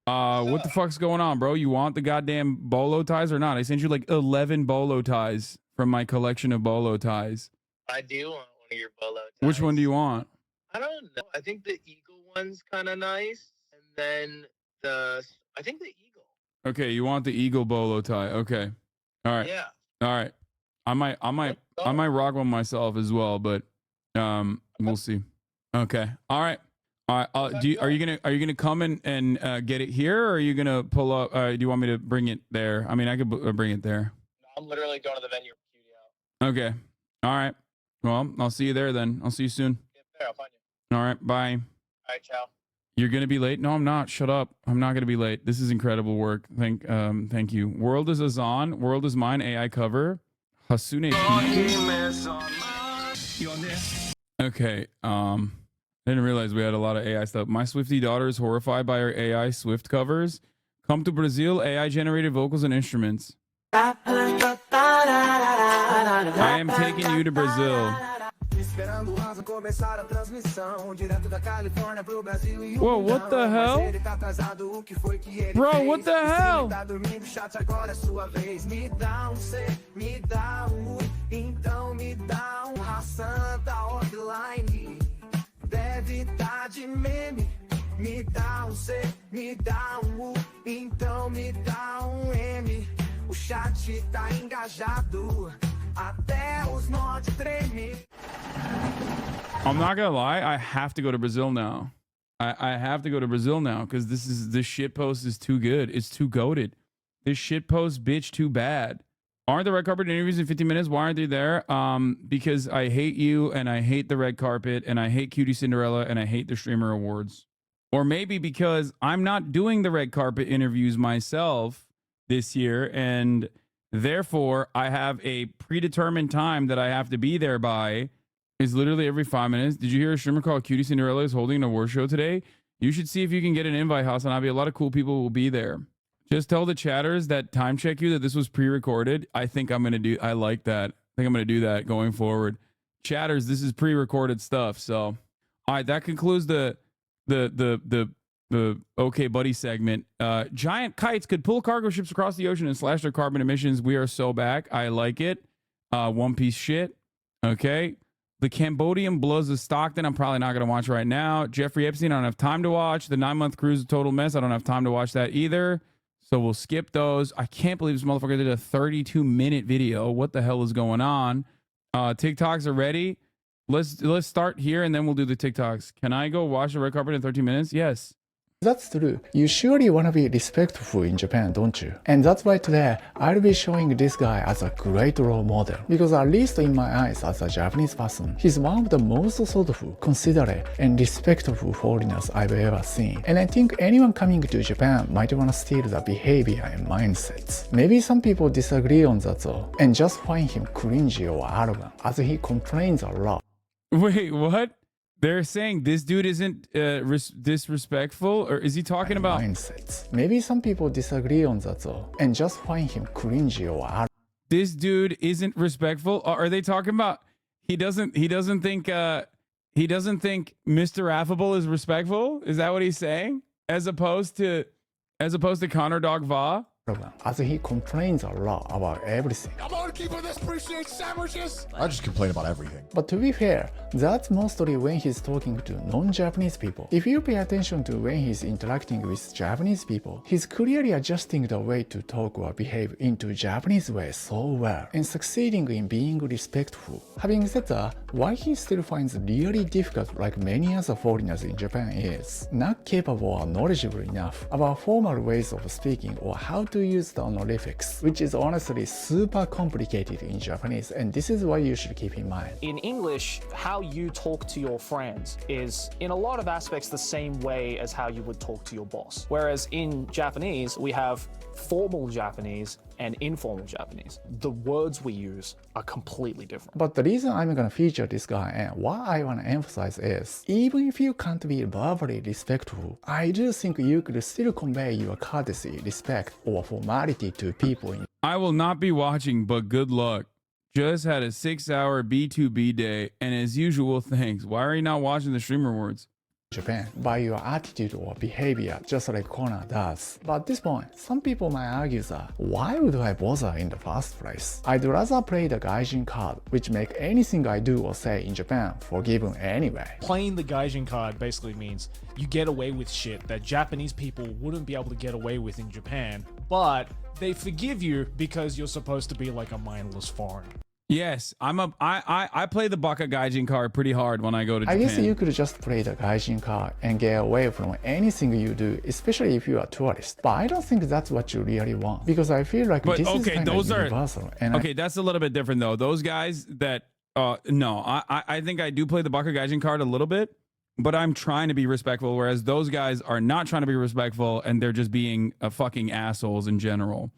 What the fuck's going on, bro? You want the goddamn bolo ties or not? I sent you like 11 bolo ties from my collection of bolo ties. I do want one of your bolo ties. Which one do you want? I don't know. I think the eagle one's kind of nice, and then I think the eagle. Okay, you want the eagle bolo tie. Okay. All right. Yeah. All right. I might rock one myself as well, but we'll see. Okay. All right. All right. Are you gonna come and get it here, or are you gonna pull up? Do you want me to bring it there? I mean, I could bring it there. I'm literally going to the venue. Okay. All right. Well, I'll see you there then. I'll see you soon. There, I'll find you. All right. Bye. All right. Ciao. You're gonna be late? No, I'm not. Shut up. I'm not gonna be late. This is incredible work. Thank you. World is Azan. World is mine. AI cover. Hasune. Okay. I didn't realize we had a lot of AI stuff. My Swiftie daughter is horrified by our AI Swift covers. Come to Brazil, AI generated vocals and instruments. I am taking you to Brazil. Whoa, what the hell? Bro, what the hell? Deve tá de meme. Me dá C, me dá U, então me dá M. O chat tá engajado, até os mods treme. I'm not gonna lie, I have to go to Brazil now. I have to go to Brazil now because this shit post is too good. It's too goated. This shit post, bitch, too bad. Aren't the red carpet interviews in 15 minutes? Why aren't they there? Because I hate you and I hate the red carpet and I hate Cutie Cinderella and I hate the streamer awards. Or maybe because I'm not doing the red carpet interviews myself this year and therefore I have a predetermined time that I have to be there by. Is literally every 5 minutes. Did you hear a streamer called Cutie Cinderella is holding an award show today? You should see if you can get an invite, Hasanabi. A lot of cool people will be there. Just tell the chatters that time check you that this was pre-recorded. I think I'm gonna do. I like that. I think I'm gonna do that going forward. Chatters, this is pre-recorded stuff. So, all right, that concludes the OK Buddy segment. Giant kites could pull cargo ships across the ocean and slash their carbon emissions. We are so back. I like it. One Piece shit. Okay. The Cambodian Bloods of Stockton, I'm probably not going to watch right now. Jeffrey Epstein, I don't have time to watch. The 9-month cruise, a total mess. I don't have time to watch that either. So we'll skip those. I can't believe this motherfucker did a 32-minute video. What the hell is going on? TikToks are ready. Let's start here and then we'll do the TikToks. Can I go watch the red carpet in 13 minutes? Yes. That's true. You surely want to be respectful in Japan, don't you? And that's why today I'll be showing this guy as a great role model. Because at least in my eyes as a Japanese person, he's one of the most thoughtful, considerate, and respectful foreigners I've ever seen. And I think anyone coming to Japan might want to steal the behavior and mindsets. Maybe some people disagree on that though, and just find him cringy or arrogant, as he complains a lot. Wait, what? They're saying this dude isn't disrespectful, or is he talking about mindsets? Maybe some people disagree on that though, and just find him cringy or arrogant. This dude isn't respectful? Or are they talking about he doesn't think Mr. Affable is respectful? Is that what he's saying? As opposed to Connor Dog Va? As he complains a lot about everything. Come on, keep on this appreciate sandwiches. I just complain about everything. But to be fair, that's mostly when he's talking to non-Japanese people. If you pay attention to when he's interacting with Japanese people, he's clearly adjusting the way to talk or behave into Japanese way so well, and succeeding in being respectful. Having said that, why he still finds really difficult, like many other foreigners in Japan, is not capable or knowledgeable enough about formal ways of speaking or how to use the honorifics, which is honestly super complicated in Japanese, and this is what you should keep in mind. In English, how you talk to your friends is in a lot of aspects the same way as how you would talk to your boss. Whereas in Japanese, we have formal Japanese and informal Japanese. The words we use are completely different. But the reason I'm gonna feature this guy and what I wanna emphasize is, even if you can't be verbally respectful, I do think you could still convey your courtesy, respect, or formality to people. I will not be watching, but good luck. Just had a 6-hour B2B day, and as usual, thanks. Why are you not watching the Streamer Awards? Japan by your attitude or behavior, just like Connor does. But at this point, some people might argue that why would I bother in the first place? I'd rather play the Gaijin card, which make anything I do or say in Japan forgiven anyway. Playing the Gaijin card basically means you get away with shit that Japanese people wouldn't be able to get away with in Japan, but they forgive you because you're supposed to be like a mindless foreigner. Yes, I play the Baka Gaijin card pretty hard when I go to Japan. I guess you could just play the Gaijin card and get away from anything you do, especially if you're a tourist. But I don't think that's what you really want, because I feel like this is kind of universal. And okay, that's a little bit different though. Those guys that no, I think I do play the Baka Gaijin card a little bit, but I'm trying to be respectful, whereas those guys are not trying to be respectful and they're just being fucking assholes in general.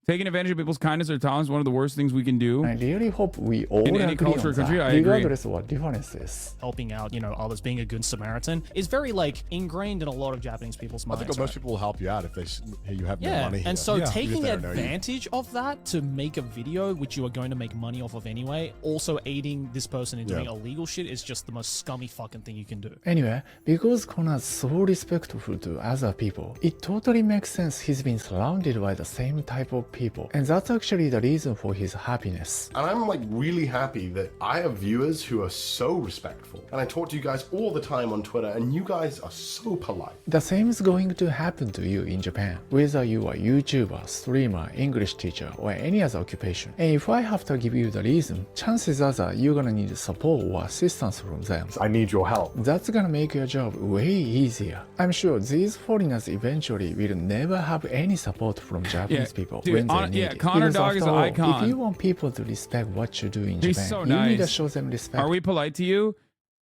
Taking advantage of people's kindness or talents is one of the worst things we can do. I really hope we all in any agree culture or on country. that, I agree. regardless of what differences. Helping out, you know, others, being a good Samaritan is very like ingrained in a lot of Japanese people's I minds. think most people will help you out if they hey, you have no Yeah, money. and so Even if taking they don't know you. advantage of that to make a video which you are going to make money off of anyway, also aiding this person in doing illegal shit is just the most scummy fucking thing you can do. Anyway, because Kona's so respectful to other people, it totally makes sense he's been surrounded by the same type of people, and that's actually the reason for his happiness. And I'm like really happy that I have viewers who are so respectful. And I talk to you guys all the time on Twitter, and you guys are so polite. The same is going to happen to you in Japan, whether you are YouTuber, streamer, English teacher, or any other occupation. And if I have to give you the reason, chances are that you're gonna need support or assistance from them. I need your help. That's gonna make your job way easier. I'm sure these foreigners eventually will never have any support from Japanese people dude, when they need it. Connor Because Dog is after an all, icon. if you want people to respect what you do in He's Japan, so you need to nice. show them respect. Are we polite to you?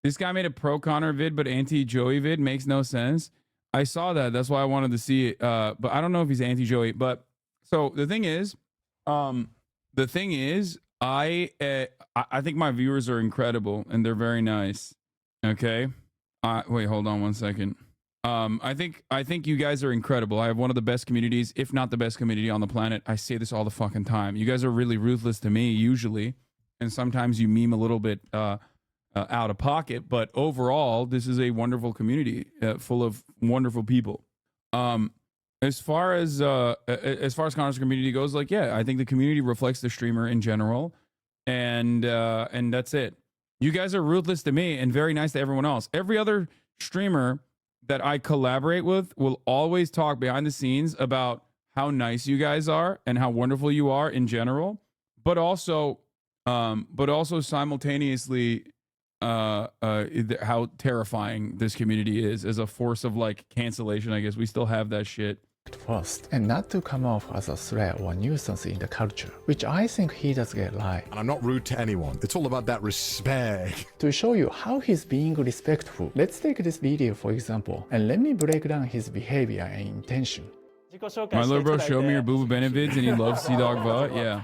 This guy made a pro Connor vid, but anti Joey vid makes no sense. I saw that. That's why I wanted to see it. But I don't know if he's anti Joey. But so the thing is, I think my viewers are incredible and they're very nice. Okay. Wait, hold on one second. I think you guys are incredible. I have one of the best communities, if not the best community on the planet. I say this all the fucking time. You guys are really ruthless to me usually, and sometimes you meme a little bit out of pocket. But overall, this is a wonderful community full of wonderful people. As far as Connor's community goes, like, yeah, I think the community reflects the streamer in general, and that's it. You guys are ruthless to me and very nice to everyone else. Every other streamer that I collaborate with will always talk behind the scenes about how nice you guys are and how wonderful you are in general, but also simultaneously how terrifying this community is as a force of like cancellation. I guess we still have that shit. First, and not to come off as a threat or nuisance in the culture, which I think he does get right. And I'm not rude to anyone. It's all about that respect. To show you how he's being respectful, let's take this video for example, and let me break down his behavior and intention. My little bro showed me your Booba Bennett vids and he loves C-Dog Va. Yeah.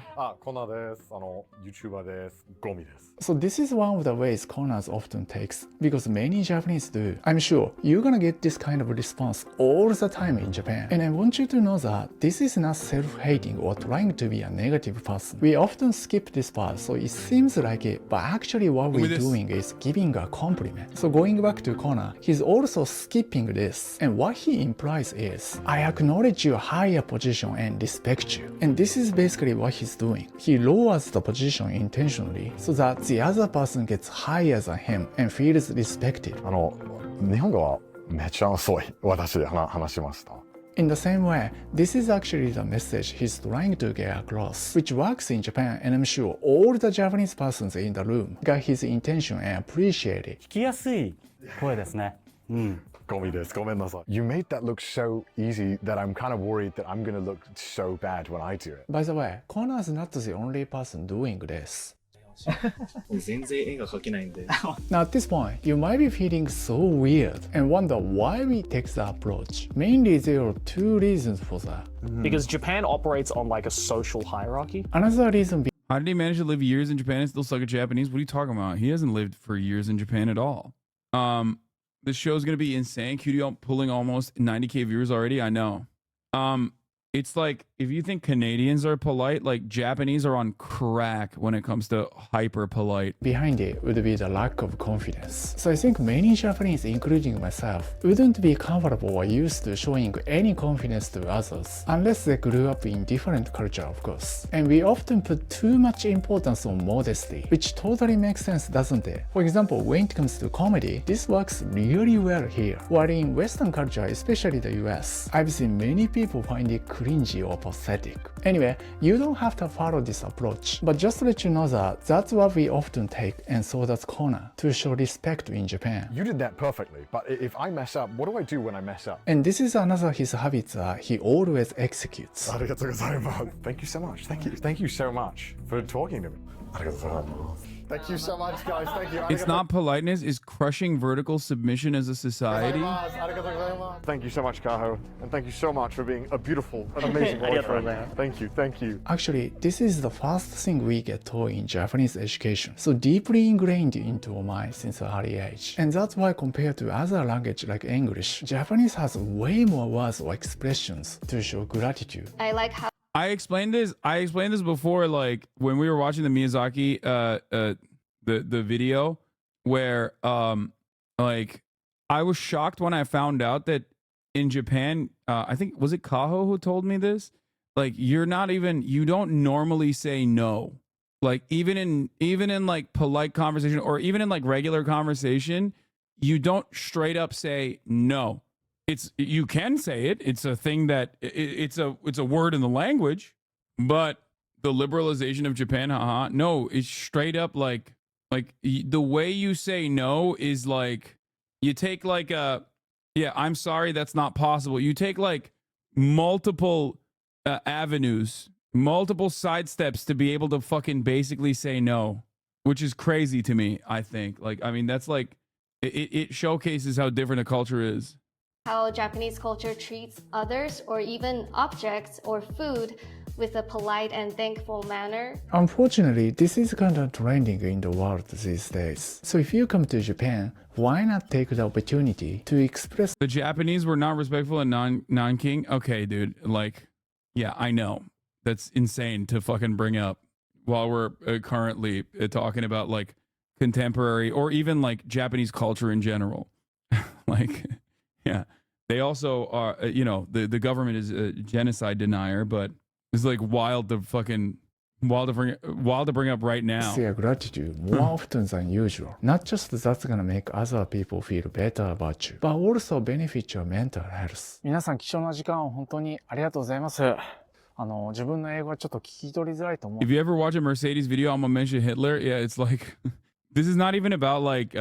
So this is one of the ways Konas often takes, because many Japanese do. I'm sure you're gonna get this kind of response all the time in Japan. And I want you to know that this is not self-hating or trying to be a negative person. We often skip this part, so it seems like it, but actually what we're doing is giving a compliment. So going back to Kona, he's also skipping this, and what he implies is, I acknowledge your higher position and respect you. And this is basically what he's doing. He lowers the position intentionally so that the other person gets higher than him and feels respected. 日本語はめちゃ遅い。私で話しました。In the same way, this is actually the message he's trying to get across, which works in Japan, and I'm sure all the Japanese persons in the room got his intention and appreciate it. 聞きやすい声ですね。ゴミです。ごめんなさい。You made that look so easy that I'm kind of worried that I'm gonna look so bad when I do it. By the way, Kona's not the only person doing this. 全然絵が描けないんで。 Now at this point, you might be feeling so weird and wonder why we take the approach. Mainly there are two reasons for that. Because Japan operates on like a social hierarchy. Another reason How did he manage to live years in Japan and still suck at Japanese? What are you talking about? He hasn't lived for years in Japan at all. This show's gonna be insane. QD pulling almost 90K viewers already. I know. It's like, if you think Canadians are polite, like Japanese are on crack when it comes to hyper polite. behind it would be the lack of confidence. So I think many Japanese, including myself, wouldn't be comfortable or used to showing any confidence to others, unless they grew up in different culture, of course. And we often put too much importance on modesty, which totally makes sense, doesn't it? For example, when it comes to comedy, this works really well here. While in Western culture, especially the US, I've seen many people find it cringy or pathetic. Anyway, you don't have to follow this approach, but just to let you know that that's what we often take, and so does Kona, to show respect in Japan. You did that perfectly, but if I mess up, what do I do when I mess up? And this is another his habits that he always executes. ありがとうございます。Thank you so much. Thank you so much for talking to me. Thank you so much, guys. Thank you. It's not politeness, it's crushing vertical submission as a society. Thank you so much, Kaho. And thank you so much for being a beautiful and amazing boyfriend. Thank you, thank you. Actually, this is the first thing we get taught in Japanese education, so deeply ingrained into our mind since an early age. And that's why compared to other language like English, Japanese has way more words or expressions to show gratitude. I like how I explained this before, like when we were watching the Miyazaki the video where like I was shocked when I found out that in Japan, I think was it Kaho who told me this? Like you don't normally say no. Like even in like polite conversation or even in like regular conversation, you don't straight up say no. You can say it. It's a thing that it's a word in the language, but the liberalization of Japan, no, it's straight up like the way you say no is like you take like I'm sorry, that's not possible. You take like multiple avenues, multiple side steps to be able to fucking basically say no, which is crazy to me. I think that's like it showcases how different a culture is. how Japanese culture treats others or even objects or food with a polite and thankful manner. Unfortunately, this is kind of trending in the world these days. So if you come to Japan, why not take the opportunity to express... The Japanese were not respectful in Nanking? Okay, dude. Like, yeah, I know. That's insane to fucking bring up while we're currently talking about like contemporary or even like Japanese culture in general. Like, yeah. They also are, the government is a genocide denier, but it's like wild to bring up right now. Their gratitude more often than usual. Not just that's gonna make other people feel better about you, but also benefit your mental health. 皆さん貴重な時間を本当にありがとうございます。自分の英語はちょっと聞き取りづらいと思う。 If you ever watch a Mercedes video, I'm gonna mention Hitler. Yeah, it's like this is not even about like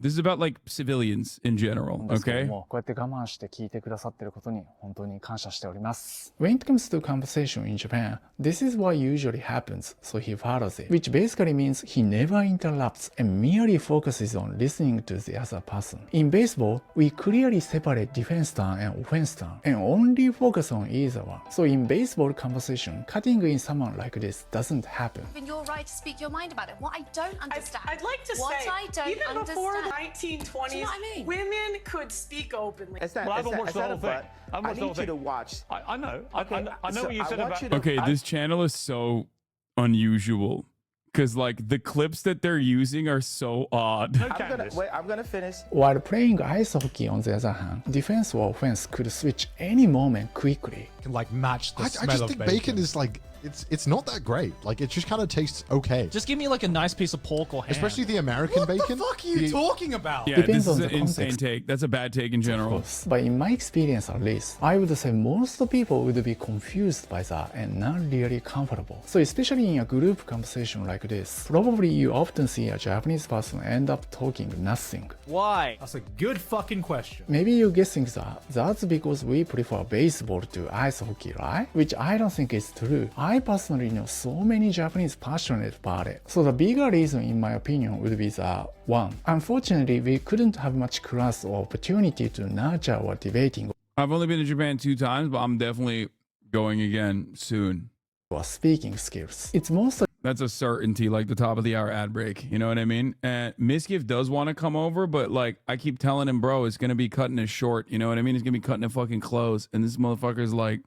this is about like civilians in general. Okay. こうやって我慢して聞いてくださっていることに本当に感謝しております。 When it comes to conversation in Japan, this is what usually happens, so he follows it, which basically means he never interrupts and merely focuses on listening to the other person. In baseball, we clearly separate defense turn and offense turn and only focus on either one. So in baseball conversation, cutting in someone like this doesn't happen. You're right to speak your mind about it. What I don't understand. I'd like to what say, I don't even before the understand. 1920s, Do you know what I mean? women could speak openly. Well, I haven't watched the whole thing. I need you to watch. I know. Okay, I know so what you said I want about. you to- Okay, this channel is so unusual because like the clips that they're using are so odd. I'm gonna finish. While playing ice hockey, on the other hand, defense or offense could switch any moment quickly. Can like match the I smell just of think bacon. bacon is like it's not that great. Like it just kind of tastes okay. Just give me like a nice piece of pork or ham. Especially the American bacon. What the fuck are you talking about? Yeah, Depends this is on an the insane context. take. That's a bad take in general. But in my experience at least, I would say most people would be confused by that and not really comfortable. So especially in a group conversation like this, probably you often see a Japanese person end up talking nothing. Why? That's a good fucking question. Maybe you're guessing that that's because we prefer baseball to ice hockey, right? Which I don't think is true. I personally know so many Japanese passionate about it. So the bigger reason in my opinion would be that one, unfortunately we couldn't have much class or opportunity to nurture our debating I've only been to Japan 2 times, but I'm definitely going again soon. or speaking skills. It's mostly That's a certainty, like the top of the hour ad break. You know what I mean? And Miskiff does want to come over, but like I keep telling him, bro, it's gonna be cutting it short. You know what I mean? He's gonna be cutting it fucking close. And this motherfucker's like,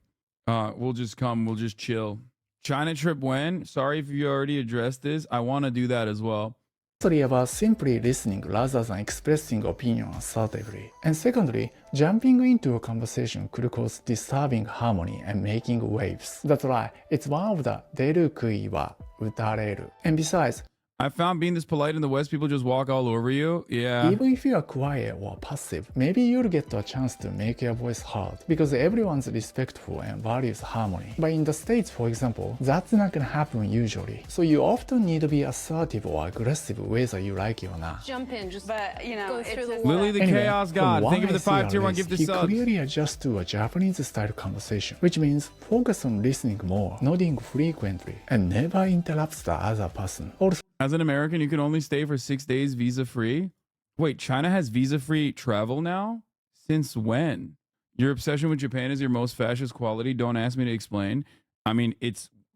we'll just come, we'll just chill. China trip when? Sorry if you already addressed this. I want to do that as well. about simply listening rather than expressing opinion assertively. And secondly, jumping into a conversation could cause disturbing harmony and making waves. That's right, it's one of the deru kui wa utareru. And besides, I found being this polite in the West, people just walk all over you. Yeah. Even if you are quiet or passive, maybe you'll get a chance to make your voice heard because everyone's respectful and values harmony. But in the States, for example, that's not gonna happen usually. So you often need to be assertive or aggressive whether you like it or not. Jump in, just go through the Lily the Anyway, Chaos from God. what Thank you for I the see 5 at tier 1 least, gifted he subs. clearly adjusts to a Japanese style conversation, which means focus on listening more, nodding frequently, and never interrupts the other person. Also, As an American, you can only stay for 6 days visa free. Wait, China has visa free travel now? Since when? Your obsession with Japan is your most fascist quality. Don't ask me to explain. I mean,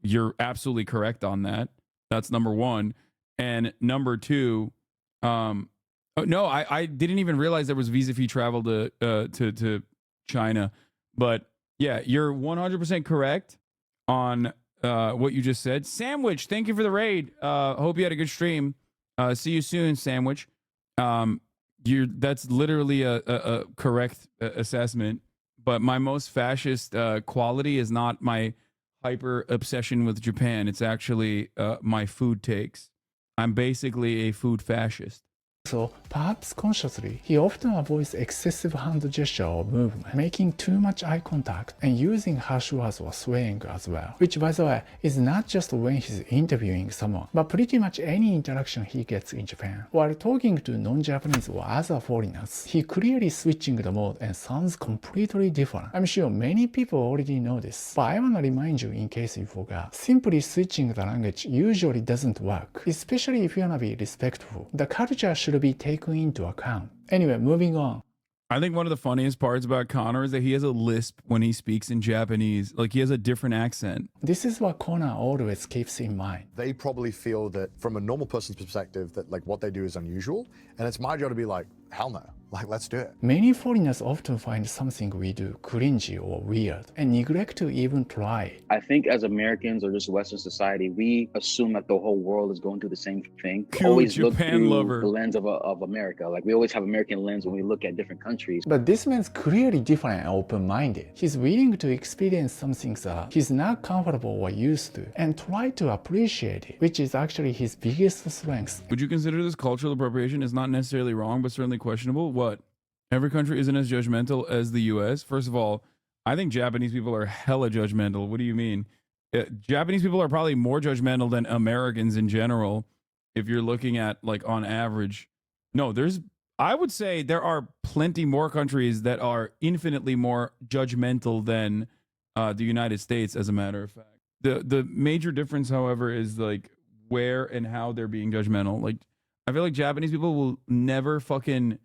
you're absolutely correct on that. That's number one. And number two, no, I didn't even realize there was visa free travel to China. But yeah, you're 100% correct on what you just said. Sandwich, thank you for the raid. Hope you had a good stream. See you soon, Sandwich. That's literally a correct assessment. But my most fascist quality is not my hyper obsession with Japan. It's actually my food takes. I'm basically a food fascist. So, perhaps consciously, he often avoids excessive hand gesture or movement, making too much eye contact and using harsh words or swearing as well. Which, by the way, is not just when he's interviewing someone, but pretty much any interaction he gets in Japan. While talking to non-Japanese or other foreigners, he clearly switching the mode and sounds completely different. I'm sure many people already know this, but I wanna remind you in case you forgot. Simply switching the language usually doesn't work, especially if you wanna be respectful. The culture should be taken into account. Anyway, moving on. I think one of the funniest parts about Connor is that he has a lisp when he speaks in Japanese. Like, he has a different accent. This is what Connor always keeps in mind. They probably feel that from a normal person's perspective that like what they do is unusual, and it's my job to be like, hell no, like let's do it. Many foreigners often find something we do cringy or weird and neglect to even try. I think as Americans or just Western society, we assume that the whole world is going through the same thing. We always look through the lens of America. Like we always have American lens when we look at different countries. But this man's clearly different and open-minded. He's willing to experience something that he's not comfortable or used to and try to appreciate it, which is actually his biggest strength. Would you consider this cultural appropriation is not necessarily wrong, but certainly questionable? What? Every country isn't as judgmental as the US? First of all, I think Japanese people are hella judgmental. What do you mean? Japanese people are probably more judgmental than Americans in general, if you're looking at, like, on average. No, I would say there are plenty more countries that are infinitely more judgmental than the United States, as a matter of fact. The major difference, however, is, like, where and how they're being judgmental. Like, I feel like Japanese people will never fucking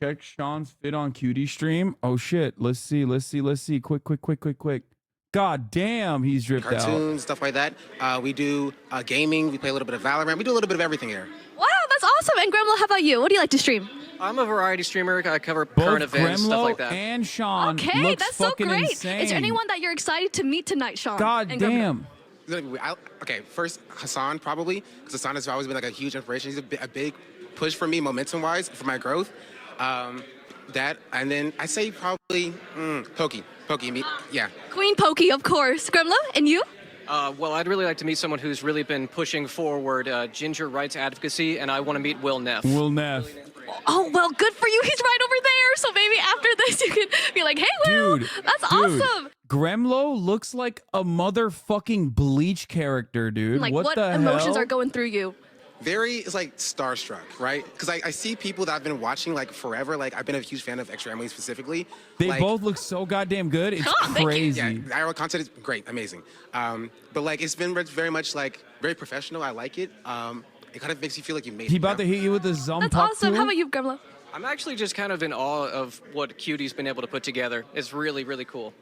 check Sean's Fit on Cutie stream. Oh shit, let's see. Quick. God damn, he's dripped out. Cartoons, stuff like that. We do gaming, we play a little bit of Valorant, we do a little bit of everything here. Wow, that's awesome. And Gremlo, how about you? What do you like to stream? I'm a variety streamer. I cover Both current events, Gremlo stuff like that. And Sean Okay, looks that's so fucking great. insane. Is there anyone that you're excited to meet tonight, Sean? God and Gremlo? damn. Okay, first Hassan probably, because Hassan has always been like a huge inspiration. He's a big push for me momentum-wise for my growth. That, and then I say probably Pokey, yeah. Queen Pokey, of course. Gremlo, and you? Well, I'd really like to meet someone who's really been pushing forward ginger rights advocacy, and I want to meet Will Neff. Will Neff. Oh, well, good for you. He's right over there. So maybe after this, you can be like, hey, Will, that's awesome. Gremlo looks like a motherfucking Bleach character, dude. Like, what the emotions hell? are going through you? It's like starstruck, right? Because I see people that I've been watching like forever. Like I've been a huge fan of Extra Emily specifically. They like, both look so goddamn good. It's crazy. Yeah, the IRL content is great, amazing. But like it's been very much like very professional. I like it. It kind of makes you feel like you made it. He about to hit you with a Zumpuck. That's awesome. How about you, Gremlo? I'm actually just kind of in awe of what Cutie's been able to put together. It's really, really cool.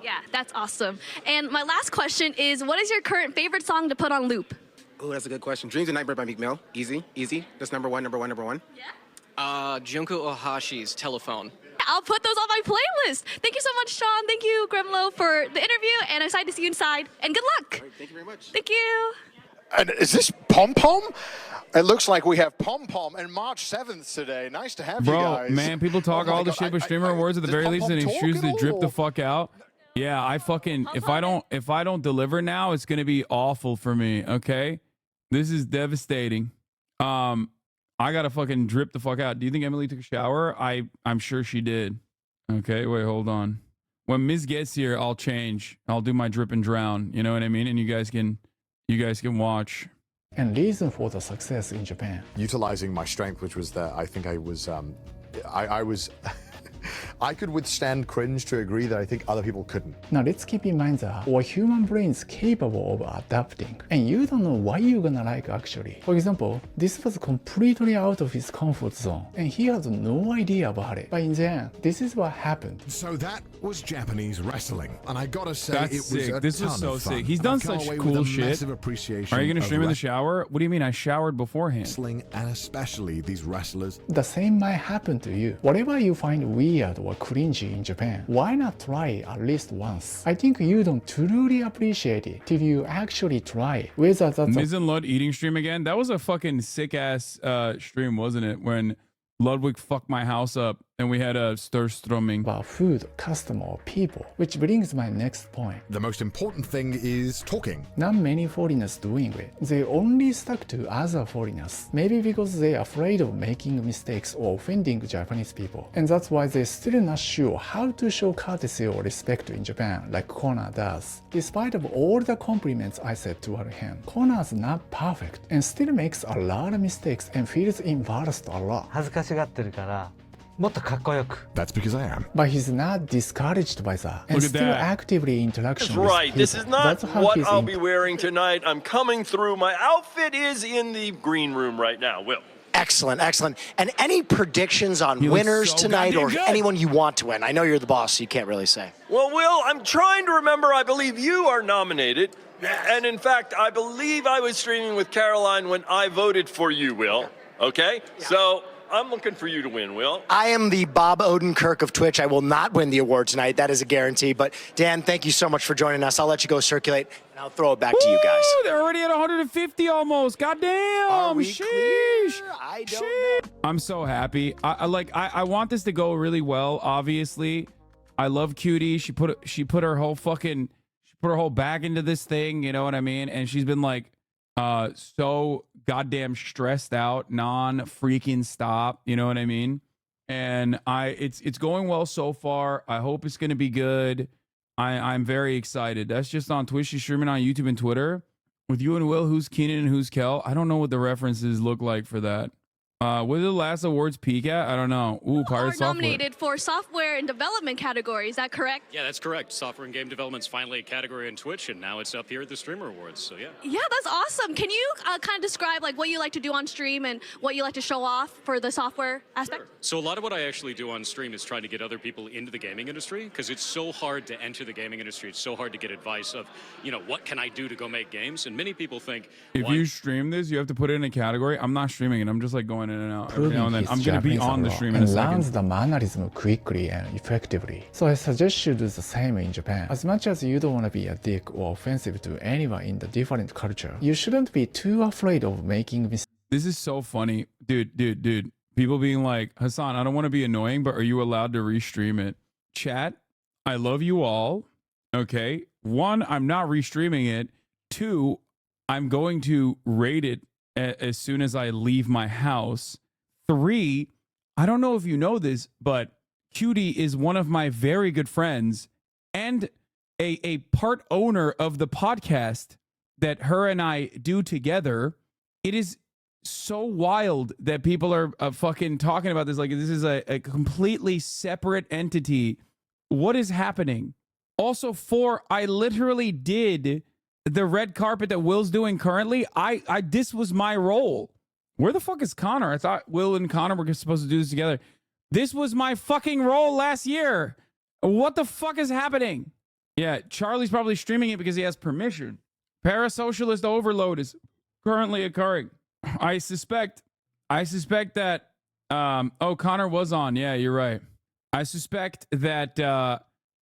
Yeah, that's awesome. And my last question is, what is your current favorite song to put on loop? Oh, that's a good question. Dreams of Nightmare by Meek Mill. Easy. That's number one. Yeah. Junko Ohashi's Telephone. I'll put those on my playlist. Thank you so much, Sean. Thank you, Gremlo, for the interview. And I'm excited to see you inside. And good luck. All right, thank you very much. Thank you. And is this Pom Pom? It looks like we have Pom Pom and March 7th today. Nice to have you guys. Bro, man, people talk all the shit with streamer awards at the very least, and he chooses to drip the fuck out. Yeah, I fucking if I don't deliver now, it's gonna be awful for me. Okay, this is devastating. I gotta fucking drip the fuck out. Do you think Emily took a shower? I'm sure she did. Okay, wait, hold on. When Miz gets here, I'll change. I'll do my drip and drown. You know what I mean? And you guys can watch. And reason for the success in Japan. Utilizing my strength, which was that I think I was I could withstand cringe to a degree that I think other people couldn't. Now let's keep in mind that our human brain is capable of adapting, and you don't know what you're gonna like actually. For example, this was completely out of his comfort zone, and he had no idea about it. But in the end, this is what happened. So that was Japanese wrestling, and I gotta say, That's it was sick. a This ton was so of fun. sick. He's And done I've come such away cool with a shit. massive appreciation Are you gonna of stream in the shower? What do you mean? I showered beforehand. wrestling, and especially these wrestlers. The same might happen to you. Whatever you find weird or cringy in Japan, why not try at least once? I think you don't truly appreciate it till you actually try it. Whether that's Miz and Lud eating stream again. That was a fucking sick ass stream, wasn't it? When Ludwig fucked my house up and we had a Sturströmming. About food, customer, or people. Which brings my next point. The most important thing is talking. Not many foreigners doing it. They only stuck to other foreigners. Maybe because they're afraid of making mistakes or offending Japanese people. And that's why they're still not sure how to show courtesy or respect in Japan like Connor does. Despite of all the compliments I said toward him, Connor's not perfect and still makes a lot of mistakes and feels embarrassed a lot. 恥ずかしがってるからもっとかっこよく That's because I am. But he's not discouraged by that and Look at still that. actively interaction That's with right. people. This is not That's how what he's I'll be wearing tonight. I'm coming through. My outfit is in the green room right now. Will. Excellent, excellent. And any predictions on He looks winners so tonight or goddamn good. anyone you want to win? I know you're the boss, so you can't really say. Well, Will, I'm trying to remember. I believe you are nominated. And in fact, I believe I was streaming with Caroline when I voted for you, Will. Okay? So I'm looking for you to win, Will. I am the Bob Odenkirk of Twitch. I will not win the award tonight. That is a guarantee. But Dan, thank you so much for joining us. I'll let you go circulate, and I'll throw it back to you guys. Woo, they're already at 150 almost. Goddamn. Are we Sheesh. clear? I don't know. I'm so happy. I want this to go really well. Obviously, I love Cutie. She put her whole back into this thing. You know what I mean? And she's been like, so goddamn stressed out, non-freaking stop. You know what I mean? And it's going well so far. I hope it's gonna be good. I'm very excited. That's just on Twitch. She's streaming on YouTube and Twitter. With you and Will, who's Keenan and who's Kel? I don't know what the references look like for that. What did the last awards peak at? I don't know. Ooh, Pirate Are Software. nominated for software and development category. Is that correct? Yeah, that's correct. Software and game development's finally a category in Twitch, and now it's up here at the Streamer Awards. So yeah. Yeah, that's awesome. Can you kind of describe like what you like to do on stream and what you like to show off for the software aspect? So a lot of what I actually do on stream is trying to get other people into the gaming industry, because it's so hard to enter the gaming industry. It's so hard to get advice of, what can I do to go make games? And many people think, If you stream this, you have to put it in a category. I'm not streaming it. I'm just like going in and out every now and then. I'm going to be on the stream in a and learns second. the mannerism quickly and effectively. So I suggest you do the same in Japan. As much as you don't want to be a dick or offensive to anyone in the different culture, you shouldn't be too afraid of making mistakes. This is so funny. Dude. People being like, Hassan, I don't want to be annoying, but are you allowed to restream it? Chat, I love you all. Okay. 1, I'm not restreaming it. 2, I'm going to rate it as soon as I leave my house. 3, I don't know if you know this, but Cutie is one of my very good friends and a part owner of the podcast that her and I do together. It is so wild that people are fucking talking about this like this is a completely separate entity. What is happening? Also, 4, I literally did the red carpet that Will's doing currently. This was my role. Where the fuck is Connor? I thought Will and Connor were supposed to do this together. This was my fucking role last year. What the fuck is happening? Yeah, Charlie's probably streaming it because he has permission. Parasocialist overload is currently occurring. I suspect that Connor was on. Yeah, you're right. I suspect that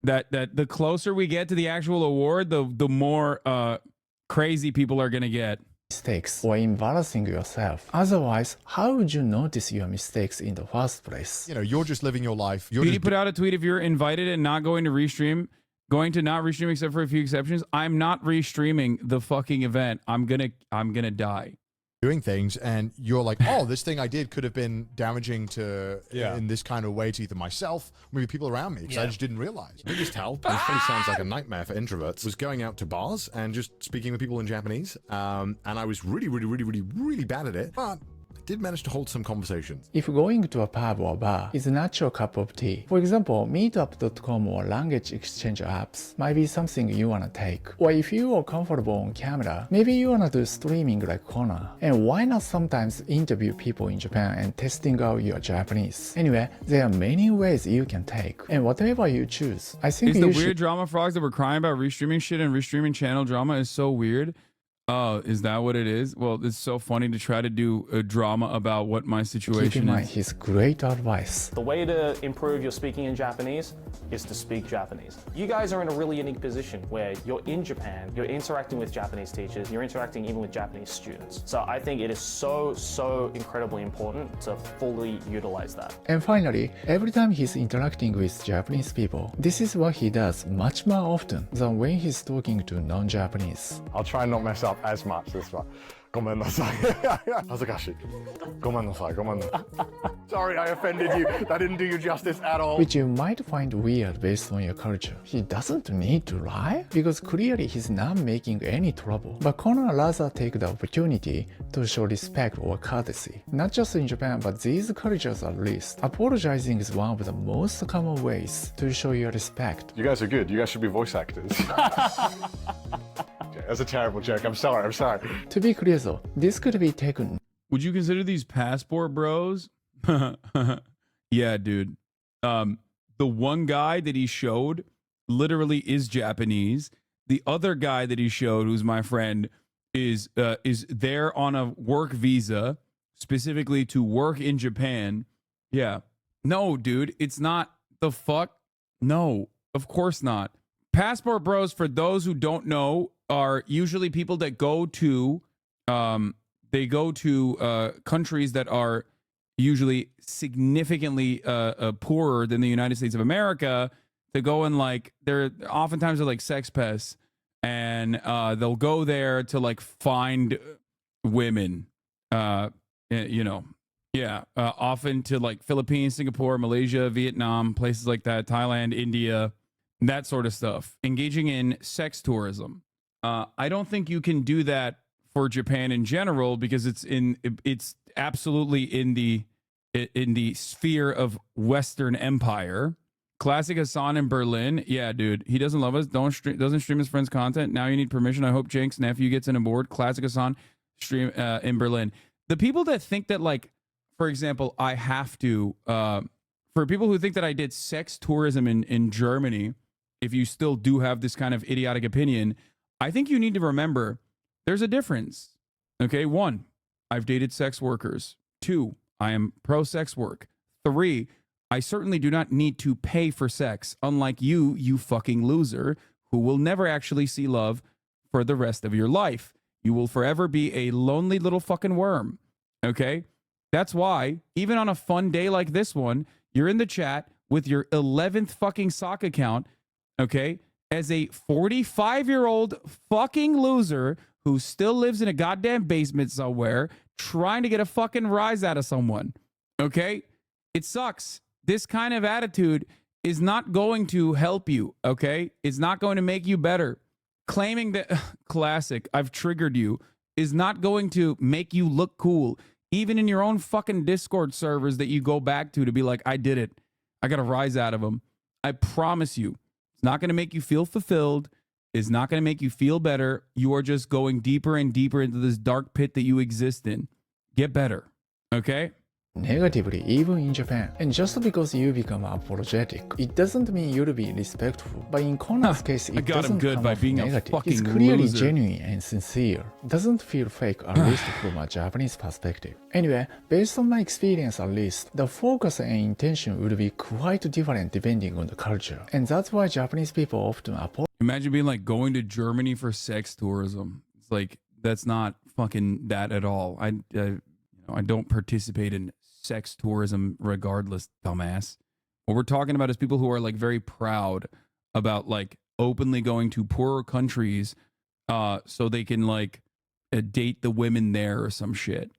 that the closer we get to the actual award, the more crazy people are gonna get. Mistakes or embarrassing yourself. Otherwise, how would you notice your mistakes in the first place? You're just living your life. You're Did he just put out a tweet? If you're invited and not going to restream, except for a few exceptions, I'm not restreaming the fucking event. I'm gonna die. doing things, and you're like, oh, this thing I did could have been damaging to in this kind of way to either myself, maybe people around me, because I just didn't realize. The biggest help, this probably sounds like a nightmare for introverts, was going out to bars and just speaking with people in Japanese. And I was really bad at it, but I did manage to hold some conversations. If going to a pub or bar is a natural cup of tea, for example, meetup.com or language exchange apps might be something you wanna take. Or if you are comfortable on camera, maybe you wanna do streaming like Connor. And why not sometimes interview people in Japan and testing out your Japanese? Anyway, there are many ways you can take, and whatever you choose, I think Is you the should... weird drama frogs that were crying about restreaming shit and restreaming channel drama is so weird? Oh, is that what it is? Well, it's so funny to try to do a drama about what my situation Keep in mind is. his great advice. The way to improve your speaking in Japanese is to speak Japanese. You guys are in a really unique position where you're in Japan, you're interacting with Japanese teachers, you're interacting even with Japanese students. So I think it is so incredibly important to fully utilize that. And finally, every time he's interacting with Japanese people, this is what he does much more often than when he's talking to non-Japanese. I'll try and not mess up as much this one. ごめんなさい。恥ずかしい。ごめんなさい。ごめんなさい。Sorry, I offended you. That didn't do you justice at all. Which you might find weird based on your culture. He doesn't need to lie because clearly he's not making any trouble. But Connor rather take the opportunity to show respect or courtesy. Not just in Japan, but these cultures at least. Apologizing is one of the most common ways to show your respect. You guys are good. You guys should be voice actors. That's a terrible joke. I'm sorry. To be clear though, this could be taken. Would you consider these passport bros? Yeah, dude. The one guy that he showed literally is Japanese. The other guy that he showed, who's my friend, is there on a work visa, specifically to work in Japan. Yeah. No, dude, it's not. The fuck? No, of course not. Passport bros, for those who don't know, are usually people that go to countries that are usually significantly poorer than the United States of America, to go and like they're like sex pests, and they'll go there to like find women, often to like Philippines, Singapore, Malaysia, Vietnam, places like that, Thailand, India, that sort of stuff, engaging in sex tourism. I don't think you can do that for Japan in general because it's absolutely in the sphere of Western Empire. Classic Hassan in Berlin. Yeah, dude, he doesn't love us. Doesn't stream his friends' content. Now you need permission. I hope Jank's nephew gets in a board. Classic Hassan stream in Berlin. The people that think that, like, for example, I have to for people who think that I did sex tourism in Germany, if you still do have this kind of idiotic opinion, I think you need to remember there's a difference. Okay, 1, I've dated sex workers. 2, I am pro-sex work. 3, I certainly do not need to pay for sex, unlike you fucking loser, who will never actually see love for the rest of your life. You will forever be a lonely little fucking worm. Okay? That's why, even on a fun day like this one, you're in the chat with your 11th fucking sock account, okay? As a 45-year-old fucking loser who still lives in a goddamn basement somewhere trying to get a fucking rise out of someone. Okay? It sucks. This kind of attitude is not going to help you, okay? It's not going to make you better. Claiming that, classic, I've triggered you, is not going to make you look cool. Even in your own fucking Discord servers that you go back to be like, I did it. I got a rise out of them. I promise you. It's not going to make you feel fulfilled. It's not going to make you feel better. You are just going deeper and deeper into this dark pit that you exist in. Get better, okay? Negatively, even in Japan. And just because you become apologetic, it doesn't mean you'll be respectful. But in Connor's case, it doesn't come off negative. It's clearly genuine and sincere. Doesn't feel fake, at least from a Japanese perspective. Anyway, based on my experience at least, the focus and intention would be quite different depending on the culture. And that's why Japanese people often apologize. Imagine being like going to Germany for sex tourism. It's like, that's not fucking that at all. I don't participate in sex tourism regardless, dumbass. What we're talking about is people who are like very proud about like openly going to poorer countries so they can like date the women there or some shit.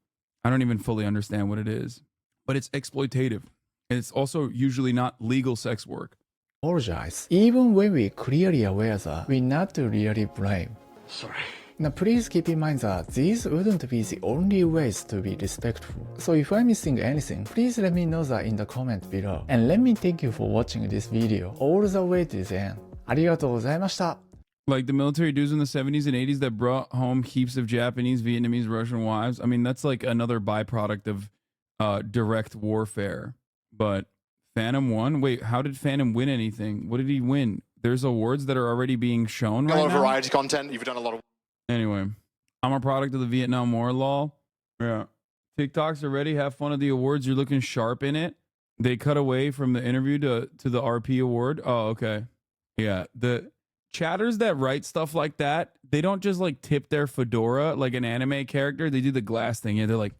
I don't even fully understand what it is, but it's exploitative. And it's also usually not legal sex work. Apologize. Even when we clearly aware that we not really blame. Sorry. Now please keep in mind that these wouldn't be the only ways to be respectful. So if I'm missing anything, please let me know that in the comment below. And let me thank you for watching this video all the way to the end. ありがとうございました。 Like the military dudes in the 70s and 80s that brought home heaps of Japanese, Vietnamese, Russian wives. I mean, that's like another byproduct of direct warfare. But Phantom won? Wait, how did Phantom win anything? What did he win? There's awards that are already being shown right now? A lot of variety content. You've done a lot of... Anyway, I'm a product of the Vietnam War, lol. Yeah. TikToks already have fun of the awards. You're looking sharp in it. They cut away from the interview to the RP award. Oh, okay. Yeah. The chatters that write stuff like that, they don't just like tip their fedora like an anime character. They do the glass thing. Yeah, they're like,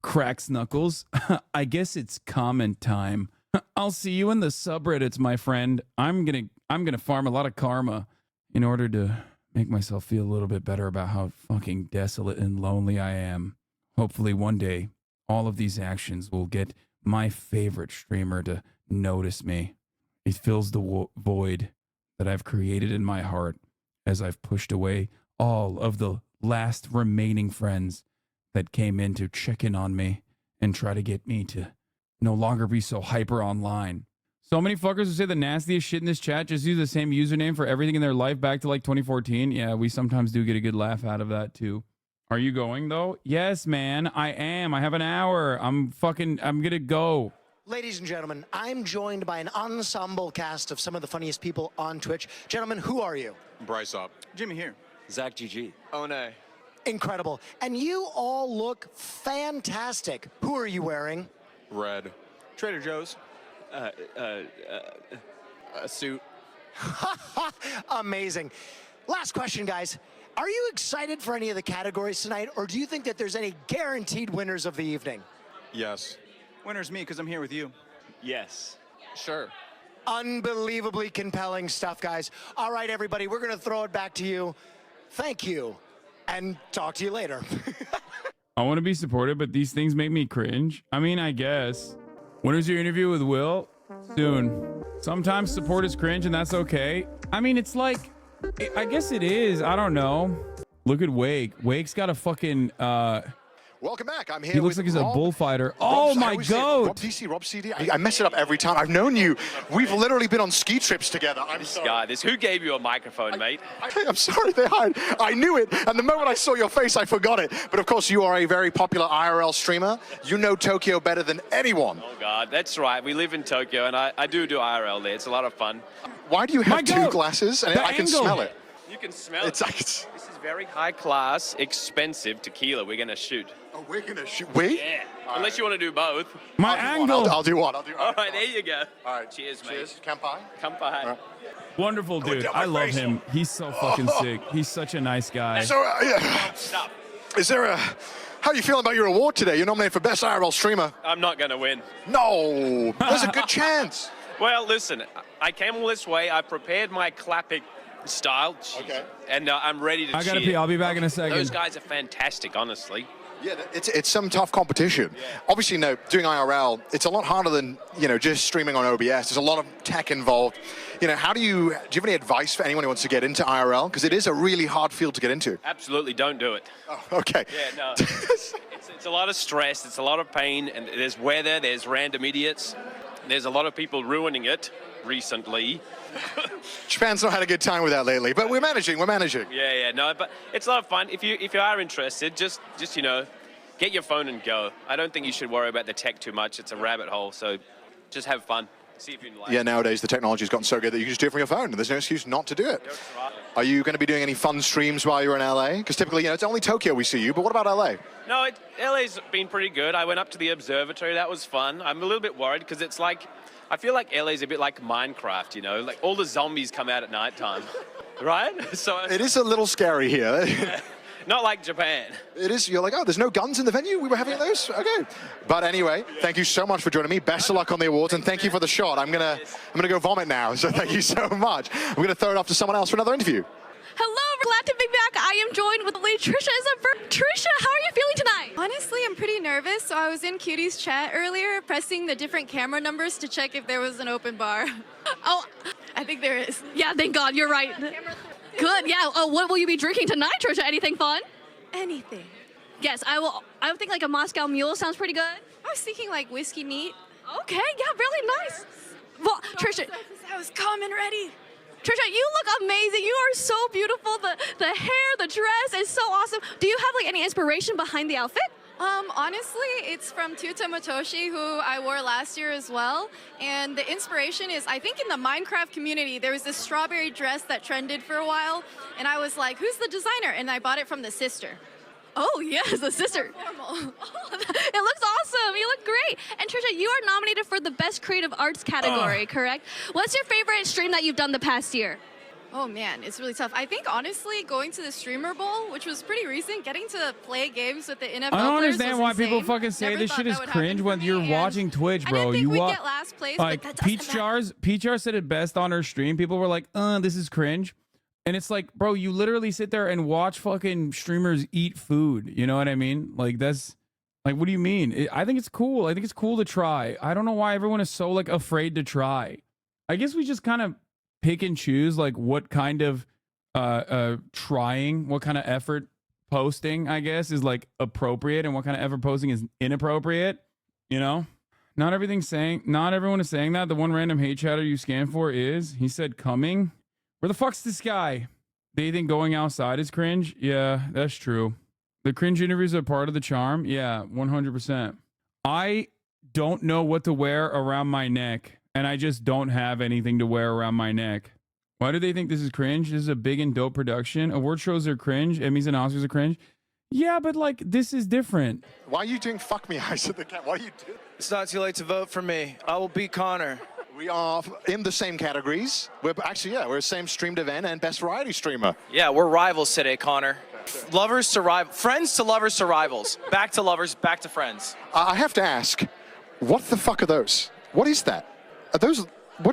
cracks knuckles. I guess it's comment time. I'll see you in the subreddits, my friend. I'm gonna farm a lot of karma in order to make myself feel a little bit better about how fucking desolate and lonely I am. Hopefully one day, all of these actions will get my favorite streamer to notice me. It fills the void that I've created in my heart as I've pushed away all of the last remaining friends that came in to check in on me and try to get me to no longer be so hyper online. So many fuckers who say the nastiest shit in this chat just use the same username for everything in their life back to like 2014. Yeah, we sometimes do get a good laugh out of that too. Are you going though? Yes, man, I am. I have an hour. I'm gonna go. Ladies and gentlemen, I'm joined by an ensemble cast of some of the funniest people on Twitch. Gentlemen, who are you? Bryce up. Jimmy here. Zach GG. Oh no. Incredible. And you all look fantastic. Who are you wearing? Red. Trader Joe's. A suit. Amazing. Last question, guys. Are you excited for any of the categories tonight, or do you think that there's any guaranteed winners of the evening? Yes. Winner's me, because I'm here with you. Yes. Sure. Unbelievably compelling stuff, guys. All right, everybody, we're going to throw it back to you. Thank you, and talk to you later. I want to be supportive, but these things make me cringe. I mean, I guess. When is your interview with Will? Soon. Sometimes support is cringe, and that's okay. I mean, it's like, I guess it is. I don't know. Look at Wake. Wake's got a fucking, Welcome back. I'm here. He looks like he's a bullfighter. Oh my god! Rob DC, Rob CD. I mess it up every time. I've known you. We've literally been on ski trips together. I'm sorry. Who gave you a microphone, mate? I'm sorry, I knew it, and the moment I saw your face, I forgot it. But of course, you are a very popular IRL streamer. You know Tokyo better than anyone. Oh God, that's right. We live in Tokyo, and I do IRL there. It's a lot of fun. Why do you have two glasses? And I can smell it. You can smell it. This is very high class, expensive tequila. We're gonna shoot. Oh, we're gonna shoot. We? Yeah. Unless you want to do both. My angle. I'll do one. All right, there you go. All right. Cheers, mate. Cheers. Kanpai. Kanpai. Right. Wonderful dude. I love him. He's so fucking sick. He's such a nice guy. So, Stop. Is there a... How are you feeling about your award today? You're nominated for Best IRL Streamer. I'm not gonna win. No. There's a good chance. Well, listen. I came all this way. I prepared my clapping style. Okay. And I'm ready to cheer. I gotta pee. I'll be back in a second. Those guys are fantastic, honestly. Yeah, it's some tough competition. Yeah. Obviously, no, doing IRL, it's a lot harder than, just streaming on OBS. There's a lot of tech involved. How do you have any advice for anyone who wants to get into IRL? Because it is a really hard field to get into. Absolutely, don't do it. Oh, okay. Yeah, no. it's a lot of stress, it's a lot of pain, and there's weather, there's random idiots. There's a lot of people ruining it recently. Japan's not had a good time with that lately, but we're managing. Yeah, no, but it's a lot of fun. If you are interested, just get your phone and go. I don't think you should worry about the tech too much. It's a rabbit hole, so just have fun. See if you like. Yeah, nowadays the technology's gotten so good that you can just do it from your phone, and there's no excuse not to do it. Right. Are you going to be doing any fun streams while you're in LA? Because typically, it's only Tokyo we see you, but what about LA? No, LA's been pretty good. I went up to the observatory. That was fun. I'm a little bit worried because it's like, I feel like LA's a bit like Minecraft, like all the zombies come out at nighttime, right? So it is a little scary here. Not like Japan. It is. You're like, oh, there's no guns in the venue? We were having those? Okay. But anyway, thank you so much for joining me. Best of luck on the awards, and thank you for the shot. I'm gonna go vomit now, so thank you so much. I'm gonna throw it off to someone else for another interview. Hello, glad to be back. I am joined with Trisha Isenberg. Trisha, how are you feeling tonight? Honestly, I'm pretty nervous. So I was in Cutie's chat earlier, pressing the different camera numbers to check if there was an open bar. Oh, I think there is. yeah, thank God, you're right. Good, yeah. What will you be drinking tonight, Trisha? Anything fun? Anything. Yes, I will. I would think like a Moscow Mule sounds pretty good. I was thinking like whiskey neat. Okay, yeah, really nice. Well, Trisha, I was calm and ready. Trisha, you look amazing. You are so beautiful. The hair, the dress is so awesome. Do you have like any inspiration behind the outfit? Honestly, it's from Tuta Motoshi, who I wore last year as well. And the inspiration is, I think in the Minecraft community, there was this strawberry dress that trended for a while. And I was like, who's the designer? And I bought it from the sister. Oh, yes, the sister. Formal. Oh, it looks awesome. You look great. And Trisha, you are nominated for the Best Creative Arts category, correct? What's your favorite stream that you've done the past year? Oh man, it's really tough. I think honestly, going to the Streamer Bowl, which was pretty recent, getting to play games with the NFL I don't players understand was why insane. people fucking say Never this thought shit is that would happen cringe for when me, you're and watching Twitch, I bro. didn't think You we'd watch get last place, like but that doesn't matter. Peach Jar said it best on her stream. People were like, this is cringe. And it's like, bro, you literally sit there and watch fucking streamers eat food. You know what I mean? Like, that's like, what do you mean? I think it's cool. I think it's cool to try. I don't know why everyone is so like afraid to try. I guess we just kind of pick and choose like what kind of trying, what kind of effort posting, I guess, is like appropriate and what kind of effort posting is inappropriate. You know? Not everyone is saying that. The one random hate chatter you scan for he said coming. Where the fuck's this guy? They think going outside is cringe? Yeah, that's true. The cringe interviews are part of the charm? Yeah, 100%. I don't know what to wear around my neck, and I just don't have anything to wear around my neck. Why do they think this is cringe? This is a big and dope production. Award shows are cringe. Emmys and Oscars are cringe. Yeah, but like, this is different. Why are you doing fuck me eyes at the camera? Why are you doing? It's not too late to vote for me. I will beat Connor. We are in the same categories. We're actually, we're the same streamed event and best variety streamer. Yeah, we're rivals today, Connor. Lovers to rivals. Friends to lovers to rivals. Back to lovers, back to friends. I have to ask, what the fuck are those? What is that? Are those, why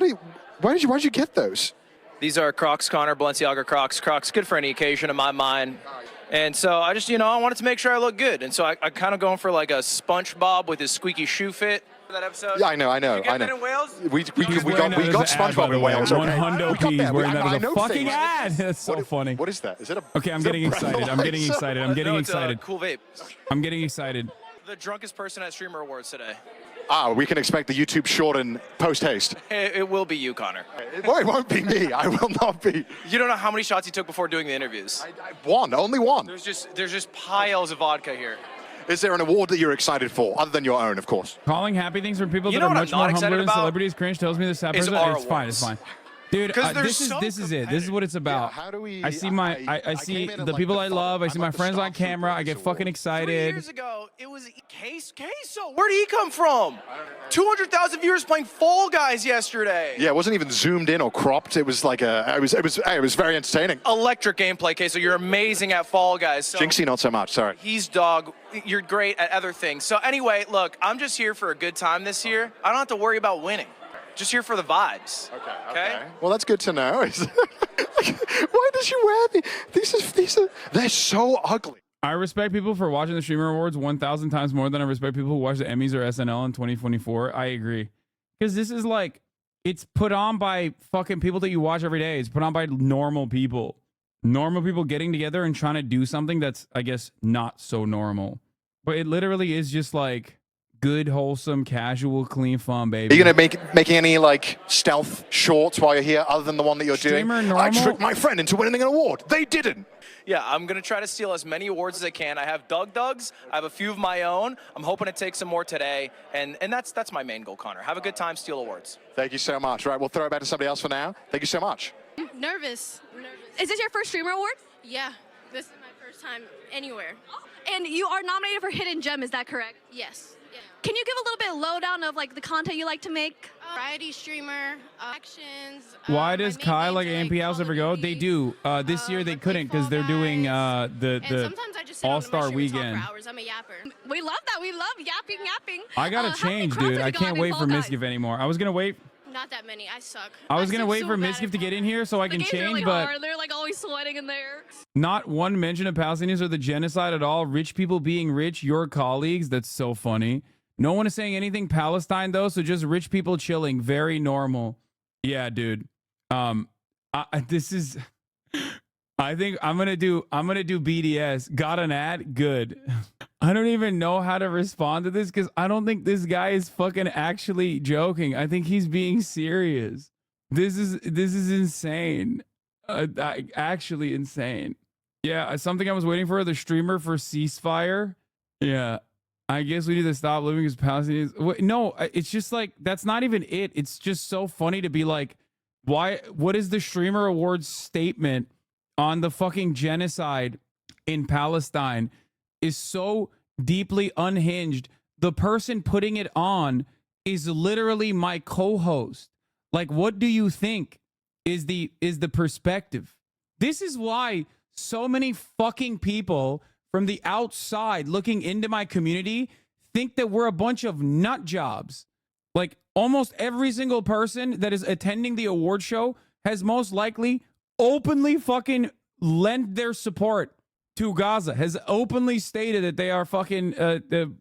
did you get those? These are Crocs, Connor, Balenciaga Crocs. Crocs, good for any occasion in my mind. And so I just, I wanted to make sure I look good. And so I kind of going for like a SpongeBob with his squeaky shoe fit. That episode? Yeah, I know. Did you get that in Wales? We got SpongeBob in Wales. One Okay. hundo We got P that. wearing I that as a know fucking things. ad. That's so funny. What is that? Is it a? Okay, I'm is it a getting excited. I'm getting breathalyzer? excited. I'm getting No, it's excited. a cool vape. I'm getting excited. The drunkest person at Streamer Awards today. We can expect the YouTube short in post haste. It will be you, Connor. It won't be me. I will not be. You don't know how many shots you took before doing the interviews. Only one. There's just piles of vodka here. Is there an award that you're excited for, other than your own, of course? Calling happy things from people You that know are what much I'm more not humbler excited than about celebrities cringe tells me this happens. is our It's fine. It's fine. Dude, this is it. This is what it's about. how do we? I see I see came in at, the like, people the I love. I I'm see like my the friends on Starship camera. I get Award. fucking 3 excited. years ago, it was Queso. Where did he come from? 200,000 viewers playing Fall Guys yesterday. Yeah, it wasn't even zoomed in or cropped. It was like it was very entertaining. Electric gameplay, Queso. You're amazing at Fall Guys. So Jinxie, not so much. Sorry. he's dog. You're great at other things. So anyway, look, I'm just here for a good time this year. I don't have to worry about winning. Just here for the vibes. Okay. Well, that's good to know. Why did you wear these? They're so ugly. I respect people for watching the Streamer Awards 1,000 times more than I respect people who watch the Emmys or SNL in 2024. I agree. Because this is like, it's put on by fucking people that you watch every day. It's put on by normal people. Normal people getting together and trying to do something that's, I guess, not so normal. But it literally is just like good, wholesome, casual, clean fun, baby. Are you gonna making any like stealth shorts while you're here, other than the one that you're Streamer doing? normal? I tricked my friend into winning an award. They didn't. Yeah, I'm gonna try to steal as many awards as I can. I have Doug's. I have a few of my own. I'm hoping to take some more today, and that's my main goal, Connor. Have a good time, steal awards. Thank you so much. Right, we'll throw it back to somebody else for now. Thank you so much. Nervous. Is this your first Streamer Award? Yeah, this is my first time anywhere. And you are nominated for Hidden Gem, is that correct? Yes. Yeah. Can you give a little bit of lowdown of like the content you like to make? Variety streamer, actions. Why does Kai like AMP House ever go? They do. This year they couldn't because they're doing the sometimes I just sit on All-Star the mushroom and Weekend. talk for hours. I'm a yapper. We love that. We love yapping. I gotta how many change, crowns dude. have I you can't gotten in wait Fall for Guys? Mischief anymore. I was gonna wait. Not that many. I suck. I was gonna suck wait so for bad Miskiff to get in here so I The can game's change, really but hard. They're like always sweating in there. not one mention of Palestinians or the genocide at all. Rich people being rich, your colleagues. That's so funny. No one is saying anything Palestine though, so just rich people chilling. Very normal. Yeah, dude. This is. I think I'm gonna do BDS. Got an ad? Good. I don't even know how to respond to this because I don't think this guy is fucking actually joking. I think he's being serious. This is insane. Actually insane. Yeah, something I was waiting for, the streamer for ceasefire. Yeah. I guess we need to stop living as Palestinians. No, it's just like, that's not even it. It's just so funny to be like, what is the Streamer Awards statement on the fucking genocide in Palestine is so deeply unhinged. The person putting it on is literally my co-host. Like, what do you think is the perspective? This is why so many fucking people from the outside looking into my community think that we're a bunch of nut jobs. Like, almost every single person that is attending the award show has most likely openly fucking lent their support to Gaza, has openly stated that they are fucking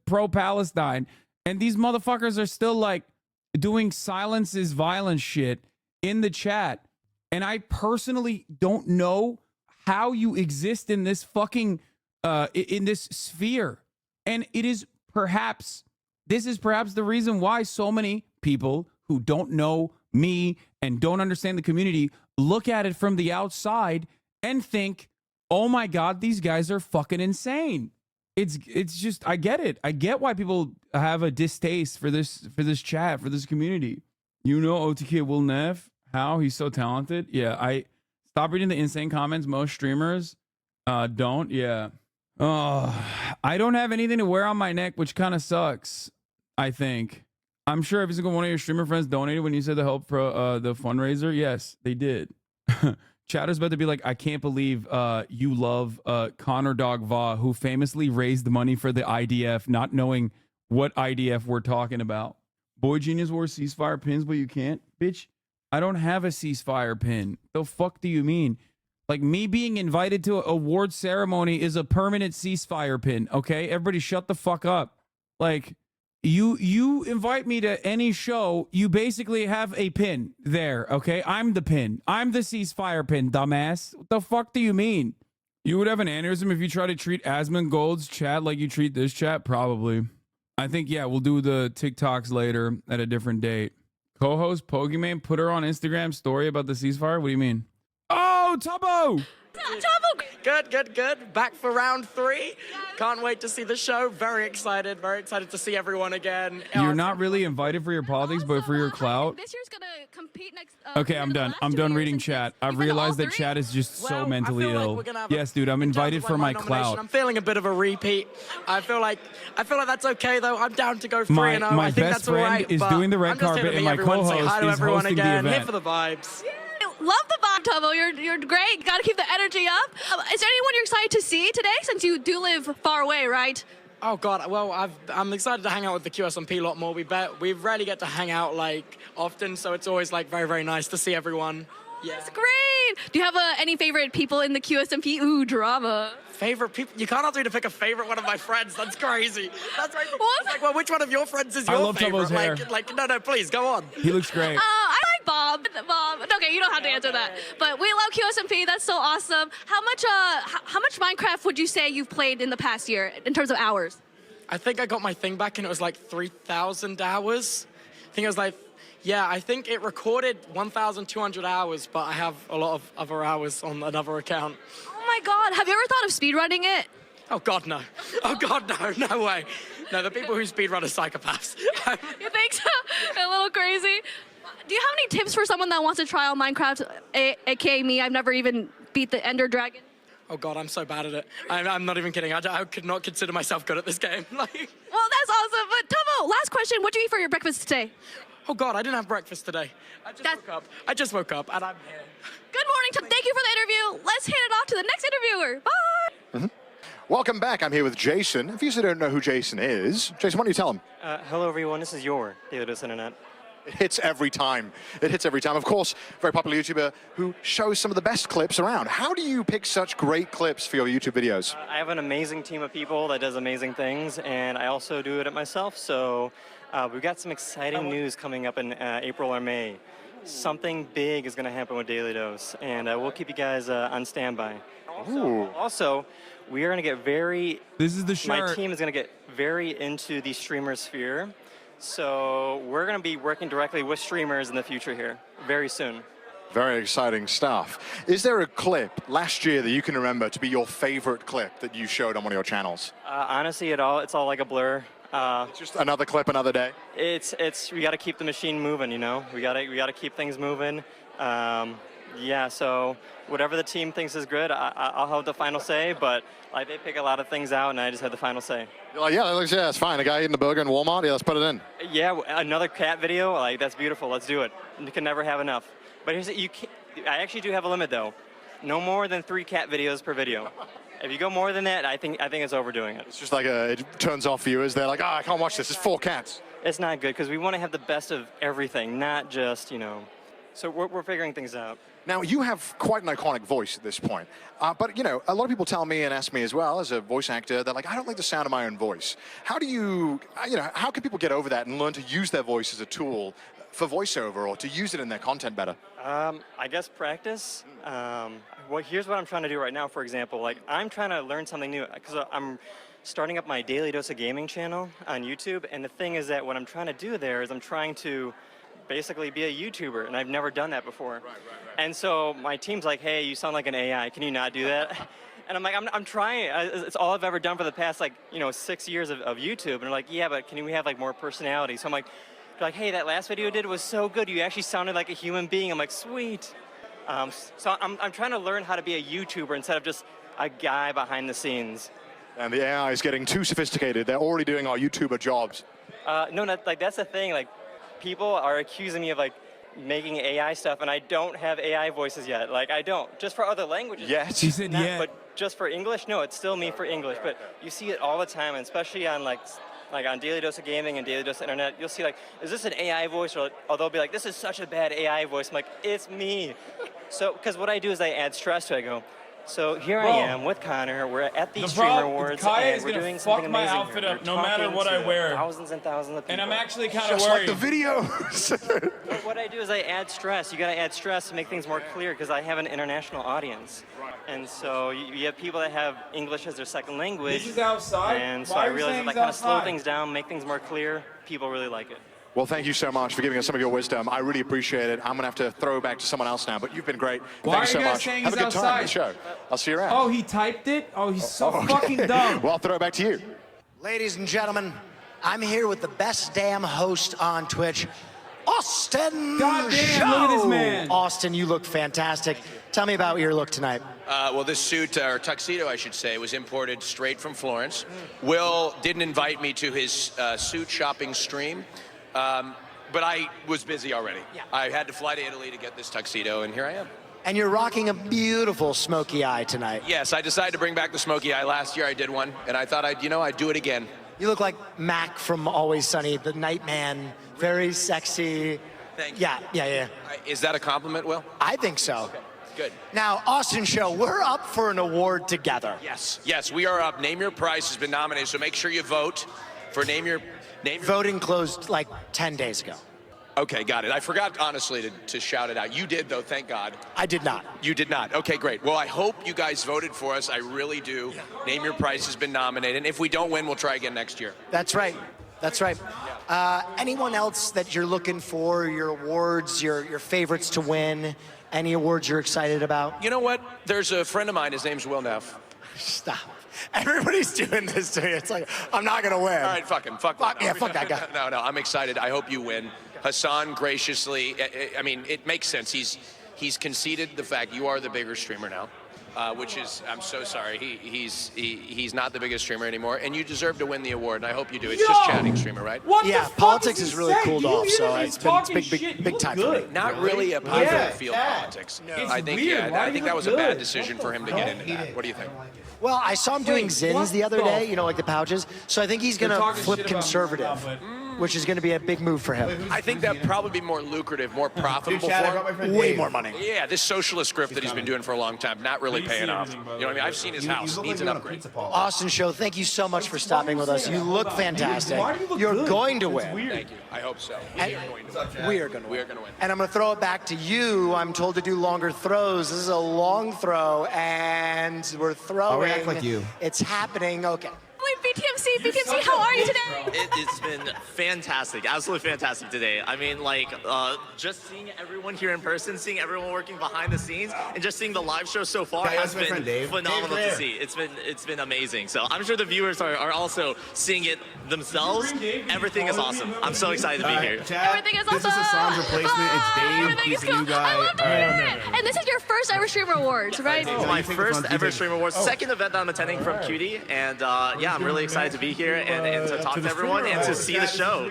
pro-Palestine. And these motherfuckers are still like doing silence is violence shit in the chat. And I personally don't know how you exist in this fucking, in this sphere. And it is perhaps, this is perhaps the reason why so many people who don't know me and don't understand the community look at it from the outside and think, oh my God, these guys are fucking insane. It's just, I get it. I get why people have a distaste for this chat, for this community. You know OTK Will Neff, how he's so talented. Yeah, I stop reading the insane comments. Most streamers don't. Yeah. I don't have anything to wear on my neck, which kind of sucks, I think. I'm sure every single one of your streamer friends donated when you said the help pro the fundraiser. Yes, they did. Chatter's about to be like, I can't believe you love Connor Dog Va, who famously raised money for the IDF, not knowing what IDF we're talking about. Boy Genius wore ceasefire pins, but you can't? Bitch, I don't have a ceasefire pin. The fuck do you mean? Like, me being invited to an award ceremony is a permanent ceasefire pin, okay? Everybody shut the fuck up. Like, you invite me to any show, you basically have a pin there, okay? I'm the pin. I'm the ceasefire pin, dumbass. What the fuck do you mean? You would have an aneurysm if you try to treat Asmongold's chat like you treat this chat? Probably. I think, yeah, we'll do the TikToks later at a different date. Co-host Pokimane put her on Instagram story about the ceasefire? What do you mean? Oh, Tubbo! Good. Back for round 3. Can't wait to see the show. Very excited to see everyone again. You're not really invited for your politics, but for your clout. This year's gonna compete next. Okay, I'm done. I'm done reading chat. I've realized that chat is just so mentally ill. Yes, dude, I'm invited for my clout. I'm feeling a bit of a repeat. I feel like that's okay though. I'm down to go 3-0. My I think best that's all right. friend is doing the red carpet, and my co-host is hosting the event. Here for the vibes. Love the vibe, Tubbo. You're great. Got to keep the energy up. Is there anyone you're excited to see today, since you do live far away, right? Oh God, well, I'm excited to hang out with the QSMP a lot more. We rarely get to hang out like often, so it's always like very, very nice to see everyone. Yeah. That's great. Do you have any favorite people in the QSMP? Ooh, drama. Favorite people? You can't ask me to pick a favorite one of my friends. That's crazy. That's right. It's like, well, which one of your friends is your love favorite? Tubbo's hair. No, please go on. He looks great. I like Bob. Okay, you don't have to answer that. But we love QSMP. That's so awesome. How much Minecraft would you say you've played in the past year in terms of hours? I think I got my thing back and it was like 3,000 hours. I think it was like, yeah, I think it recorded 1,200 hours, but I have a lot of other hours on another account. Oh my God, have you ever thought of speedrunning it? Oh God, no. Oh God, no way. No, the people who speedrun are psychopaths. You think so? A little crazy. Do you have any tips for someone that wants to try out Minecraft, aka me? I've never even beat the Ender Dragon. Oh God, I'm so bad at it. I'm not even kidding. I could not consider myself good at this game. Well, that's awesome. But Tubbo, last question. What did you eat for your breakfast today? Oh God, I didn't have breakfast today. I just woke up and I'm here. Good morning, Tubbo. Thank you for the interview. Let's hand it off to the next interviewer. Bye. Welcome back. I'm here with Jason. If you still don't know who Jason is, Jason, why don't you tell him? Hello, everyone. This is Yor, the Otis Internet. It hits every time. It hits every time. Of course, very popular YouTuber who shows some of the best clips around. How do you pick such great clips for your YouTube videos? I have an amazing team of people that does amazing things, and I also do it myself. So we've got some exciting news coming up in April or May. Something big is going to happen with Daily Dose, and we'll keep you guys on standby. Also, we are going to get very... This is the shirt. My team is going to get very into the streamer sphere. So we're going to be working directly with streamers in the future here, very soon. Very exciting stuff. Is there a clip last year that you can remember to be your favorite clip that you showed on one of your channels? Honestly, it's all like a blur. It's just another clip, another day. We got to keep the machine moving, you know. We got to keep things moving. Yeah, so whatever the team thinks is good, I'll have the final say. But like they pick a lot of things out, and I just have the final say. You're like, yeah, that's fine. A guy eating a burger in Walmart, yeah, let's put it in. Yeah, another cat video, like that's beautiful. Let's do it. You can never have enough. But here's I actually do have a limit though. No more than 3 cat videos per video. If you go more than that, I think it's overdoing it. It's just like it turns off viewers. They're like, I can't watch this. It's 4 cats. It's not good because we want to have the best of everything, not just, you know. So we're figuring things out. Now, you have quite an iconic voice at this point. But, you know, a lot of people tell me and ask me as well, as a voice actor, they're like, I don't like the sound of my own voice. How do you know, how can people get over that and learn to use their voice as a tool for voiceover or to use it in their content better? I guess practice. Well, here's what I'm trying to do right now, for example. Like, I'm trying to learn something new because I'm starting up my Daily Dose of Gaming channel on YouTube. And the thing is that what I'm trying to do there is I'm trying to basically be a YouTuber, and I've never done that before. Right. And so my team's like, hey, you sound like an AI. Can you not do that? And I'm like, I'm trying. It's all I've ever done for the past, 6 years of YouTube. And they're like, yeah, but can we have, more personality? So I'm like, hey, that last video you did was so good. You actually sounded like a human being. I'm like, sweet. So I'm trying to learn how to be a YouTuber instead of just a guy behind the scenes. And the AI is getting too sophisticated. They're already doing our YouTuber jobs. No, that's the thing. People are accusing me of making AI stuff, and I don't have AI voices yet. I don't. Just for other languages. Yes. He said yeah. But just for English, no, it's still me for English. But you see it all the time, and especially on on Daily Dose of Gaming and Daily Dose of Internet, you'll see is this an AI voice? Or they'll be like, this is such a bad AI voice. I'm like, it's me. So, because what I do is I add stress to it. I go, so here I am with Connor. We're at the Streamer Awards, and we're doing something amazing. My outfit up no matter what I wear. Thousands and thousands of people. And I'm actually kind of Just worried. like the videos. But what I do is I add stress. You got to add stress to make things more clear because I have an international audience. Right. And so you have people that have English as their second language. This is outside. And so Why I are you realized saying if I kind of it's slow outside? things down, make things more clear, people really like it. Well, thank you so much for giving us some of your wisdom. I really appreciate it. I'm going to have to throw back to someone else now, but you've been great. Why Thanks are so you guys much. saying Have a he's good time on the outside? show. I'll see you around. Oh, he typed it? Oh, he's so fucking dumb. Well, I'll throw it back to you. Ladies and gentlemen, I'm here with the best damn host on Twitch, Austin. God damn, Show. look at this man. Austin, you look fantastic. Tell me about your look tonight. Well, this suit, or tuxedo, I should say, was imported straight from Florence. Will didn't invite me to his suit shopping stream, but I was busy already. Yeah. I had to fly to Italy to get this tuxedo, and here I am. And you're rocking a beautiful smoky eye tonight. Yes, I decided to bring back the smoky eye. Last year I did one, and I thought I'd do it again. You look like Mac from Always Sunny, the Nightman. Very sexy. Thank you. Yeah. Is that a compliment, Will? I think so. Okay. Good. Now, Austin Show, we're up for an award together. Yes, we are up. Name Your Price has been nominated, so make sure you vote for Name Your... Voting closed 10 days ago. Okay, got it. I forgot, honestly, to shout it out. You did, though, thank God. I did not. You did not. Okay, great. Well, I hope you guys voted for us. I really do. Name Your Price has been nominated. And if we don't win, we'll try again next year. That's right. Anyone else that you're looking for, your awards, your favorites to win? Any awards you're excited about? You know what? There's a friend of mine. His name's Will Neff. Stop. Everybody's doing this to me. It's like, I'm not going to win. All right, fuck him. Fuck that guy. No, I'm excited. I hope you win. Hassan graciously, I mean, it makes sense. He's conceded the fact you are the bigger streamer now, which is, I'm so sorry. He's not the biggest streamer anymore, and you deserve to win the award, and I hope you do. It's just chatting streamer, right? Politics has really cooled off, so it's big time for me. Not really a popular field politics. No. I think that was a bad decision for him to get into that. What do you think? Well, I saw him doing Zins the other day, like the pouches. So I think he's going to flip conservative, which is going to be a big move for him. I think that'd probably be more lucrative, more profitable Chad, I for brought my him. friend Way more money. Yeah, this socialist script that he's been doing for a long time, not really paying off. You know what I mean? I've seen his house. Needs an upgrade. Austin Show, thank you so much for stopping with us. You look fantastic. You're going to win. Thank you. I hope so. We are going to win. We are going to win. And I'm going to throw it back to you. I'm told to do longer throws. This is a long throw, and we're throwing. I'll react like you. It's happening. Okay. BTMC, how are you today? It's been fantastic, absolutely fantastic today. I mean, like, just seeing everyone here in person, seeing everyone working behind the scenes, and just seeing the live show so far has been phenomenal to see. It's been amazing. So I'm sure the viewers are also seeing it themselves. Everything is awesome. I'm so excited to be here. Everything is awesome. This is Hassan's replacement. It's Dave. He's the new guy. I love doing it. And this is your first ever Streamer Awards, right? My first ever Streamer Awards, second event that I'm attending from Cutie, and yeah, I'm really excited to be here and to talk to everyone and to see the show.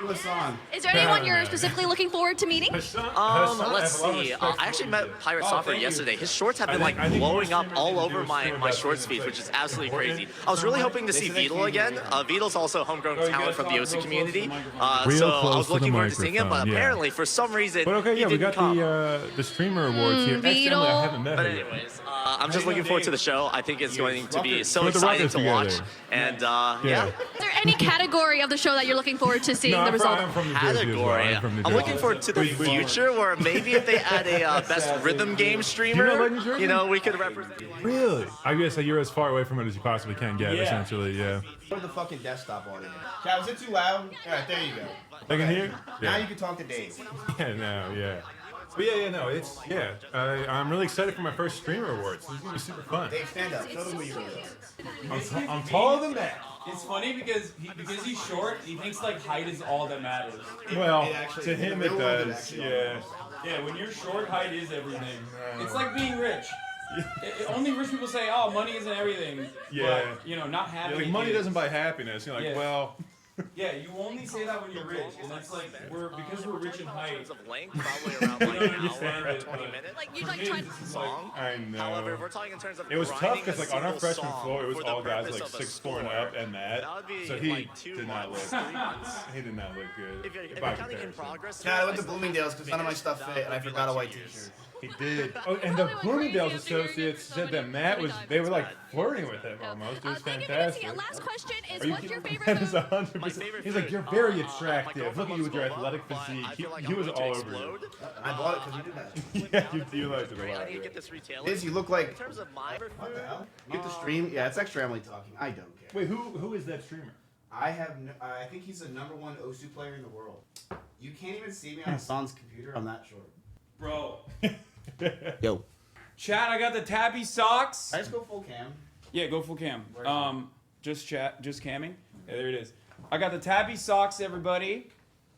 Is there anyone you're specifically looking forward to meeting? Let's see. I actually met Pirate Software yesterday. His shorts have been like blowing up all over my shorts feed, which is absolutely crazy. I was really hoping to see Beetle again. Beetle's also homegrown talent from the OC community, so I was looking forward to seeing him. But apparently, for some reason, but okay, yeah, he we got didn't come. the streamer awards here. Beetle. Accidentally, I haven't met But her yet. anyways, I'm just looking forward to the show. I think it's going to be so exciting to watch. And yeah. Is there any category of the show that you're looking forward to seeing the result of? Category. I'm looking forward to the future where maybe if they add a best rhythm game streamer, you know, we could represent. Really? I guess that you're as far away from it as you possibly can get, essentially, yeah. Put the fucking desktop on it. Chad, was it too loud? All right, there you go. I can hear? Now you can talk to Dave. Yeah, no, yeah. But yeah, no, it's, yeah. I'm really excited for my first Streamer Awards. This is going to be super fun. Dave, stand up. Show them who you really are. I'm taller than that. It's funny because he's short, he thinks like height is all that matters. Well, to him it does, yeah. Yeah, when you're short, height is everything. It's like being rich. Only rich people say, "Oh, money isn't everything." Yeah. But, you know, not having. Yeah, like money doesn't buy happiness. You're like, well. Yeah, you only say that when you're rich, and that's like because we're rich in height. Of length, probably around like an hour or 20 minutes. Like you like trying song. I know. However, if we're talking in terms of it was tough because like on our freshman song floor, it was for the all guys purpose like of a 6'4" and up, and that. So he did not look. He did not look good. If you're by counting in comparison. progress, Chad, I went to Bloomingdale's because none of my stuff fit, and I forgot a white t-shirt. He did. Oh, and the Bloomingdale's associates said that Matt was, they were like flirting with him almost. It was fantastic. Last question is, Are you what's your kidding? favorite That is 100%. He's like, you're very attractive. Look at you with your athletic physique. He was all over you. I bought it because you did that. Yeah, you liked it a lot. Liz, you look like. in terms of my What the hell? Mute the stream. Yeah, it's extra Emily talking. I don't care. Wait, who is that streamer? I have. I think he's the #1 OSU player in the world. You can't even see me on Hassan's computer. I'm that short. Bro. Yo. Chat, I got the tabby socks. Can I just go full cam? Yeah, go full cam. Just camming. Yeah, there it is. I got the tabby socks, everybody.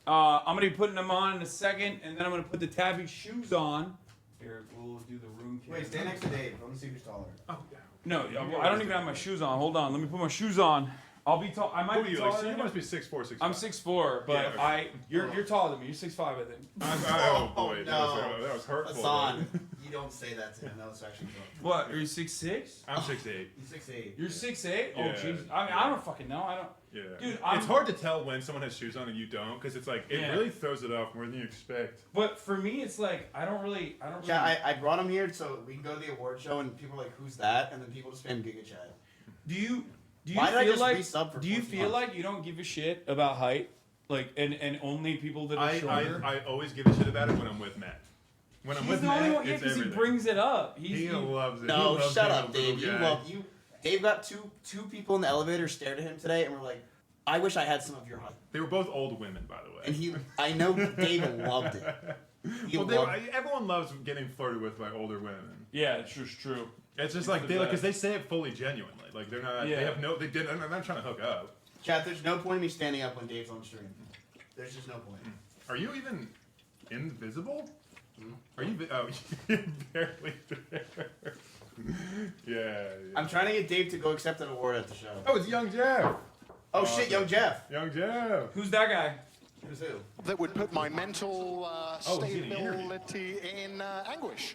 I'm gonna be putting them on in a second, and then I'm gonna put the tabby shoes on. Here, we'll do the room cam. Wait, stand next to Dave. Let me see if you're taller. Oh, no, I don't even have my shoes on. Hold on, let me put my shoes on. I'll be tall. I might be taller. Like, than you you. must be 6'4", 6'5". I'm 6'4", but yeah, you're taller than me. You're 6'5", I think. Oh boy, no. that was hurtful. Hassan, you don't say that to him. That was actually wrong. What? Are you 6'6"? I'm 6'8". He's 6'8". You're 6'8"? Oh, Yeah. jeez. I mean, I don't fucking know. I don't. Yeah. Dude, it's hard to tell when someone has shoes on and you don't, because it's like it really throws it off more than you expect. But for me, it's like I don't really. Yeah, I brought him here so we can go to the award show and people are like, "Who's that?" And then people just spam Giga Chat. Do you Why did I feel just like? resub for Do you 14 feel months? like you don't give a shit about height, like and only people that are shorter? I always give a shit about it when I'm with Matt. When I'm He's with the only Matt, one, yeah, it's because he everything. brings it up. He loves it. No, He loves shut being up, a little Dave. You guy. love you. Dave got two people in the elevator stared at him today and were like, "I wish I had some of your height." They were both old women, by the way. And I know Dave loved it. Everyone loves getting flirted with by older women. Yeah, it's just true. It's just It's like the because best. they say it fully genuinely. Like they're not. Yeah. They have no. They did. They're not trying to hook up. Chat, there's no point in me standing up when Dave's on stream. There's just no point. Are you even invisible? Are you? Oh, you're barely there. Yeah. I'm trying to get Dave to go accept an award at the show. Oh, it's Young Jeff. Oh shit, Young Jeff. Young Jeff. Who's that guy? Who's who? That would put my mental he's getting interviewed. stability in anguish.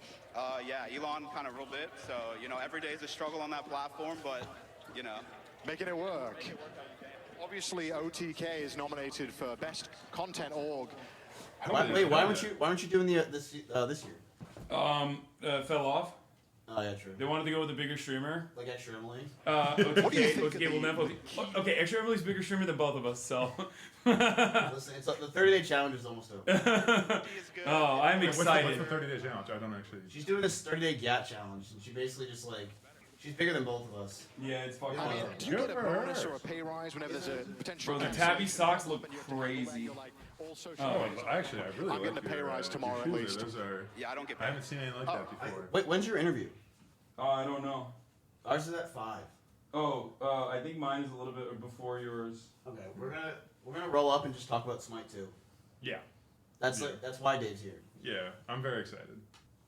Yeah, Elon kind of ruled it. So, every day is a struggle on that platform, but, Making it work. Obviously, OTK is nominated for Best Content Org. Why aren't you doing this year? Fell off. Oh yeah, true. They wanted to go with a bigger streamer. Like Extra Emily. OTK will never. Okay, Extra Emily's bigger streamer than both of us, so. Listen, it's the 30-day challenge is almost over. Oh, I'm excited. What's the 30-day challenge? I don't actually. She's doing this 30-day GAT challenge, and she basically just like, she's bigger than both of us. Yeah, it's fucking. I mean, do you get a bonus or a pay rise whenever there's a potential? Bro, the tabby socks look crazy. Actually, I really I'm getting a pay rise tomorrow at least. Those are, Yeah, I don't get I haven't seen anything like that before. Wait, when's your interview? I don't know. Ours is at 5. Oh, I think mine is a little bit before yours. Okay, we're gonna roll up and just talk about Smite 2. Yeah. That's why Dave's here. Yeah, I'm very excited.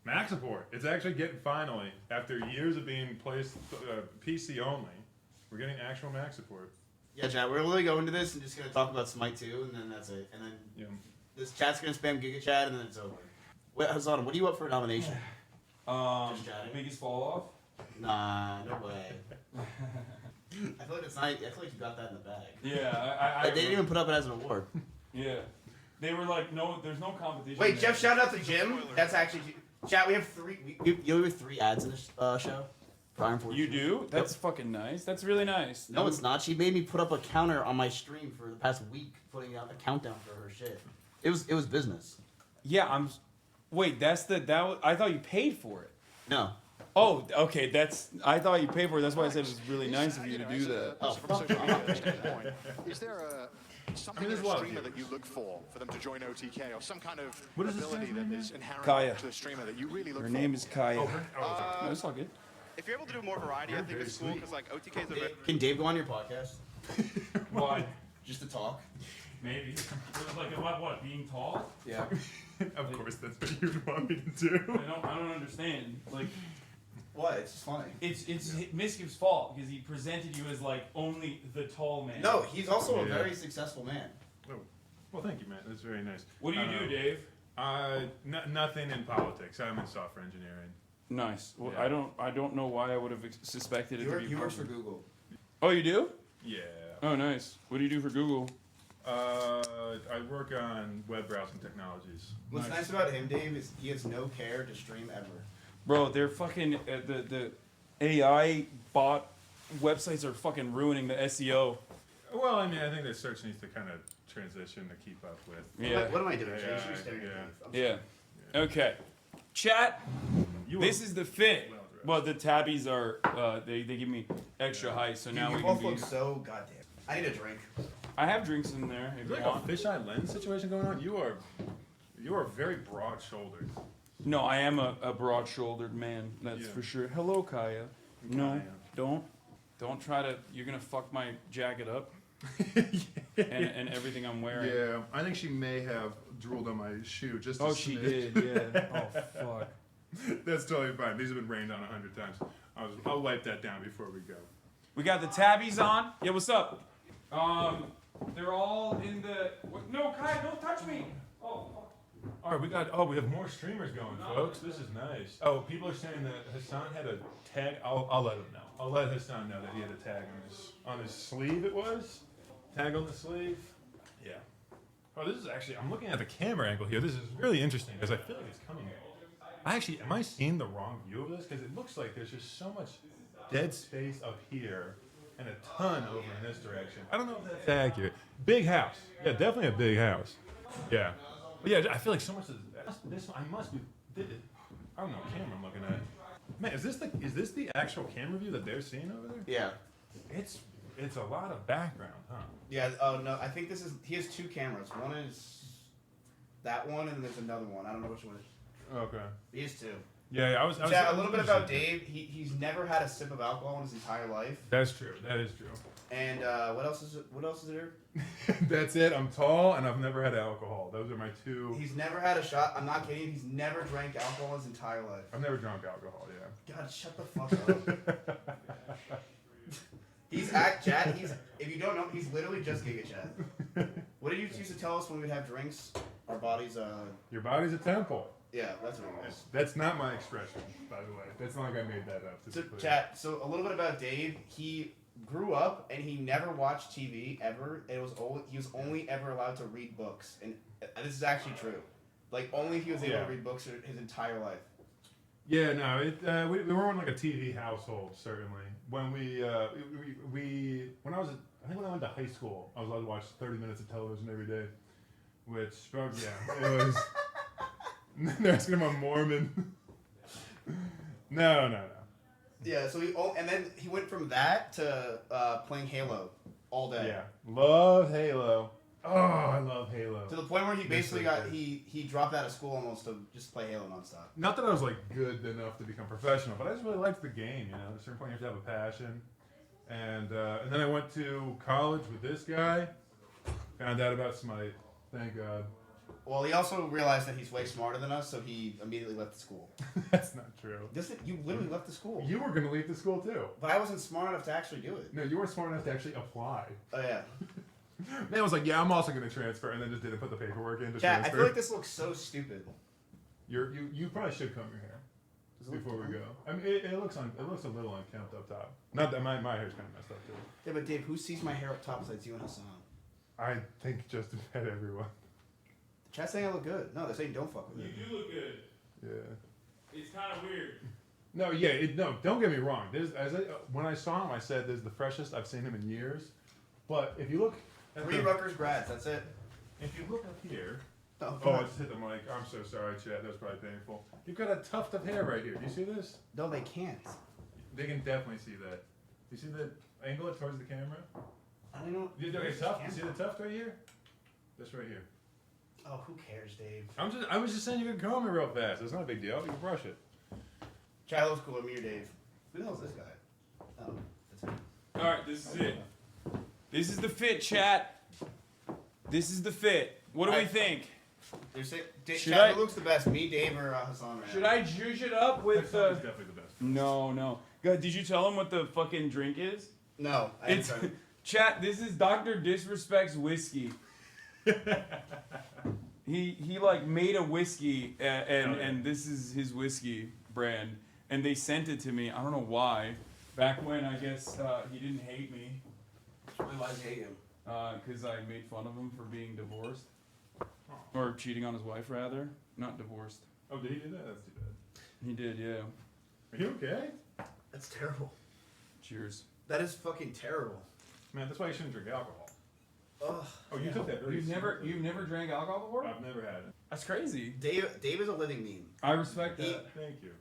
Mac support. It's actually getting finally, after years of being placed PC only, we're getting actual Mac support. Yeah, chat. We're literally going to this and just gonna talk about Smite 2, and then that's it. And then this chat's gonna spam Giga Chat, and then it's over. Wait, Hassan, what are you up for a nomination? Just chatting. Biggest fall off? Nah, no way. I feel like it's not. I feel like you got that in the bag. Yeah, They didn't even put up it as an award. Yeah, they were like, no, there's no competition. Wait, Jeff, shout out to Jim. That's actually chat. We have 3. You have 3 ads in this show. You do? That's fucking nice. That's really nice. No, it's not. She made me put up a counter on my stream for the past week, putting out a countdown for her shit. It was business. Yeah, Wait, I thought you paid for it. No. Oh, okay. I thought you paid for it. That's why I said it was really nice of you to do that. Is there something in a streamer that you look for them to join OTK, or some kind of ability that is inherent Kaya. to the streamer that you really look for? Her name is Kaya. No, it's all good. If you're able to do more variety, I think it's cool because like OTK is a very. Can Dave go on your podcast? Why? Just to talk. Maybe. Like what? Being tall? Yeah. Of course, that's what you'd want me to do. I don't understand. Like, what? It's just funny. It's Miskiv's fault because he presented you as like only the tall man. No, he's also a very successful man. Oh, well, thank you, man. That's very nice. What do you do, Dave? Nothing in politics. I'm in software engineering. Nice. Well, Yeah. I don't know why I would have suspected it to be. He works for Google. Oh, you do? Yeah. Oh, nice. What do you do for Google? I work on web browsing technologies. What's nice about him, Dave, is he has no care to stream ever. Bro, they're fucking the AI bot websites are fucking ruining the SEO. Well, I mean, I think the search needs to kind of transition to keep up with. Yeah. What am I doing? Yeah. Okay. Chat. This is the fit. Well, the tabbies are they give me extra height, so now you we both can be. look so goddamn. I need a drink. I have drinks in there if Is you there want. like a fisheye lens situation going on? You are very broad-shouldered. No, I am a broad-shouldered man. That's for sure. Hello, Kaya. No, don't try to. You're gonna fuck my jacket up. and everything I'm wearing. Yeah, I think she may have drooled on my shoe just. Oh, she did. Yeah. Oh fuck. That's totally fine. These have been rained on 100 times. I'll wipe that down before we go. We got the tabbies on. Yeah, what's up? They're all in the. No, Kaya, don't touch me. Oh. Fuck. All right, we have more streamers going, folks. This is nice. Oh, people are saying that Hassan had a tag. I'll let him know. I'll let Hassan know that he had a tag on his sleeve. It was tag on the sleeve. Yeah. Oh, this is actually. I'm looking at the camera angle here. This is really interesting because I feel like it's coming. Am I seeing the wrong view of this? Because it looks like there's just so much dead space up here and a ton over in this direction. I don't know if that's accurate. Big house. Yeah, definitely a big house. Yeah. But yeah, I feel like so much of this. I must be. I don't know what camera I'm looking at. Man, is this the actual camera view that they're seeing over there? Yeah. It's a lot of background, huh? Yeah. Oh no, I think this is. He has 2 cameras. One is that one, and there's another one. I don't know which one. Okay. He has 2. Yeah, I was. Yeah, a little bit about Dave. He's never had a sip of alcohol in his entire life. That's true. That is true. And what else is there? That's it. I'm tall and I've never had alcohol. Those are my 2. He's never had a shot. I'm not kidding. He's never drank alcohol his entire life. I've never drunk alcohol. Yeah. God, shut the fuck up. Chat. If you don't know, he's literally just Giga Chat. What did you used to tell us when we'd have drinks? Our bodies. Your body's a temple. Yeah, that's what it was. That's not my expression, by the way. That's not like I made that up. So, chat. So a little bit about Dave. He grew up and he never watched TV ever. He was only ever allowed to read books, and this is actually true. Like only he was able to read books his entire life. Yeah, no, we weren't like a TV household certainly. When when I went to high school, I was allowed to watch 30 minutes of television every day, which it was. They're asking him I'm Mormon. No. Yeah, so and then he went from that to playing Halo all day. Yeah, love Halo. Oh, I love Halo. To the point where he basically he dropped out of school almost to just play Halo nonstop. Not that I was like good enough to become professional, but I just really liked the game. You know, at a certain point you have to have a passion. And then I went to college with this guy. Found out about Smite. Thank God. Well, he also realized that he's way smarter than us, so he immediately left the school. That's not true. You literally left the school. You were going to leave the school too. But I wasn't smart enough to actually do it. No, you weren't smart enough to actually apply. Oh, yeah. Man was like, yeah, I'm also going to transfer, and then just didn't put the paperwork in to Chat, transfer. I feel like this looks so stupid. You probably should comb your hair before we go. I mean, it looks a little unkempt up top. Not that my hair's kind of messed up too. Yeah, but Dave, who sees my hair up top besides you and Hassan? I think just about everyone. The chat's saying I look good. No, they're saying don't fuck with me. You do look good. Yeah. It's kind of weird. No, yeah, no. Don't get me wrong. When I saw him, I said this is the freshest I've seen him in years. But if you look, at 3 Rutgers grads. That's it. If you look up here. Oh, I just hit the mic. I'm so sorry, Chad. That was probably painful. You've got a tuft of hair right here. Do you see this? No, they can't. They can definitely see that. Do you see the angle it towards the camera? I don't know. Okay, tuft. You see the tuft right here? This right here. Oh, who cares, Dave? I was just saying you could comb it real fast. It's not a big deal. You can brush it. Chad looks cooler than me or Dave. Who the hell is this guy? Oh, that's him. All right, this is it. This is the fit, chat. This is the fit. What do we think? Chad, who looks the best? Me, Dave, or Hassan right Should now? I juice it up with? Hassan's definitely the best. No. God, did you tell him what the fucking drink is? No, I It's haven't. chat. This is Dr. Disrespect's whiskey. He like made a whiskey and this is his whiskey brand, and they sent it to me. I don't know why. Back when I guess he didn't hate me. Why does he hate him? Because I made fun of him for being divorced. Or cheating on his wife, rather. Not divorced. Oh, did he do that? That's too bad. He did, yeah. Are you okay? That's terrible. Cheers. That is fucking terrible. Man, that's why you shouldn't drink alcohol. Ugh. Oh, you took that very You've never drank alcohol before? I've never had it. That's crazy. Dave is a living meme. I respect that. Thank you.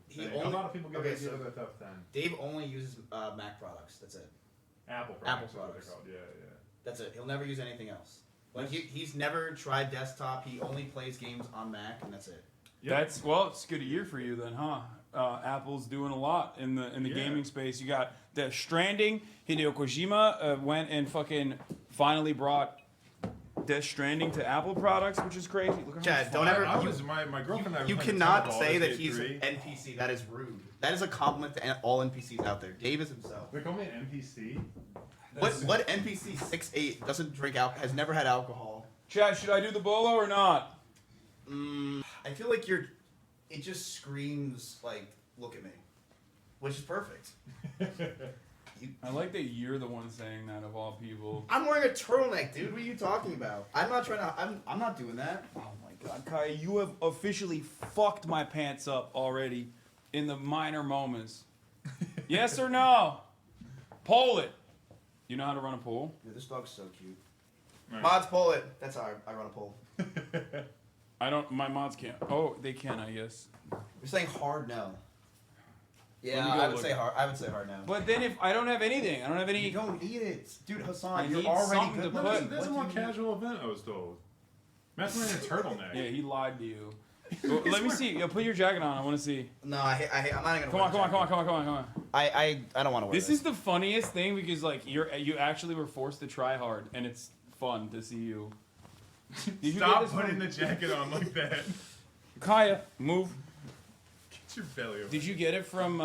A lot of people get okay, that so a tough time. Dave only uses Mac products. That's it. Apple products. Apple is what products. they're called. Yeah. That's it. He'll never use anything else. Like he's never tried desktop. He only plays games on Mac, and that's it. Yep. It's good a year for you then, huh? Apple's doing a lot in the gaming space. You got Death Stranding. Hideo Kojima went and fucking finally brought Death Stranding to Apple products, which is crazy. Look at Chad, don't ever. My girlfriend and I You were playing cannot Tetherball say that SK3. he's an NPC. That is rude. That is a compliment to all NPCs out there. Dave is himself. They call me an NPC. What NPC 6'8" doesn't drink alcohol? Has never had alcohol? Chad, should I do the bolo or not? I feel like it just screams like, look at me, which is perfect. I like that you're the one saying that of all people. I'm wearing a turtleneck, dude. What are you talking about? I'm not trying to. I'm not doing that. Oh my God, Kai, you have officially fucked my pants up already in the minor moments. Yes or no? Poll it. You know how to run a poll? Yeah, this dog's so cute. Right. Mods, pull it. That's how I run a poll. My mods can't. Oh, they can, I guess. You're saying hard no. Let Yeah, me go I would look. say hard. I would say hard no. But then if I don't have anything, I don't have any. You don't need it, dude. Hassan, I you're need already something good. to looking. put. That's a What more do you need? casual event, I was told. Matt's wearing a turtleneck. Yeah, he lied to you. Well, let me see. Put your jacket on. I want to see. No, I'm not gonna. Come on. Come on. I don't want to wear This is the funniest thing because like you actually were forced to try hard, and it's fun to see you. Did you Stop get this putting from- the jacket on like that. Kaya, move. Get your belly over. Did you get it from?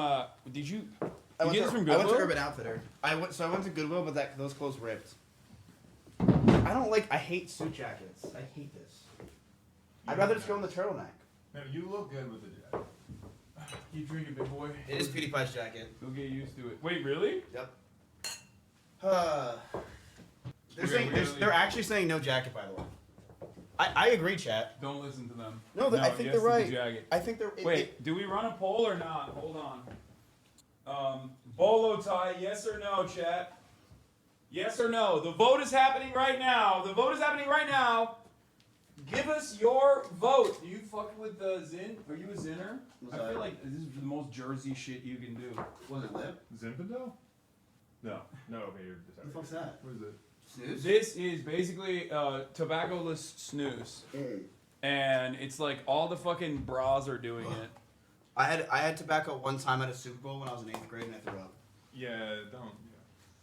Did you? I You went get to- this from I went to Goodwill? Urban Outfitter. I went to Goodwill, but those clothes ripped. I hate suit jackets. I hate this. I'd rather just go in the turtleneck. No, you look good with the jacket. Keep drinking, big boy. It is PewDiePie's jacket. You'll get used to it. Wait, really? Yep. They're actually saying no jacket, by the way. I agree, chat. Don't listen to them. No, I think they're right. I think they're. Wait, do we run a poll or not? Hold on. Bolo tie, yes or no, chat? Yes or no? The vote is happening right now. The vote is happening right now. Give us your vote. Do you fuck with the Zin? Are you a Zinner? I feel like this is the most Jersey shit you can do. Was it Lip? Zinfandel? No, you're What the fuck's that? What is it? Snooze? This is basically tobacco-less snooze. And it's like all the fucking bras are doing it. I had tobacco one time at a Super Bowl when I was in 8th grade and I threw up. Yeah, don't.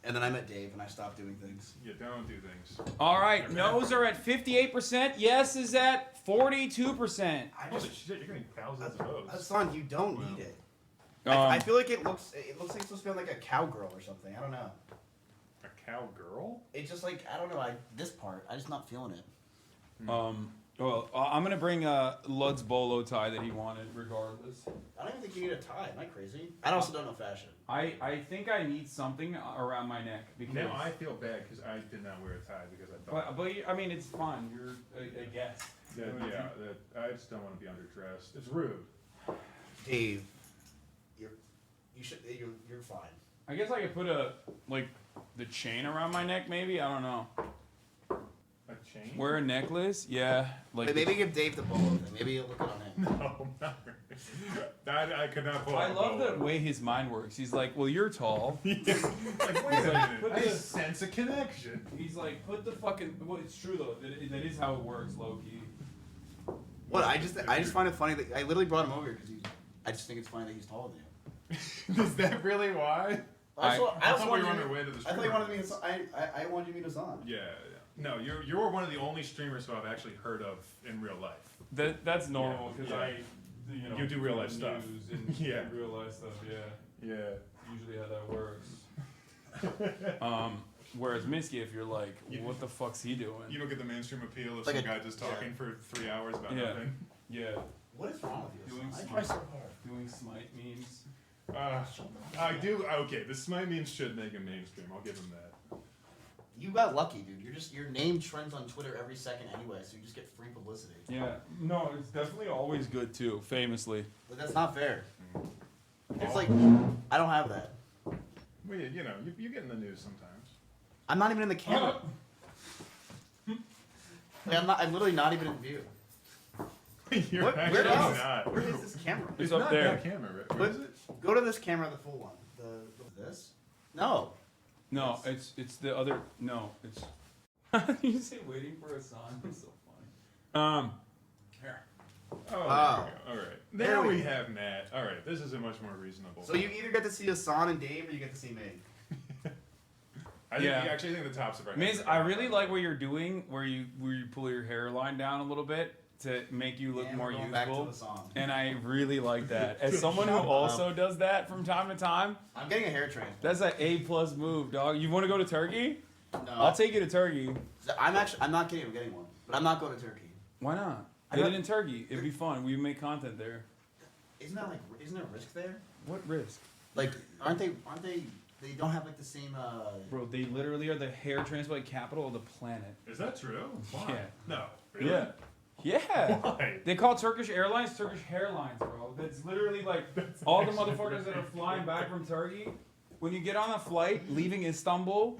And then I met Dave and I stopped doing things. Yeah, don't do things. All right, no's are at 58%. Yes is at 42%. Holy shit, you're getting thousands of votes. Hassan, you don't need it. I feel like it looks like it's supposed to be like a cowgirl or something. I don't know. A cowgirl? It's just like I don't know. This part, I'm just not feeling it. Well, I'm gonna bring Lud's bolo tie that he wanted, regardless. I don't even think you need a tie. Am I crazy? I also don't know fashion. I think I need something around my neck because Now I feel bad because I did not wear a tie because I thought. But I mean, it's fun. You're a guest. I just don't want to be underdressed. It's rude. Dave, you're fine. I guess I could put the chain around my neck, maybe. I don't know. A chain? Wear a necklace? Yeah. Like maybe give Dave the bolo thing. Maybe you'll look good on him. No, not really. I could not pull I off love bolo. the way his mind works. He's like, well, you're tall. Like, wait a minute. I sense a connection. He's like, put the fucking. Well, it's true though. That is how it works, low key. What? I just find it funny that I literally brought him over here because I just think it's funny that he's taller than you. Is that really why? I thought we were on our way to the I thought you wanted me to. I wanted you to meet Hassan. Yeah. No, you're one of the only streamers who I've actually heard of in real life. That's normal because you do real life stuff. And Yeah. real life stuff. Yeah. Usually how that works. Whereas Minsky, if you're like, what the fuck's he doing? You don't get the mainstream appeal of Like some a- guy just talking for 3 hours about Yeah. nothing. Yeah. What is wrong with you? Doing Hassan? I try smite, so hard. doing smite memes. I do. Okay, the Smite memes should make him mainstream. I'll give him that. You got lucky, dude. Your name trends on Twitter every second anyway, so you just get free publicity. Yeah. No, it's definitely always good too. Famously. But that's not fair. It's like I don't have that. Well, you know, you get in the news sometimes. I'm not even in the camera. Like, I'm literally not even in view. You're Where actually is not. Where is this camera? It's up there. That camera, right? Where is it? Go to this camera, the full one. This? No. No, it's the other. No, it's. You say waiting for a sign. It's so funny. Here. Oh, there we go. All right. There we have Matt. All right, this is a much more reasonable. So you either get to see Hassan and Dave, or you get to see me. I actually think the tops of our heads Miz, are I better. really like what you're doing, where you pull your hairline down a little bit to make you look Yeah, more we're going back to youthful. the song. And I really like that. As someone who also does that from time to time, I'm getting a hair transplant. that's an A+ move, dog. You want to go to Turkey? No. I'll take you to Turkey. I'm not kidding. I'm getting one, but I'm not going to Turkey. Why not? I Get don't- it in Turkey. It'd be fun. We make content there. Isn't there risk there? What risk? Like, aren't they? They don't have like the same. Bro, they literally are the hair transplant capital of the planet. Is that true? Why? Yeah. No. Really? Yeah. Yeah. Why? They call Turkish Airlines Turkish Hairlines, bro. That's literally like all the motherfuckers that are flying back from Turkey. When you get on a flight leaving Istanbul,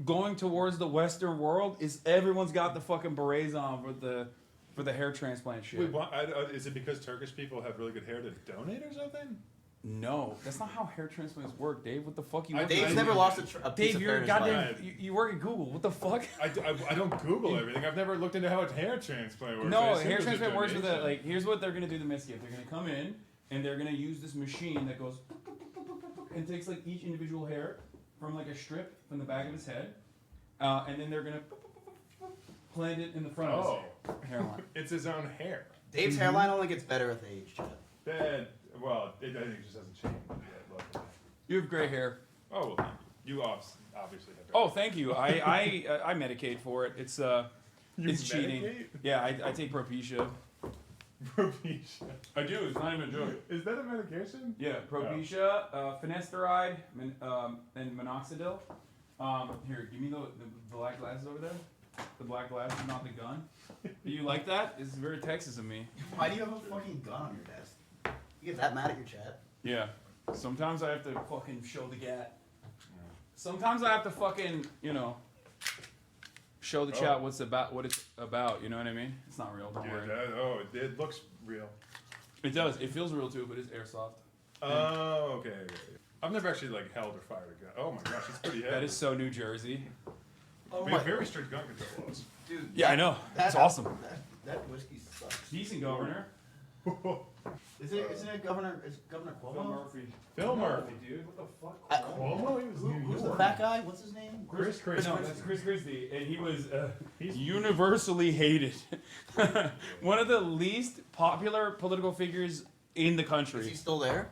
going towards the Western world, everyone's got the fucking berets on for the hair transplant shit. Wait, is it because Turkish people have really good hair to donate or something? No, that's not how hair transplants work, Dave. What the fuck you? Dave's never lost a piece Dave, of you're hair a in his goddamn. life. You work at Google. What the fuck? I don't Google everything. I've never looked into how a hair transplant works. I No, assume hair it's a transplant works with donation. here's what they're gonna do to Miskip. They're gonna come in and they're gonna use this machine that goes and takes like each individual hair from like a strip from the back of his head, and then they're gonna plant it in the front of his hairline. It's his own hair. Dave's hairline only gets better with age, Chad. Well, I think it just hasn't changed yet. Luckily. You have gray hair. Oh, well, thank you. You obviously have. Oh, thank you. I medicate for it. It's it's cheating. medicate? Yeah, I take Propecia. Propecia. I do. It's not even a joke. Is that a medication? Yeah, Propecia, finasteride, and minoxidil. Here, give me the black glasses over there. The black glasses, not the gun. Do you like that? It's very Texas of me. Why do you have a fucking gun on your desk? You get that mad at your chat? Yeah. Sometimes I have to fucking show the gat. Sometimes I have to fucking, show the chat what it's about. You know what I mean? It's not real. Don't worry. It looks real. It does. It feels real too, but it's airsoft. Oh, okay. I've never actually held or fired a gun. Oh my gosh, it's pretty heavy. That is so New Jersey. We have very strict gun control laws. Dude. Yeah, I know. That's awesome. That whiskey sucks. Decent governor. Isn't it Governor Cuomo? Phil Murphy. Phil Murphy, dude. What the fuck? Cuomo? He was Who's the fat guy? What's his name? Chris Christie. No, that's Chris Christie, and he was he's universally hated. One of the least popular political figures in the country. Is he still there?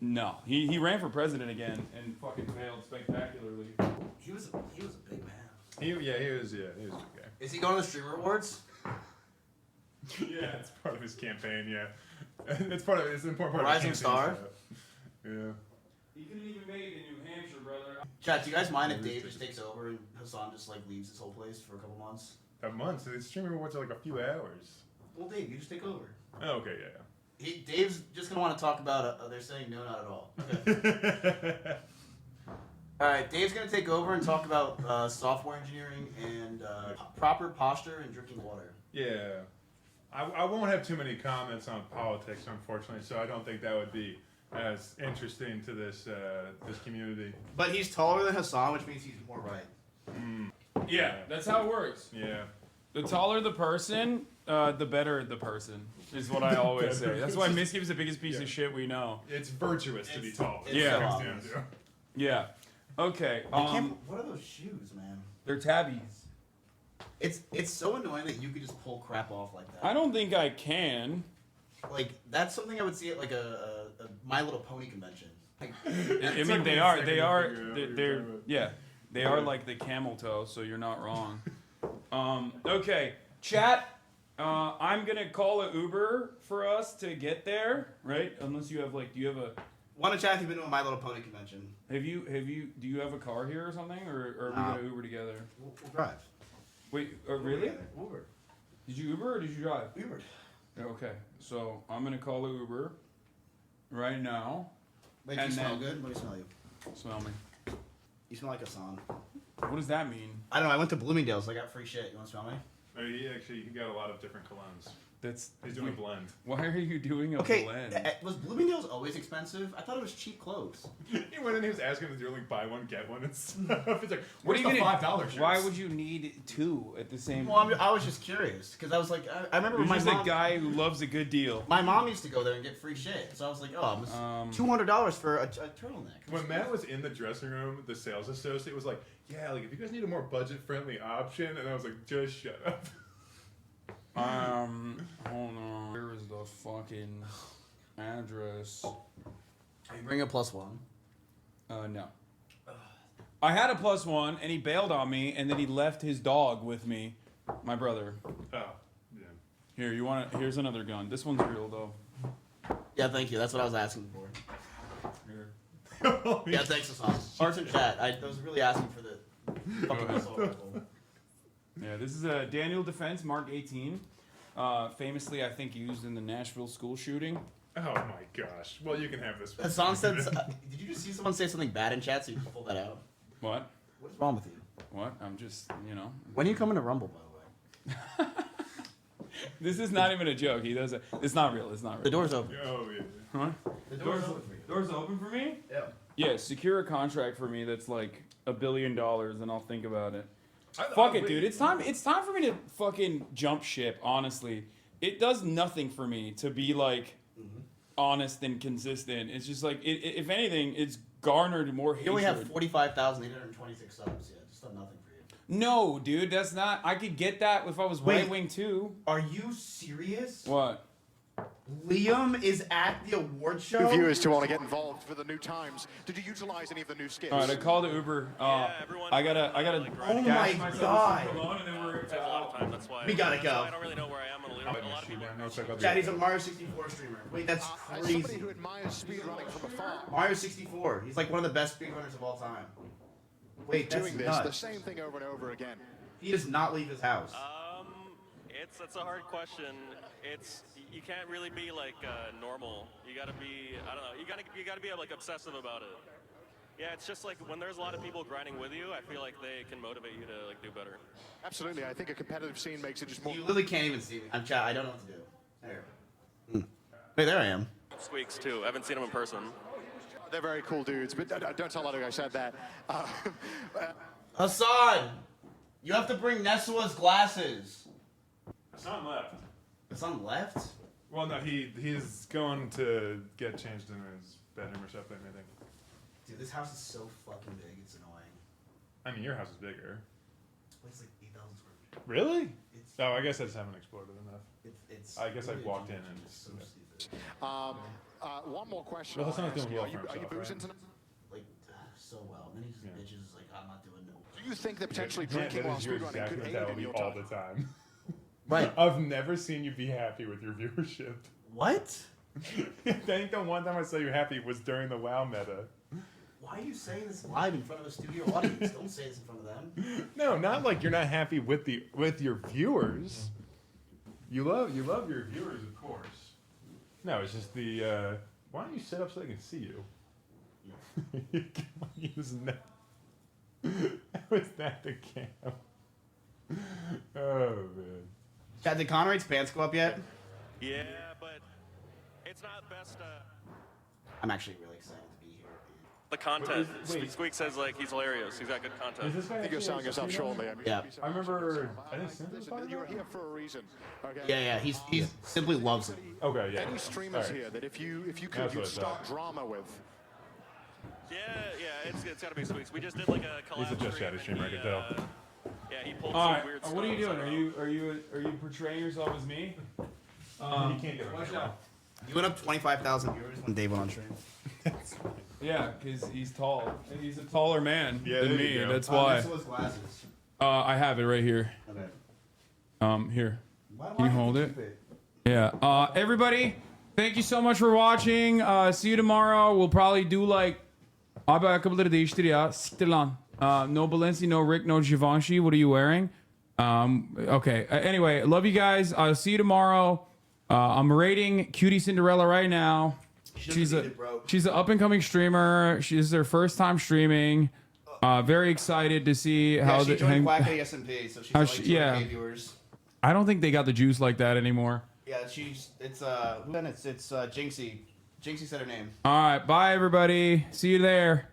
No, he ran for president again and fucking failed spectacularly. He was a big man. He was a good guy. Is he going to the Streamer Awards? Yeah, it's part of his campaign. Yeah, it's an important part. Rising of his Star. campaign, so. Yeah. He couldn't even make it in New Hampshire, brother. Chat, do you guys mind if Dave just takes over and Hassan just leaves this whole place for a couple months? A month? The Streamer Awards are like a few hours. Well, Dave, you just take over. Oh, okay, yeah. Dave's just gonna want to talk about. They're saying no, not at all. Okay. All right, Dave's gonna take over and talk about software engineering and proper posture and drinking water. Yeah. I won't have too many comments on politics, unfortunately, so I don't think that would be as interesting to this community. But he's taller than Hassan, which means he's more right. Yeah, that's how it works. Yeah. The taller the person, the better the person, is what I always say. That's why Miskiv's the biggest piece of shit we know. It's virtuous to be tall. Yeah. Yeah. Okay. What are those shoes, man? They're tabbies. It's so annoying that you could just pull crap off like that. I don't think I can. Like, that's something I would see at like a My Little Pony convention. Like, I mean, they are like the camel toe, so you're not wrong. Okay, chat. I'm gonna call an Uber for us to get there, right? Unless you have do you have a? Want to chat if you've been to a My Little Pony convention? Do you have a car here or something, or are we gonna Uber together? We'll drive. Wait, really? Uber. Did you Uber or did you drive? Uber. Okay, so I'm gonna call an Uber right now. Wait, do you smell good? Let me smell you. Smell me. You smell like Hassan. What does that mean? I don't know. I went to Bloomingdale's. So I got free shit. You want to smell me? He got a lot of different colognes. He's doing a blend. Why are you doing a blend? Was Bloomingdale's always expensive? I thought it was cheap clothes. He went in. He was asking if they were buy one get one and stuff. It's like, what are where's you the gonna? $5 shirts? Why would you need two at the same? Well, I was just curious because I was like, I remember You're my just mom. a guy who loves a good deal. My mom used to go there and get free shit, so I was like, oh, $200 for a turtleneck. When Matt was in the dressing room, the sales associate was like, "Yeah, if you guys need a more budget-friendly option," and I was like, "Just shut up." Hold on. Where is the fucking address? You bring a +1. No. I had a +1, and he bailed on me, and then he left his dog with me, my brother. Oh, yeah. Here, here's another gun. This one's real, though. Yeah, thank you. That's what I was asking for. Here. Yeah, thanks, Hassan. Hearts in chat. I was really asking for the fucking assault rifle. Yeah, this is a Daniel Defense Mark 18. Famously, I think, used in the Nashville school shooting. Oh my gosh. Well, you can have this one. Hassan said, did you just see someone say something bad in chat so you can pull that out? What? What's wrong with you? What? I'm just, When are you coming to Rumble, by the way? This is not even a joke. He does it. It's not real. It's not real. The door's open. Oh, yeah. Huh? The door's open for you. Door's open for me? Yeah. Yeah, secure a contract for me that's like $1 billion, and I'll think about it. Fuck it, dude. It's time for me to fucking jump ship, honestly. It does nothing for me to be honest and consistent. It's just if anything, it's garnered more hatred. You only have 45,826 subs. Yeah, just done nothing for you. No, dude, that's not. I could get that if I was right wing too. Are you serious? What? Liam is at the award show. Viewers to want to get involved for the new times. Did you utilize any of the new skills? All right, I called the Uber. I gotta. Oh my god! We gotta go. I don't really know where I am on a lot of people. Chad, he's a Mario 64 streamer. Wait, that's crazy. Somebody who admires speedrunning from afar. Mario 64. He's like one of the best speedrunners of all time. Wait, that's doing this, nuts. the same thing over and over again. He does not leave his house. It's a hard question. You can't really be like normal. You gotta be, I don't know. You gotta be like obsessive about it. Yeah, it's just like when there's a lot of people grinding with you, I feel like they can motivate you to like do better. Absolutely, I think a competitive scene makes it just more. You literally can't even see me. I'm chat. I don't know what to do. There. Hey, there I am. Squeaks too. I haven't seen him in person. They're very cool dudes, but don't tell Ludwig I said that. Hassan, you have to bring Nessua's glasses. Hassan left. Hassan left? Well, no, he's going to get changed in his bedroom or something, I think. Dude, this house is so fucking big, it's annoying. I mean, your house is bigger. It's like 8,000 square feet. Really? Oh, I guess I just haven't explored it enough. I guess really I've walked in and so stupid. One more question. Well, I'll Hassan's ask doing you. well Are you, for are you himself, boozing right? tonight? Like, so well. And then he just bitches, like, I'm not doing no. Do you think that potentially Yeah, drinking that while is your speedrunning exact could aid in mentality your all time? the time. Right. I've never seen you be happy with your viewership. What? I think the one time I saw you happy was during the WoW meta. Why are you saying this live in front of a studio audience? Don't say this in front of them. No, not like you're not happy with your viewers. You love your viewers, of course. No, it's just the. Why don't you sit up so they can see you? Using that. Was that the cam? Oh man. Chad, did Conrad's pants go up yet? Yeah, but it's not best. I'm actually really excited to be here. The content. Wait. Squeak says like he's hilarious. He's got good content. Is this guy I think you're selling yourself shortly. I mean, Yeah. I remember. I think Cynthia was talking You're about here for a reason. Okay. Yeah, he's simply loves it. Okay, yeah. Any streamers All right. here that if you That's could, what I you'd start thought. drama with? Yeah, it's gotta be Squeaks. We just did like a collab. He's a Just Chatty streamer, I can tell. Yeah, he pulled All some right, weird what stuff. are you doing? Are you portraying yourself as me? You can't get on watch camera. out. You went up 25,000 viewers when Dave went on stream. Yeah, because he's tall. He's a taller man Yeah, than there me. you go. That's why. Nessua's glasses. I have it right here. Okay. Here. Why Can you hold it? Yeah. Everybody, thank you so much for watching. See you tomorrow. We'll probably do like... Abi ayakkabıları değiştir ya. Siktir lan. No Balenci, no Rick, no Givenchy. What are you wearing? Okay. Anyway, love you guys. I'll see you tomorrow. I'm rating Cutie Cinderella right now. She's an up and coming streamer. This is her first time streaming. Very excited to see how she the joined Quack SMP, so she's got like 200K viewers. I don't think they got the juice like that anymore. Yeah, it's Jinxie. Jinxie said her name. All right, bye everybody. See you there.